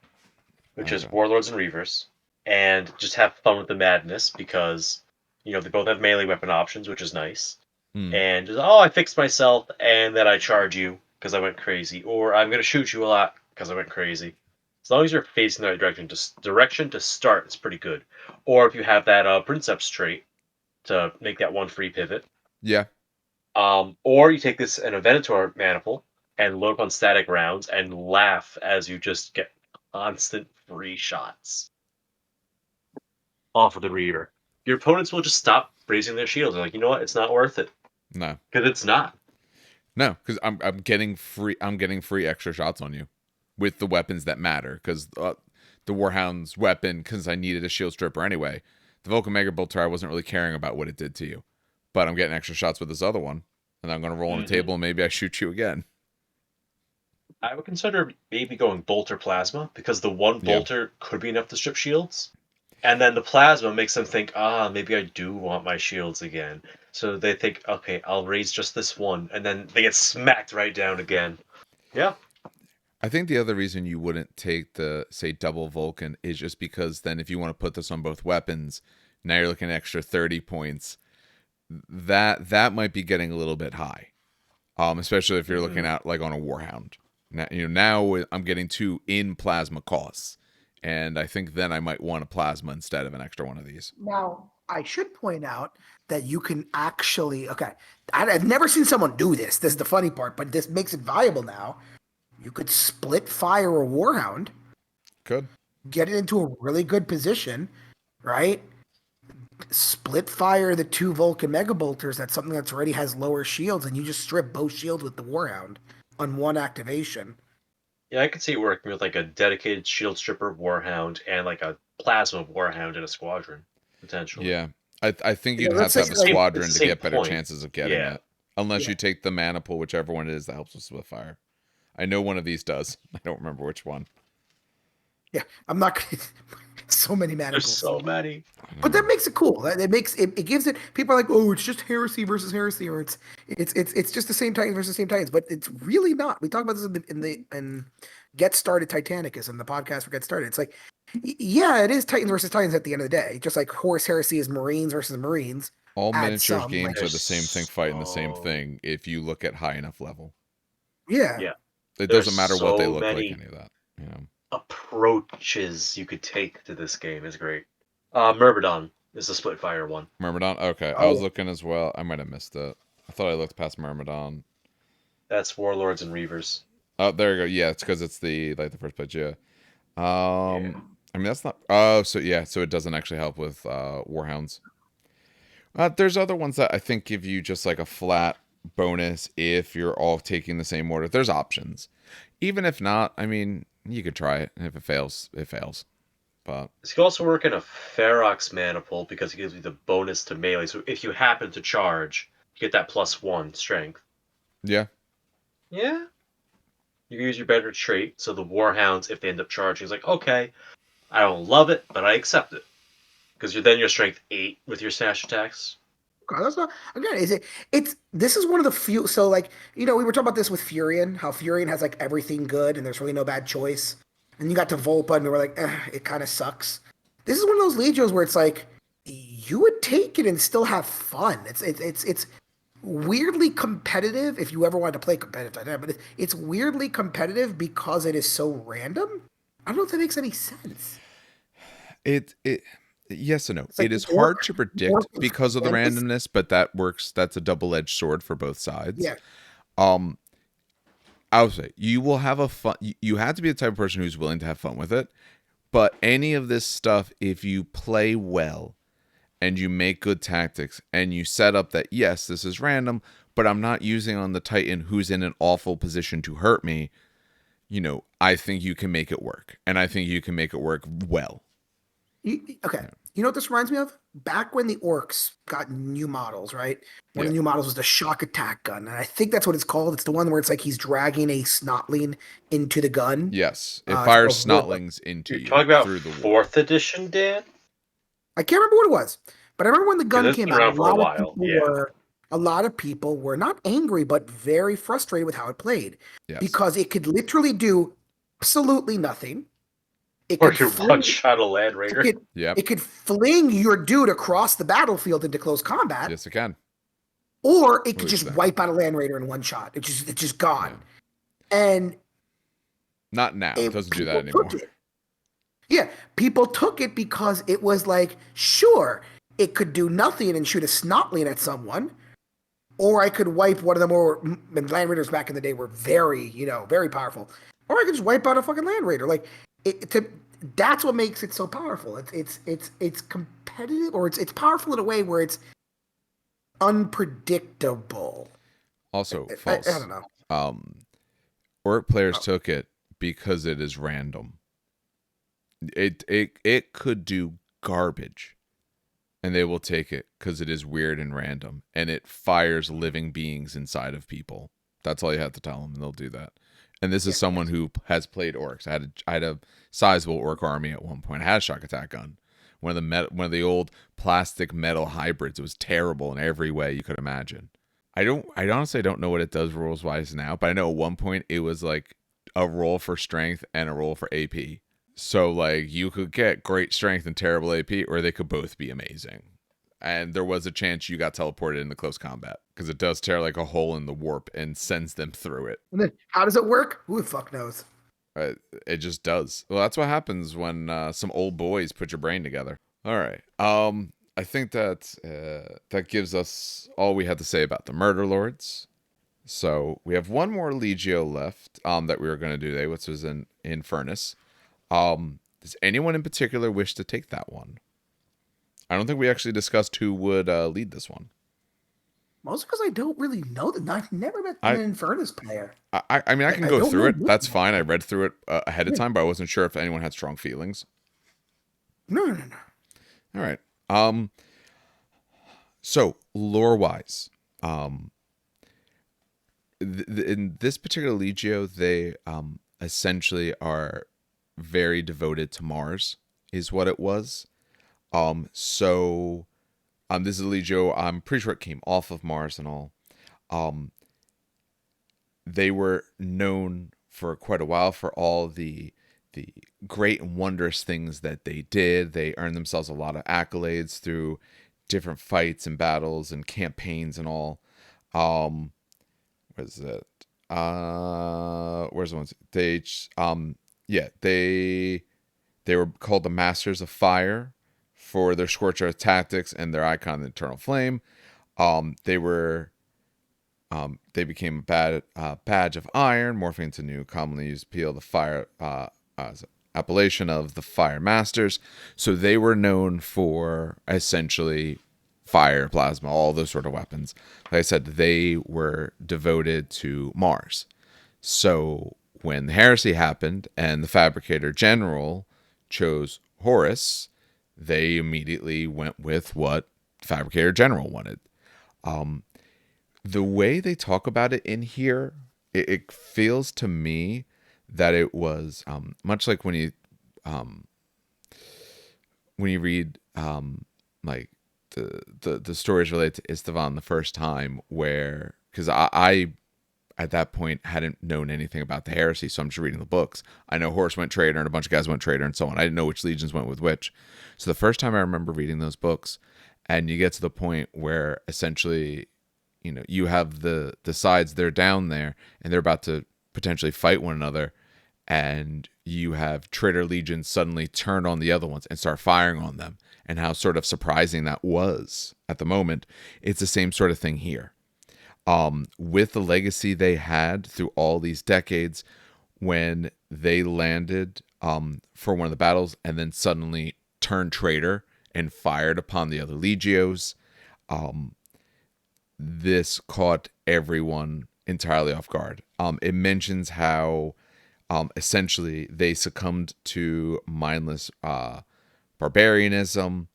which is Okay. Warlords and Reavers, and just have fun with the madness because, they both have melee weapon options, which is nice. Hmm. And just, I fixed myself, and then I charge you because I went crazy, or I'm going to shoot you a lot because I went crazy. As long as you're facing the right direction to start, it's pretty good. Or if you have that Princeps trait to make that one free pivot. Yeah. Or you take this in a Venator maniple and load up on static rounds and laugh as you just get constant free shots off of the Reaver. Your opponents will just stop raising their shields. They're like, you know what? It's not worth it. No. Because it's not. No, because I'm getting free. I'm getting free extra shots on you with the weapons that matter. Because the Warhound's weapon, because I needed a shield stripper anyway. The Vulcan Mega Bolter, I wasn't really caring about what it did to you, but I'm getting extra shots with this other one, and I'm going to roll on the table, and maybe I shoot you again. I would consider maybe going Bolter Plasma because the one Bolter could be enough to strip shields. And then the Plasma makes them think, maybe I do want my shields again. So they think, okay, I'll raise just this one. And then they get smacked right down again. Yeah. I think the other reason you wouldn't take the, say, double Vulcan is just because then if you want to put this on both weapons, now you're looking at extra 30 points. That might be getting a little bit high. Especially if you're looking at like on a Warhound. Now I'm getting 2 in plasma costs. And I think then I might want a plasma instead of an extra one of these. Now, I should point out that you can actually, I've never seen someone do this. This is the funny part, but this makes it viable now. You could split fire a Warhound. Good. Get it into a really good position, right? Split fire the 2 Vulcan Mega Bolters. That's something that's already has lower shields, and you just strip both shields with the Warhound on one activation. Yeah, I could see it working with like a dedicated shield stripper Warhound and like a plasma Warhound in a squadron, potentially. Yeah. I think you'd Yeah, have let's to have say, a like, squadron it's to the get same better point. chances of getting it. Unless you take the maniple, whichever one it is that helps with split fire. I know one of these does. I don't remember which one. Yeah, I'm not going to... So many manacles. There's so many. But that makes it cool. It makes it gives it. People are like, oh, it's just heresy versus heresy, or it's just the same Titans versus same Titans. But it's really not. We talk about this in Get Started Titanicus in the podcast for Get Started. It's like, yeah, it is Titans versus Titans at the end of the day. Just like Horus Heresy is Marines versus Marines. All Add miniatures some, games like- are the same thing, fighting the same thing. If you look at high enough level, Yeah. Yeah. it There's doesn't matter what they so look like. many Any of that, approaches you could take to this game is great. Myrmidon is the split fire one. Myrmidon. Okay, I was looking as well. I might have missed it. I thought I looked past Myrmidon. That's Warlords and Reavers. Oh, there you go. Yeah, it's because it's the first page. Yeah. I mean that's not. Oh, so it doesn't actually help with Warhounds. There's other ones that I think give you just like a flat bonus if you're all taking the same order. There's options. Even if not, I mean, you could try it. And if it fails, it fails. But This can also work in a Ferox maniple because it gives you the bonus to melee. So if you happen to charge, you get that +1 strength. yeah, Yeah. You can use your better trait. So the Warhounds, if they end up charging, it's like, okay, I don't love it, but I accept it. Because you're strength 8 with your smash attacks. God, that's not again. This is one of the few. So like we were talking about this with Furion, how Furion has like everything good and there's really no bad choice. And you got to Vulpa and we were like, it kind of sucks. This is one of those Legios where it's like you would take it and still have fun. It's weirdly competitive if you ever wanted to play competitive, but it's weirdly competitive because it is so random. I don't know if that makes any sense. it yes and no. like It is orc- hard to predict orc because of the fantasy. randomness, but that works. That's a double-edged sword for both sides. Yeah. I would say you will have a fun. You have to be the type of person who's willing to have fun with it. But any of this stuff, if you play well and you make good tactics and you set up that, yes, this is random, but I'm not using on the Titan who's in an awful position to hurt me, I think you can make it work. And I think you can make it work well. Okay. You know what this reminds me of? Back when the orcs got new models, right? One of the new models was the shock attack gun. And I think that's what it's called. It's the one where it's like he's dragging a snotling into the gun. Yes. It fires called Vulpa. snotlings into You're you talking about through the wall. 4th edition, Dan? I can't remember what it was, but I remember when the gun that's came been out, around for a while. Yeah. a lot of people were not angry, but very frustrated with how it played Yes. because it could literally do absolutely nothing. It Or could you fling, one-shot a Land it Raider. could, Yep. it could fling your dude across the battlefield into close combat, Yes, it can. or it could Oh, just exactly. wipe out a Land Raider in one shot. It's just Yeah. gone. And Not now. It doesn't do that people anymore. took it. Yeah, people took it because it was like, sure, it could do nothing and shoot a snotling at someone, or I could wipe one of the more and Land Raiders back in the day were very, very powerful. Or I could just wipe out a fucking Land Raider. Like that's what makes it so powerful. It's competitive, or it's powerful in a way where it's unpredictable. Also, I false. don't know. Orc players Oh. took it because it is random. It could do garbage, and they will take it because it is weird and random, and it fires living beings inside of people. That's all you have to tell them, and they'll do that. And this is someone who has played orcs. I had a sizable orc army at one point. I had a shock attack gun. One of the old plastic metal hybrids. It was terrible in every way you could imagine. I honestly don't know what it does rules wise now, but I know at one point it was like a roll for strength and a roll for AP. So like you could get great strength and terrible AP, or they could both be amazing. And there was a chance you got teleported into close combat because it does tear like a hole in the warp and sends them through it. And then how does it work? Who the fuck knows? It just does. Well, that's what happens when some old boys put your brain together. All right. I think that gives us all we had to say about the Murder Lords. So we have one more Legio left that we were going to do today, which was in Infernus. Does anyone in particular wish to take that one? I don't think we actually discussed who would lead this one. Mostly because I don't really know them. I've never met an Infernus player. I mean, I can go through it. That's fine. I read through it ahead of time, but I wasn't sure if anyone had strong feelings. No. All right. So lore-wise, in this particular Legio, they essentially are very devoted to Mars, is what it was. So this is a Legio. I'm pretty sure it came off of Mars and all. They were known for quite a while for all the great and wondrous things that they did. They earned themselves a lot of accolades through different fights and battles and campaigns and all. Where's it? Where's the ones? They were called the Masters of Fire for their scorch earth tactics and their icon, the Eternal Flame. They became a badge of iron, morphing into new commonly used appeal, the fire appellation of the Fire Masters. So they were known for essentially fire, plasma, all those sort of weapons. Like I said, they were devoted to Mars. So when the heresy happened and the Fabricator General chose Horus, they immediately went with what Fabricator General wanted. The way they talk about it in here, it feels to me that it was much like when you read like the stories related to Istvan the first time, where because I at that point hadn't known anything about the heresy, so I'm just reading the books. I know Horus went traitor and a bunch of guys went traitor and so on. I didn't know which legions went with which. So the first time I remember reading those books, and you get to the point where essentially, you have the sides, they're down there and they're about to potentially fight one another, and you have traitor legions suddenly turn on the other ones and start firing on them, and how sort of surprising that was at the moment. It's the same sort of thing here. With the legacy they had through all these decades, when they landed for one of the battles and then suddenly turned traitor and fired upon the other legios, this caught everyone entirely off guard. It mentions how essentially they succumbed to mindless barbarianism,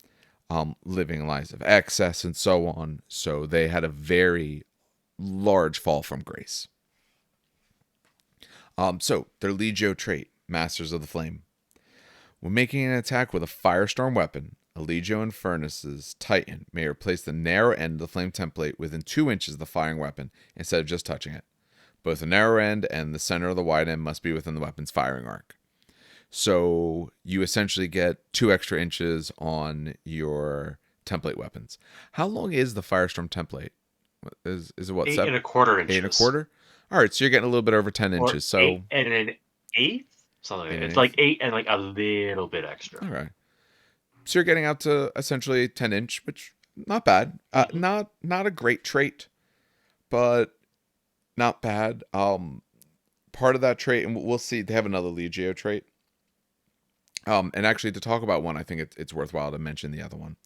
living lives of excess and so on. So they had a very large fall from grace. So their Legio trait, Masters of the Flame. When making an attack with a firestorm weapon, A Legio Infernus's Titan may replace the narrow end of the flame template within 2 inches of the firing weapon instead of just touching it. Both the narrow end and the center of the wide end must be within the weapon's firing arc. So you essentially get 2 extra inches on your template weapons. How long is the Firestorm template? Is it what? 8.25 inches. 8.25. All right, so you're getting a little bit over 10 Or inches. So 8 and 1/8, something like that. It's 8 like 8 and like a little bit extra. all right. So you're getting out to essentially 10 inch, which not bad. Not a great trait, but not bad. Part of that trait, and we'll see. They have another Legio trait. And actually, to talk about one, I think it's worthwhile to mention the other one.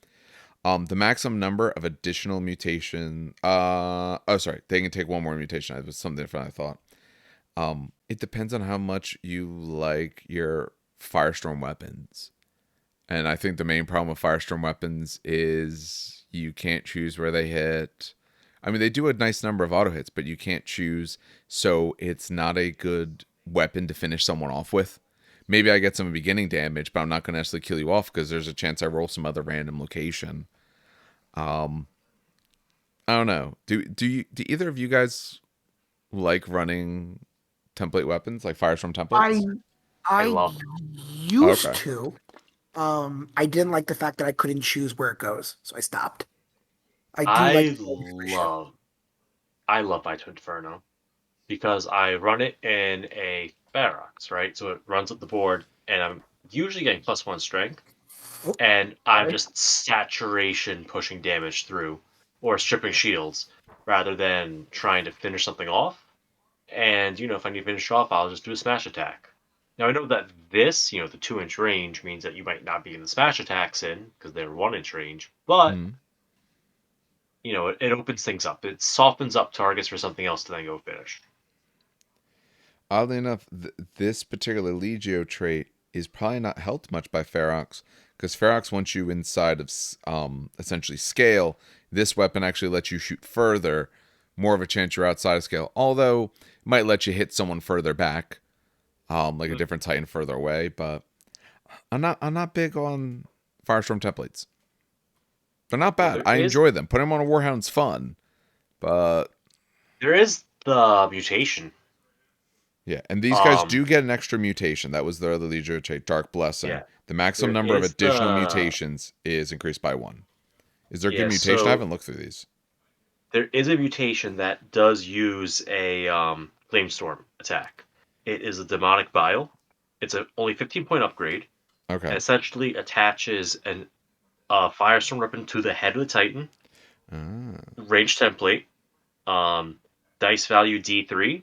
The maximum number of additional mutation. They can take one more mutation. It was something different, I thought. It depends on how much you like your Firestorm weapons. And I think the main problem with Firestorm weapons is you can't choose where they hit. I mean, they do a nice number of auto hits, but you can't choose, so it's not a good weapon to finish someone off with. Maybe I get some beginning damage, but I'm not going to necessarily kill you off because there's a chance I roll some other random location. I don't know. Do either of you guys like running template weapons, like Firestorm templates? I love used Okay. to. I didn't like the fact that I couldn't choose where it goes, so I stopped. I love Vito Inferno because I run it in a Ferox, right? So it runs up the board, and I'm usually getting +1 strength, and I'm just saturation pushing damage through or stripping shields rather than trying to finish something off. And if I need to finish off, I'll just do a smash attack. Now I know that this, the 2-inch range means that you might not be in the smash attacks in because they're 1-inch range, but it opens things up. It softens up targets for something else to then go finish. Oddly enough, this particular Legio trait is probably not helped much by Ferox, because Ferox wants you inside of essentially scale. This weapon actually lets you shoot further, more of a chance you're outside of scale. Although it might let you hit someone further back, like a different Titan further away. But I'm not big on Firestorm templates. They're not bad. I enjoy them. Putting them on a Warhound's fun, but there is the mutation. Yeah, and these guys do get an extra mutation. That was the other Legio trait, Dark Blessing. Yeah. The maximum number of additional mutations is increased by 1. Is there a good mutation? So I haven't looked through these. there is a mutation that does use a Flamestorm attack. It is a Demonic Bile. It's only 15-point upgrade. Okay. It essentially attaches a Firestorm weapon to the head of the Titan. Range template. Dice value D3.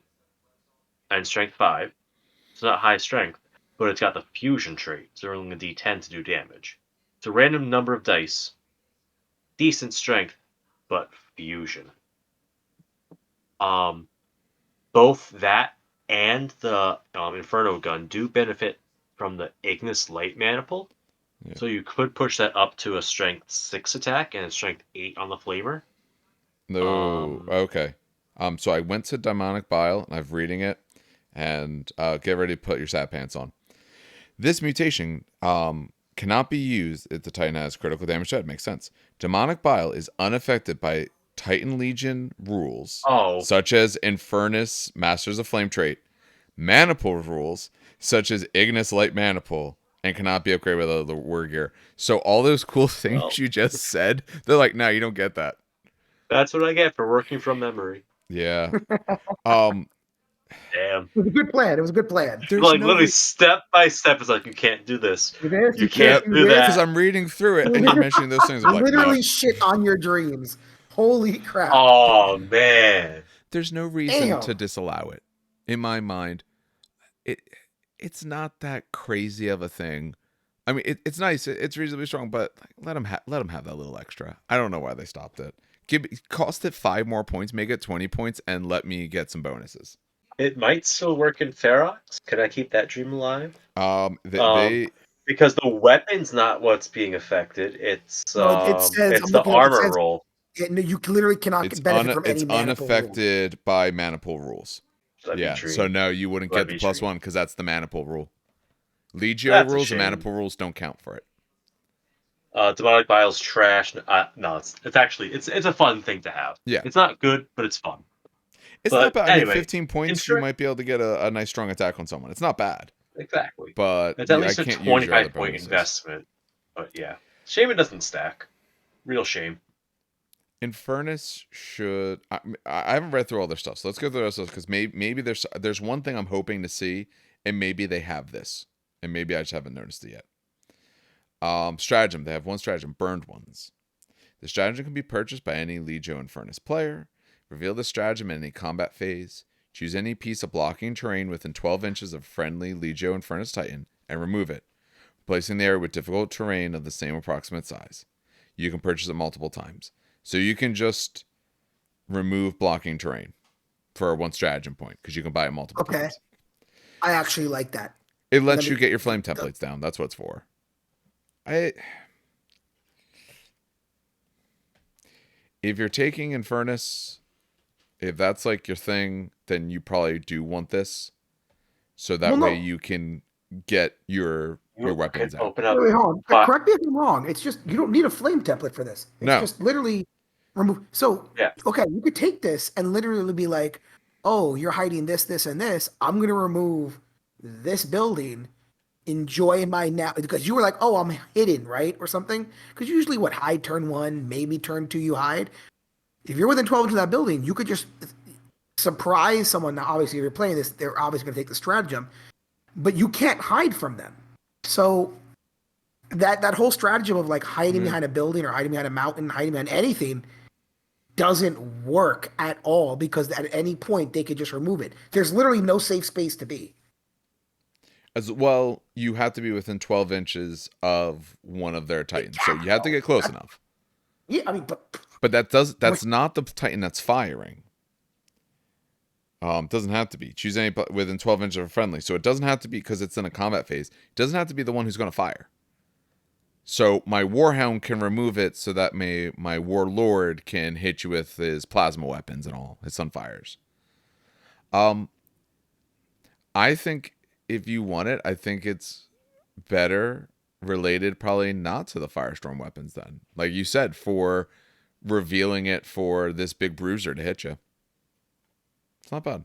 And strength 5. It's not high strength, but it's got the fusion trait, so rolling a D10 to do damage. It's a random number of dice. Decent strength, but fusion. Both that and the Inferno gun do benefit from the Ignis Light Maniple. Yeah. So you could push that up to a strength 6 attack and a strength 8 on the flavor. No. Okay. So I went to Demonic Bile, and I'm reading it. And get ready to put your sat pants on. This mutation cannot be used if the Titan has critical damage shed. Makes sense. Demonic Bile is unaffected by Titan Legion rules, such as Infernus, Masters of Flame trait, Maniple rules, such as Ignis Light Maniple, and cannot be upgraded with other war gear. So all those cool things you just said, they're like, no, you don't get that. That's what I get for working from memory. Yeah. Damn. It was a good plan. It was a good plan. There's literally step by step. It's like, you can't do this. You can't do that. Because I'm reading through it and you're mentioning those things. I'm like, literally shit on your dreams. Holy crap. Oh, man. There's no reason to disallow it. In my mind, it's not that crazy of a thing. I mean, it's nice. It's reasonably strong, but let them have that little extra. I don't know why they stopped it. Cost it 5 more points, make it 20 points, and let me get some bonuses. It might still work in Ferox. Could I keep that dream alive? Because the weapon's not what's being affected. It's the armor roll. You literally cannot benefit from any It's unaffected by Maniple rules. Yeah, so no, you wouldn't get the +1 because that's the Maniple rule. Legio rules and Maniple rules don't count for it. Demonic Vile's trash. No, it's actually it's a fun thing to have. Yeah. It's not good, but it's fun. It's not But bad. I mean, anyway, 15 points, you Insurrect might be able to get a nice strong attack on someone. It's not bad, exactly. but It's at I least a can't use your other 25-point bonuses. investment. But yeah, shame it doesn't stack. Real shame. Infernus should. I haven't read through all their stuff, so let's go through the rest of because maybe there's one thing I'm hoping to see, and maybe they have this, and maybe I just haven't noticed it yet. Stratagem. They have one stratagem, burned ones. The stratagem can be purchased by any Legio Infernus player. Reveal the stratagem in any combat phase. Choose any piece of blocking terrain within 12 inches of friendly Legio Infernus Titan and remove it, placing the area with difficult terrain of the same approximate size. You can purchase it multiple times. So you can just remove blocking terrain for one stratagem point because you can buy it multiple times. I actually like that. It lets you get your flame templates down. That's what it's for. If you're taking Infernus, if that's like your thing, then you probably do want this. So that way you can get your weapons out. Open up. Wait, hold on. Correct me if I'm wrong. It's just you don't need a flame template for this. It's just literally remove. So okay, you could take this and literally be like, "Oh, you're hiding this, this, and this. I'm gonna remove this building. Enjoy my now," because you were like, "Oh, I'm hidden, right?" or something. Because usually, what hide turn 1, maybe turn 2, you hide. If you're within 12 inches of that building, you could just surprise someone. Now, obviously, if you're playing this, they're obviously going to take the stratagem, but you can't hide from them. So that whole stratagem of like hiding behind a building or hiding behind a mountain, hiding behind anything doesn't work at all because at any point they could just remove it. There's literally no safe space to be. As well, you have to be within 12 inches of one of their Titans, so you have to get close enough. Yeah, I mean, but that's not the Titan that's firing. Doesn't have to be. Choose any within 12 inches of a friendly. So it doesn't have to be because it's in a combat phase. It doesn't have to be the one who's going to fire. So my Warhound can remove it so that my Warlord can hit you with his plasma weapons and all, his Sunfires. I think if you want it, I think it's better related probably not to the Firestorm weapons then. Like you said, for revealing it for this big bruiser to hit you. It's not bad.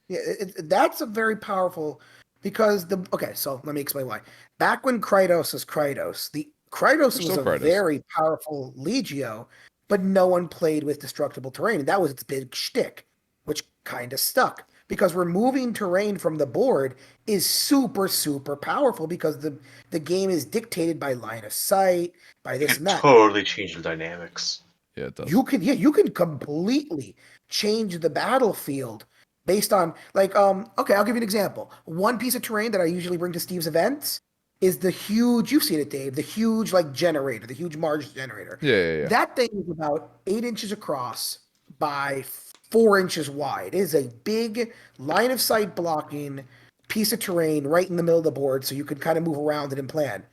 Yeah, that's a very powerful because so let me explain why. Back when Kratos was Kratos, Kratos was a very powerful Legio, but no one played with destructible terrain. And that was its big shtick, which kind of stuck. Because removing terrain from the board is super, super powerful because the game is dictated by line of sight, by this and that. Totally change the dynamics. Yeah, it does. You can completely change the battlefield based on like okay, I'll give you an example. One piece of terrain that I usually bring to Steve's events is the huge, you've seen it, Dave, the huge like generator, the huge Mars generator. Yeah. That thing is about 8 inches across by 4 inches wide. It is a big line of sight blocking piece of terrain right in the middle of the board so you can kind of move around it and plan.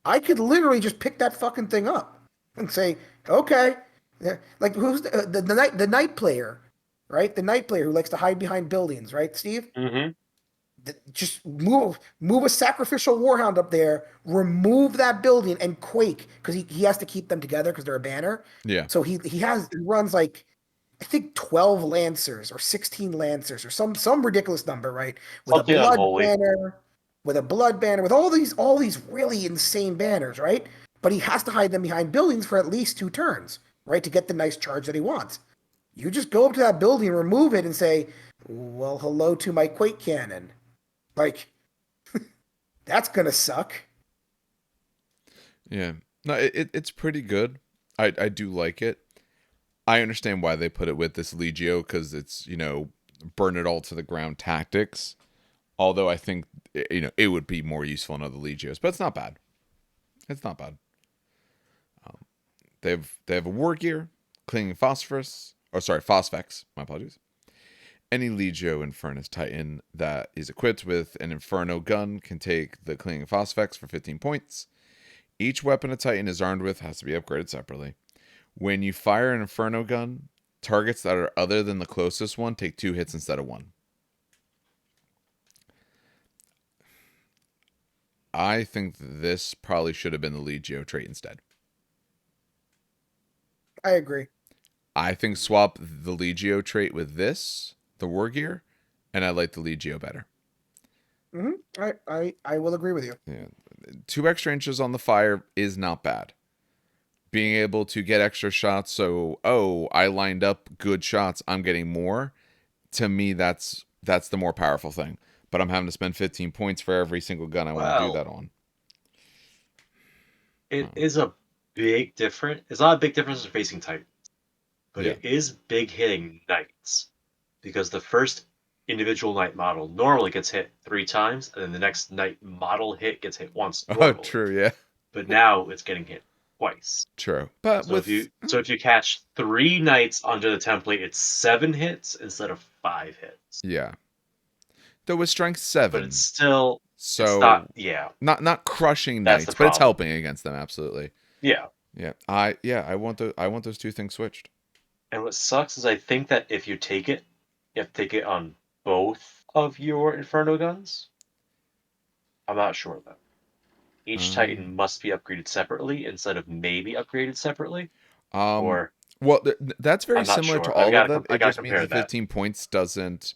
I could literally just pick that fucking thing up and say, okay, like who's the night player, right? The night player who likes to hide behind buildings, right, Steve? Mm-hmm. Just move a sacrificial warhound up there, remove that building, and quake because he has to keep them together because they're a banner. Yeah. So he runs like I think 12 lancers or 16 lancers or some ridiculous number, right? With Something a blood unholy. banner, with all these really insane banners, right? But he has to hide them behind buildings for at least 2 turns, right, to get the nice charge that he wants. You just go up to that building, remove it, and say, "Well, hello to my quake cannon." Like, that's gonna suck. Yeah. No, it's pretty good. I do like it. I understand why they put it with this Legio because it's, burn it all to the ground tactics. Although I think, it would be more useful in other Legios. But it's not bad. It's not bad. They have a War Gear, Clinging Phosphex. My apologies. Any Legio Infernus Titan that is equipped with an Inferno gun can take the Clinging Phosphex for 15 points. Each weapon a Titan is armed with has to be upgraded separately. When you fire an Inferno gun, targets that are other than the closest one take 2 hits instead of 1. I think this probably should have been the Legio trait instead. I agree. I think swap the Legio trait with this, the War Gear, and I like the Legio better. I will agree with you. Yeah. 2 extra inches on the fire is not bad. Being able to get extra shots, so I lined up good shots, I'm getting more. To me, that's the more powerful thing. But I'm having to spend 15 points for every single gun I want to do that on. It is a big difference. It's not a big difference in facing Titans, but Yeah. it is big hitting Knights, because the first individual Knight model normally gets hit 3 times, and then the next Knight model hit gets hit once. Oh, true, yeah. But now it's getting hit twice. True. But So if you catch 3 Knights under the template, it's 7 hits instead of 5 hits. Yeah. Though with strength 7. But it's still so not not crushing That's Knights, the but it's problem. helping against them, absolutely. Yeah. Yeah. I want those 2 things switched. And what sucks is I think that if you take it, you have to take it on both of your Inferno guns. I'm not sure though. Each Titan must be upgraded separately instead of maybe upgraded separately. Or well, that's very I'm not similar to sure. all of them. I It gotta just means compare the that. 15 points doesn't.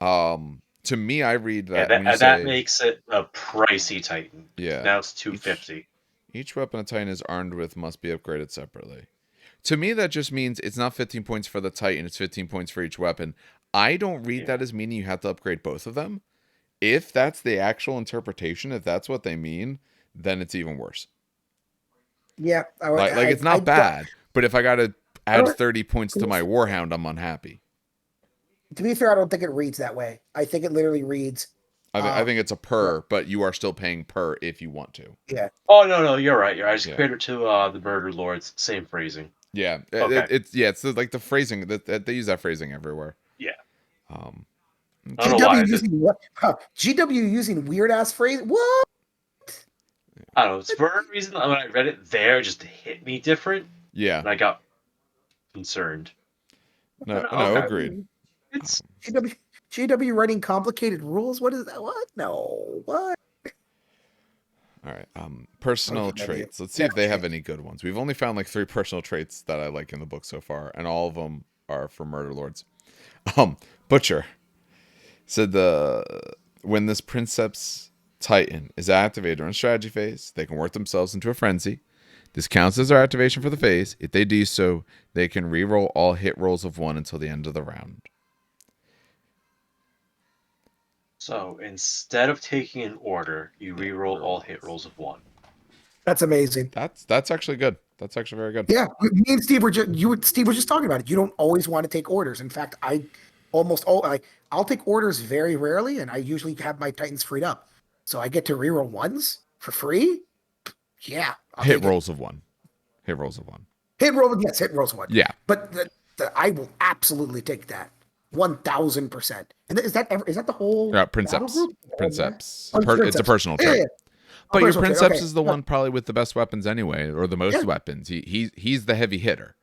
To me, I read that Yeah, when you and say that makes it a pricey Titan. Yeah. Now it's $250. Each weapon a Titan is armed with must be upgraded separately. To me, that just means it's not 15 points for the Titan, it's 15 points for each weapon. I don't read that as meaning you have to upgrade both of them. If that's the actual interpretation, if that's what they mean, then it's even worse. Yeah. Like it's not bad, but if I got to add 30 points to my Warhound, I'm unhappy. To be fair, I don't think it reads that way. I think it literally reads. I think it's a per, but you are still paying per if you want to. Yeah. Oh no, you're right. I just compared it to the Murder Lords. Same phrasing. Yeah. Okay. It's like the phrasing that they use that phrasing everywhere. Yeah. I GW don't know why. using what? GW using weird ass phrase. What? I don't know. It's for a reason. When I read it there, it just hit me different. Yeah. And I got concerned. No, Okay. agreed. It's GW writing complicated rules. What is that? What? No. What? All right. Personal traits. Let's see if they have any good ones. We've only found like 3 personal traits that I like in the book so far, and all of them are for Murder Lords. Butcher said when this Princeps Titan is activated during strategy phase, they can work themselves into a frenzy. This counts as their activation for the phase. If they do so, they can reroll all hit rolls of 1 until the end of the round. So instead of taking an order, you reroll all hit rolls of 1. That's amazing. That's actually good. That's actually very good. Yeah, me and Steve Steve was just talking about it. You don't always want to take orders. In fact, I'll take orders very rarely, and I usually have my Titans freed up, so I get to reroll ones for free. Yeah, hit rolls of 1. Hit rolls of 1. Hit rolls of 1. Yeah, but I will absolutely take that 1,000%. And is that the whole Princeps? Princeps. Princeps. It's a personal trait. Yeah. But your Princeps is the one probably with the best weapons anyway, or the most weapons. He's the heavy hitter.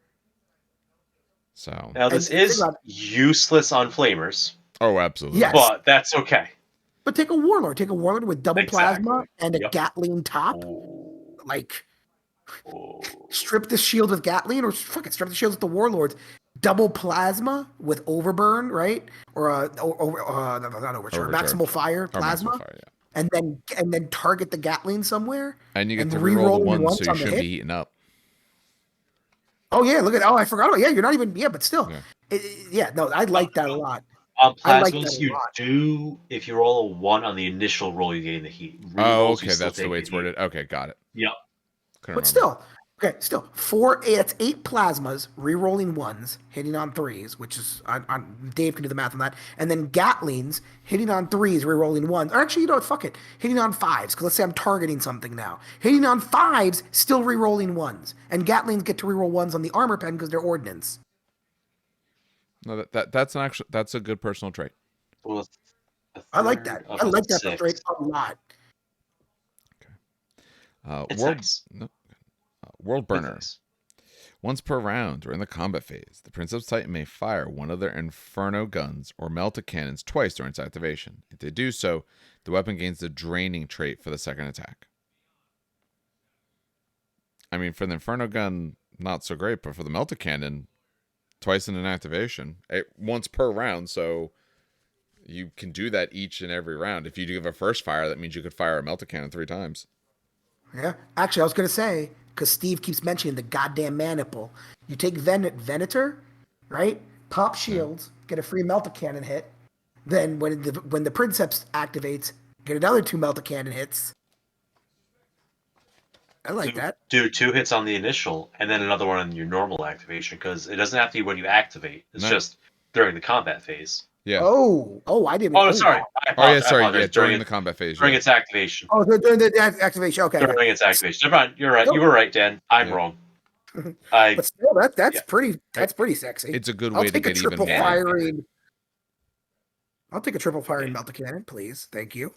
So now this is useless on flamers. Oh, absolutely. Yes. But that's okay. But take a warlord. Take a warlord with double plasma and a Gatling top. Like, strip the shield with Gatling, or fucking strip the shield with the warlords. Double plasma with overburn, right? Or not overture, maximal fire plasma. And then target the Gatling somewhere. And you get to reroll the ones, so you shouldn't be eaten up. Oh yeah, I forgot about you're not even but still. I like that a lot. Plasmas you do if you roll a 1 on the initial roll, you gain the heat. Rerolls, okay, that's the way it's worded. Okay, got it. Yep. But still, 8 plasmas, re-rolling 1s, hitting on 3s, which is Dave can do the math on that, and then Gatlings hitting on 3s, re-rolling 1s. Or actually, fuck it, hitting on 5s. Because let's say I'm targeting something now, hitting on 5s, still re-rolling 1s, and Gatlings get to re-roll 1s on the armor pen because they're ordnance. No, that's a good personal trait. Well, I like that. I like that trait a lot. Okay. World Burner. Once per round during the combat phase, the Princeps Titan may fire one of their Inferno guns or melta cannons twice during its activation. If they do so, the weapon gains the draining trait for the second attack. I mean, for the Inferno gun, not so great, but for the melta cannon, twice in an activation, once per round, so you can do that each and every round. If you give a first fire, that means you could fire a melta cannon 3 times. Yeah. Actually, I was going to say, because Steve keeps mentioning the goddamn maniple. You take Venator, right? Pop shields, get a free melta cannon hit. Then when the Princeps activates, get another 2 melta cannon hits. I like that. Do 2 hits on the initial, and then another one on your normal activation, because it doesn't have to be when you activate. It's just during the combat phase. Yeah. Oh, I didn't. Oh, no, sorry. I Oh, yeah, apologize. sorry. I apologize. Yeah, during the combat phase. During Yeah. its activation. Oh, during the activation. Okay. During its activation. Never mind. You're right. Nope. You were right, Dan. I'm Yeah. wrong. But still, that's yeah. pretty sexy. It's a good I'll way to take a get even triple more. firing. I'll take a triple firing melta cannon, please. Thank you.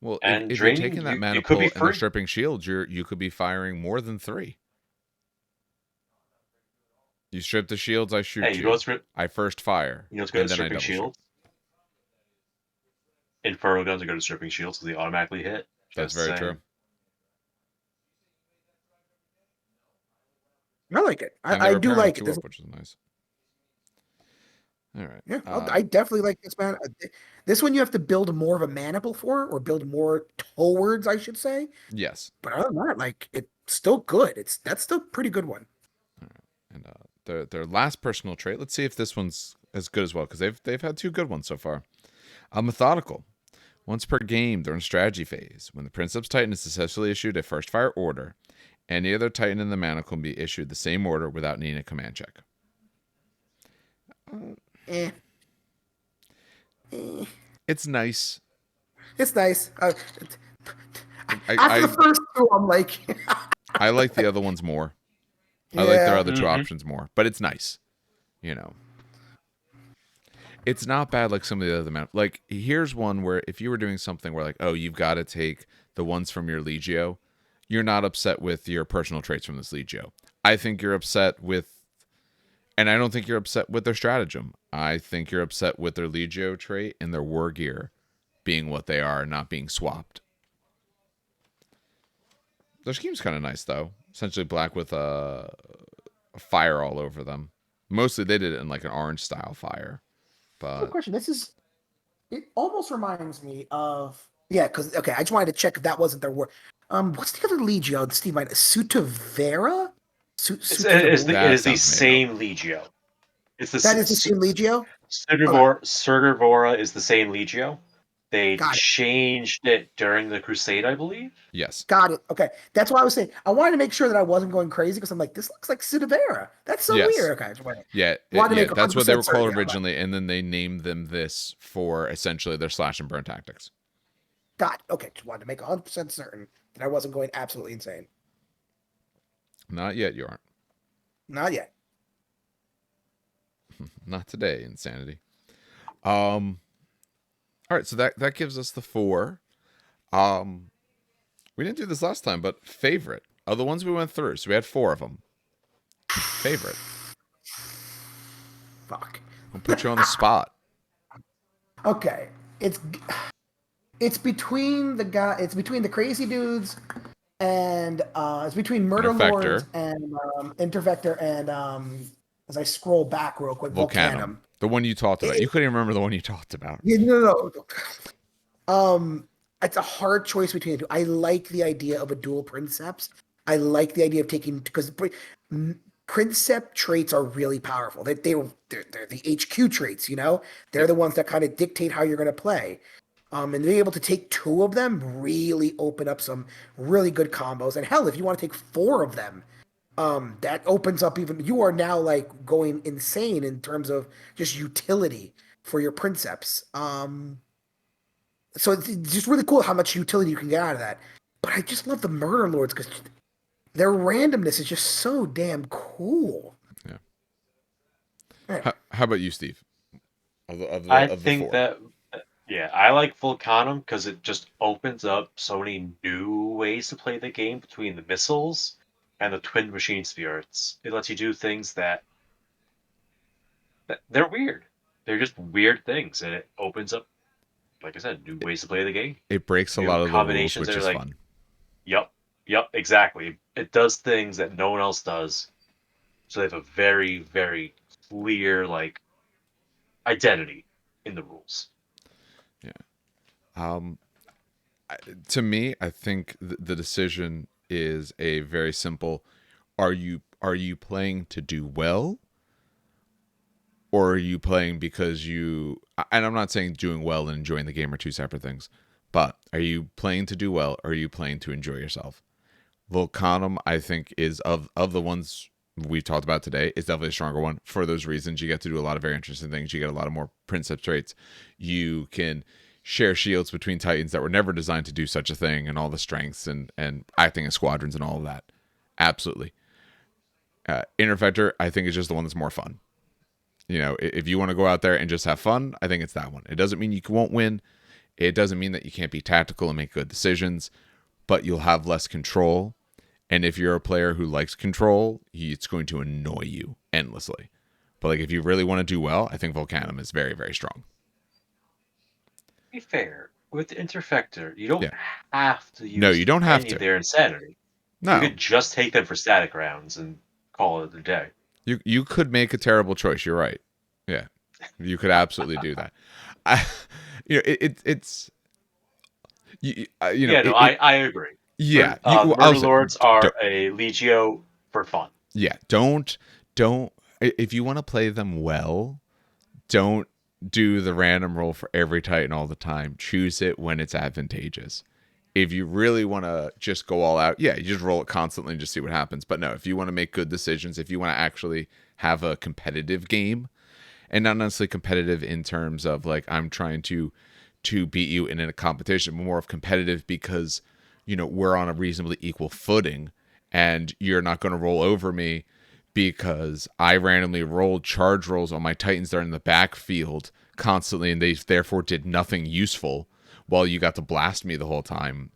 Well, And if you're draining, taking that it mana could pull be and they're free. stripping shields, you could be firing more than 3. You strip the shields, I shoot Hey, you know what's I first fire, You know what's good and at then I stripping double shoot. shields? Inferno guns are good at stripping shields because they automatically hit. That's Just very saying. true. I like it. And I do like it. 2 up, which is nice. All right. Yeah, I definitely like this, man. This one you have to build more of a maniple for, or build more towards, I should say. Yes. But other than that, like, it's still good. That's still a pretty good one. All right. And their last personal trait. Let's see if this one's as good as well, because they've had 2 good ones so far. Methodical. Once per game during strategy phase, when the Princeps Titan is successfully issued a first fire order, any other Titan in the maniple can be issued the same order without needing a command check. It's nice. It's nice. After I the first 2, I'm like, I like the other ones more. I Yeah. like their other 2 Mhm. options more, but it's nice. You know, it's not bad like some of the other like here's one where if you were doing something where like, oh, you've got to take the ones from your Legio, you're not upset with your personal traits from this Legio. I think you're upset with, and I don't think you're upset with their stratagem. I think you're upset with their Legio trait and their war gear being what they are, not being swapped. Their scheme's kind of nice though. Essentially black with a fire all over them. Mostly they did it in like an orange style fire. Good But question. It almost reminds me of, because, okay, I just wanted to check if that wasn't their word. What's the other Legio? Steve might, Sutavera? It is That the sounds made same Legio. It's the That is the same Legio? Surgivora is the same Legio. They Got it. changed it during the Crusade, I believe. yes. Got it. Okay. That's why I was saying, I wanted to make sure that I wasn't going crazy because I'm like, this looks like Sutavera. That's so Yes. weird. Okay. Just wanted- Yeah, wanted to make that's what they 100% were certain, called yeah, originally, and then they named them this for essentially their slash and burn tactics. Got it. Okay. Just wanted to make 100% certain that I wasn't going absolutely insane. Not yet, you aren't. Not yet. Not today, insanity. All right, so that gives us the 4. We didn't do this last time, but favorite of the ones we went through. So we had 4 of them. Favorite. Fuck. I'll put you on the spot. Okay. It's between the crazy dudes and it's between Murder Interfector. Lords and Interfector and as I scroll back real quick, Vulcanum. The one you talked about. You couldn't even remember the one you talked about. Yeah, no. It's a hard choice between the 2. I like the idea of a dual Princeps. I like the idea of taking, because Princeps traits are really powerful. They're the HQ traits, you know? They're the ones that kind of dictate how you're going to play. And being able to take 2 of them really open up some really good combos. And hell, if you want to take 4 of them, that opens up even. You are now like going insane in terms of just utility for your Princeps. So it's just really cool how much utility you can get out of that. But I just love the Murder Lords because their randomness is just so damn cool. Yeah. Yeah. How about you, Steve? I the think 4. that, I like Vulcanum because it just opens up so many new ways to play the game between the missiles and the twin machine spirits. It lets you do things that they're weird. They're just weird things, and it opens up, like I said, new ways to play the game. It breaks a New lot of the rules, combinations that which are is like, fun. yep, exactly. It does things that no one else does. So they have a very, very clear identity in the rules. Yeah. To me, I think the decision is a very simple: are you playing to do well, or are you playing because you? And I'm not saying doing well and enjoying the game are two separate things, but are you playing to do well, or are you playing to enjoy yourself? Vulcanum, I think, is of the ones we've talked about today, is definitely a stronger one for those reasons. You get to do a lot of very interesting things. You get a lot of more princess traits. You can share shields between titans that were never designed to do such a thing, and all the strengths and acting as squadrons and all of that. Absolutely. Interfector, I think, is just the one that's more fun. If you want to go out there and just have fun, I think it's that one. It doesn't mean you won't win. It doesn't mean that you can't be tactical and make good decisions, but you'll have less control. And if you're a player who likes control, it's going to annoy you endlessly. But if you really want to do well, I think Vulcanum is very, very strong. To be fair, with the Interfector, you don't Yeah. have to use No, you don't have any to. of their insanity. No. You could just take them for static rounds and call it a day. You could make a terrible choice. You're right. Yeah, you could absolutely do that. It's I agree. Yeah, Murder Lords are a Legio for fun. Yeah, don't. If you want to play them well, don't do the random roll for every Titan all the time. Choose it when it's advantageous. If you really want to just go all out, yeah, you just roll it constantly and just see what happens. But no, if you want to make good decisions, if you want to actually have a competitive game, and not necessarily competitive in terms of I'm trying to beat you in a competition, but more of competitive because we're on a reasonably equal footing, and you're not going to roll over me because I randomly rolled charge rolls on my Titans that are in the backfield constantly, and they therefore did nothing useful while you got to blast me the whole time.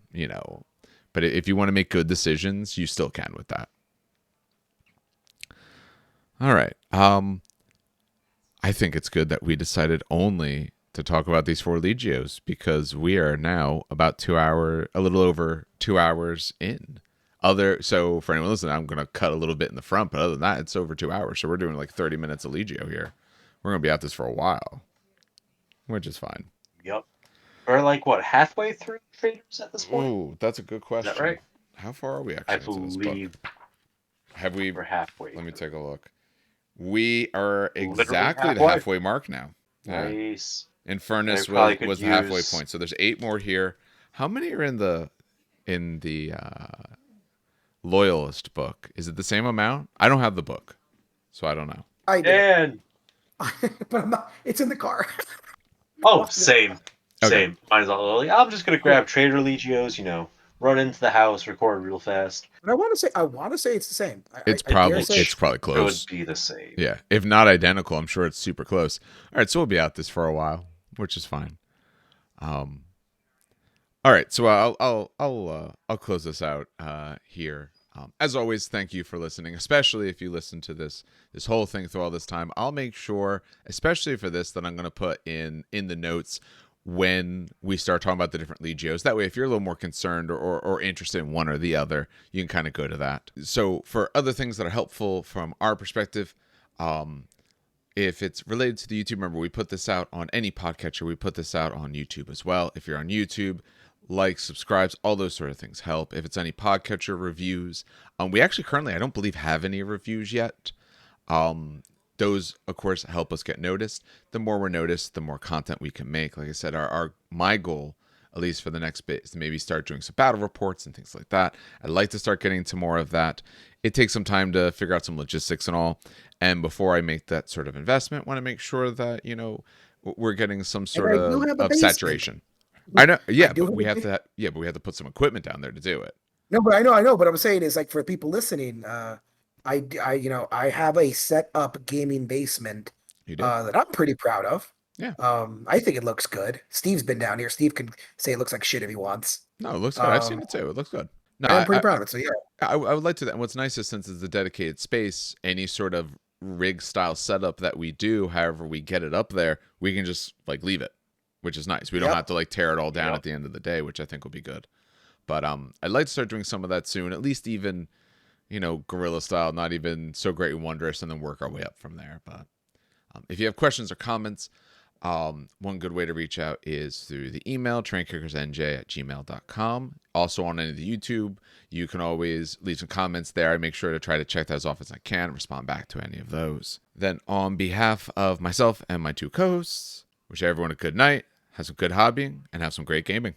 But if you want to make good decisions, you still can with that. All right. I think it's good that we decided only to talk about these 4 Legios, because we are now about a little over 2 hours in. So for anyone listening, I'm going to cut a little bit in the front, but other than that, it's over 2 hours. So we're doing 30 minutes of Legio here. We're going to be at this for a while, which is fine. Yep. We're halfway through Traders at this point? Oh, that's a good question. Is that right? How far are we actually into this book? We're halfway. Let me take a look. We are Literally exactly the halfway mark now. Nice. Infernus was the halfway point. So there's 8 more here. How many are in the Loyalist book? Is it the same amount? I don't have the book, so I don't know. I do. And but I'm not, it's in the car. Same. Okay. Same. Mine's all early. I'm just gonna grab Trader Legios, run into the house, record real fast. But I want to say it's the same. It's probably close. Should be the same. Yeah, if not identical, I'm sure it's super close. All right, so we'll be at this for a while, which is fine. All right, so I'll close this out here. As always, thank you for listening, especially if you listen to this whole thing through all this time. I'll make sure, especially for this, that I'm going to put in the notes when we start talking about the different Legios. That way, if you're a little more concerned or interested in one or the other, you can kind of go to that. So for other things that are helpful from our perspective, if it's related to the YouTube, remember, we put this out on any podcatcher. We put this out on YouTube as well. If you're on YouTube, subscribes, all those sort of things help. If it's any podcatcher reviews, we actually currently, I don't believe, have any reviews yet. Those, of course, help us get noticed. The more we're noticed, the more content we can make. Like I said, my goal, at least for the next bit, is to maybe start doing some battle reports and things like that. I'd like to start getting to more of that. It takes some time to figure out some logistics and all. And before I make that sort of investment, I want to make sure that, we're getting some sort of saturation. I know, yeah, but we have to put some equipment down there to do it. No, but I know. But I'm saying is for people listening, I have a set up gaming basement that I'm pretty proud of. Yeah. I think it looks good. Steve's been down here. Steve can say it looks like shit if he wants. No, it looks good. I've seen it too. It looks good. No, I'm pretty proud of it. So yeah, I would like to. And what's nice is since it's a dedicated space, any sort of rig style setup that we do, however we get it up there, we can just like leave it, which is nice. We don't Yep. have to like tear it all down Yep. at the end of the day, which I think will be good. But I'd like to start doing some of that soon. At least even guerrilla style, not even so great and wondrous, and then work our way up from there. But if you have questions or comments, one good way to reach out is through the email, trainkickersnj@gmail.com. Also on any of the YouTube, you can always leave some comments there. I make sure to try to check that as often as I can, respond back to any of those. Then on behalf of myself and my two co-hosts, wish everyone a good night, have some good hobbying, and have some great gaming.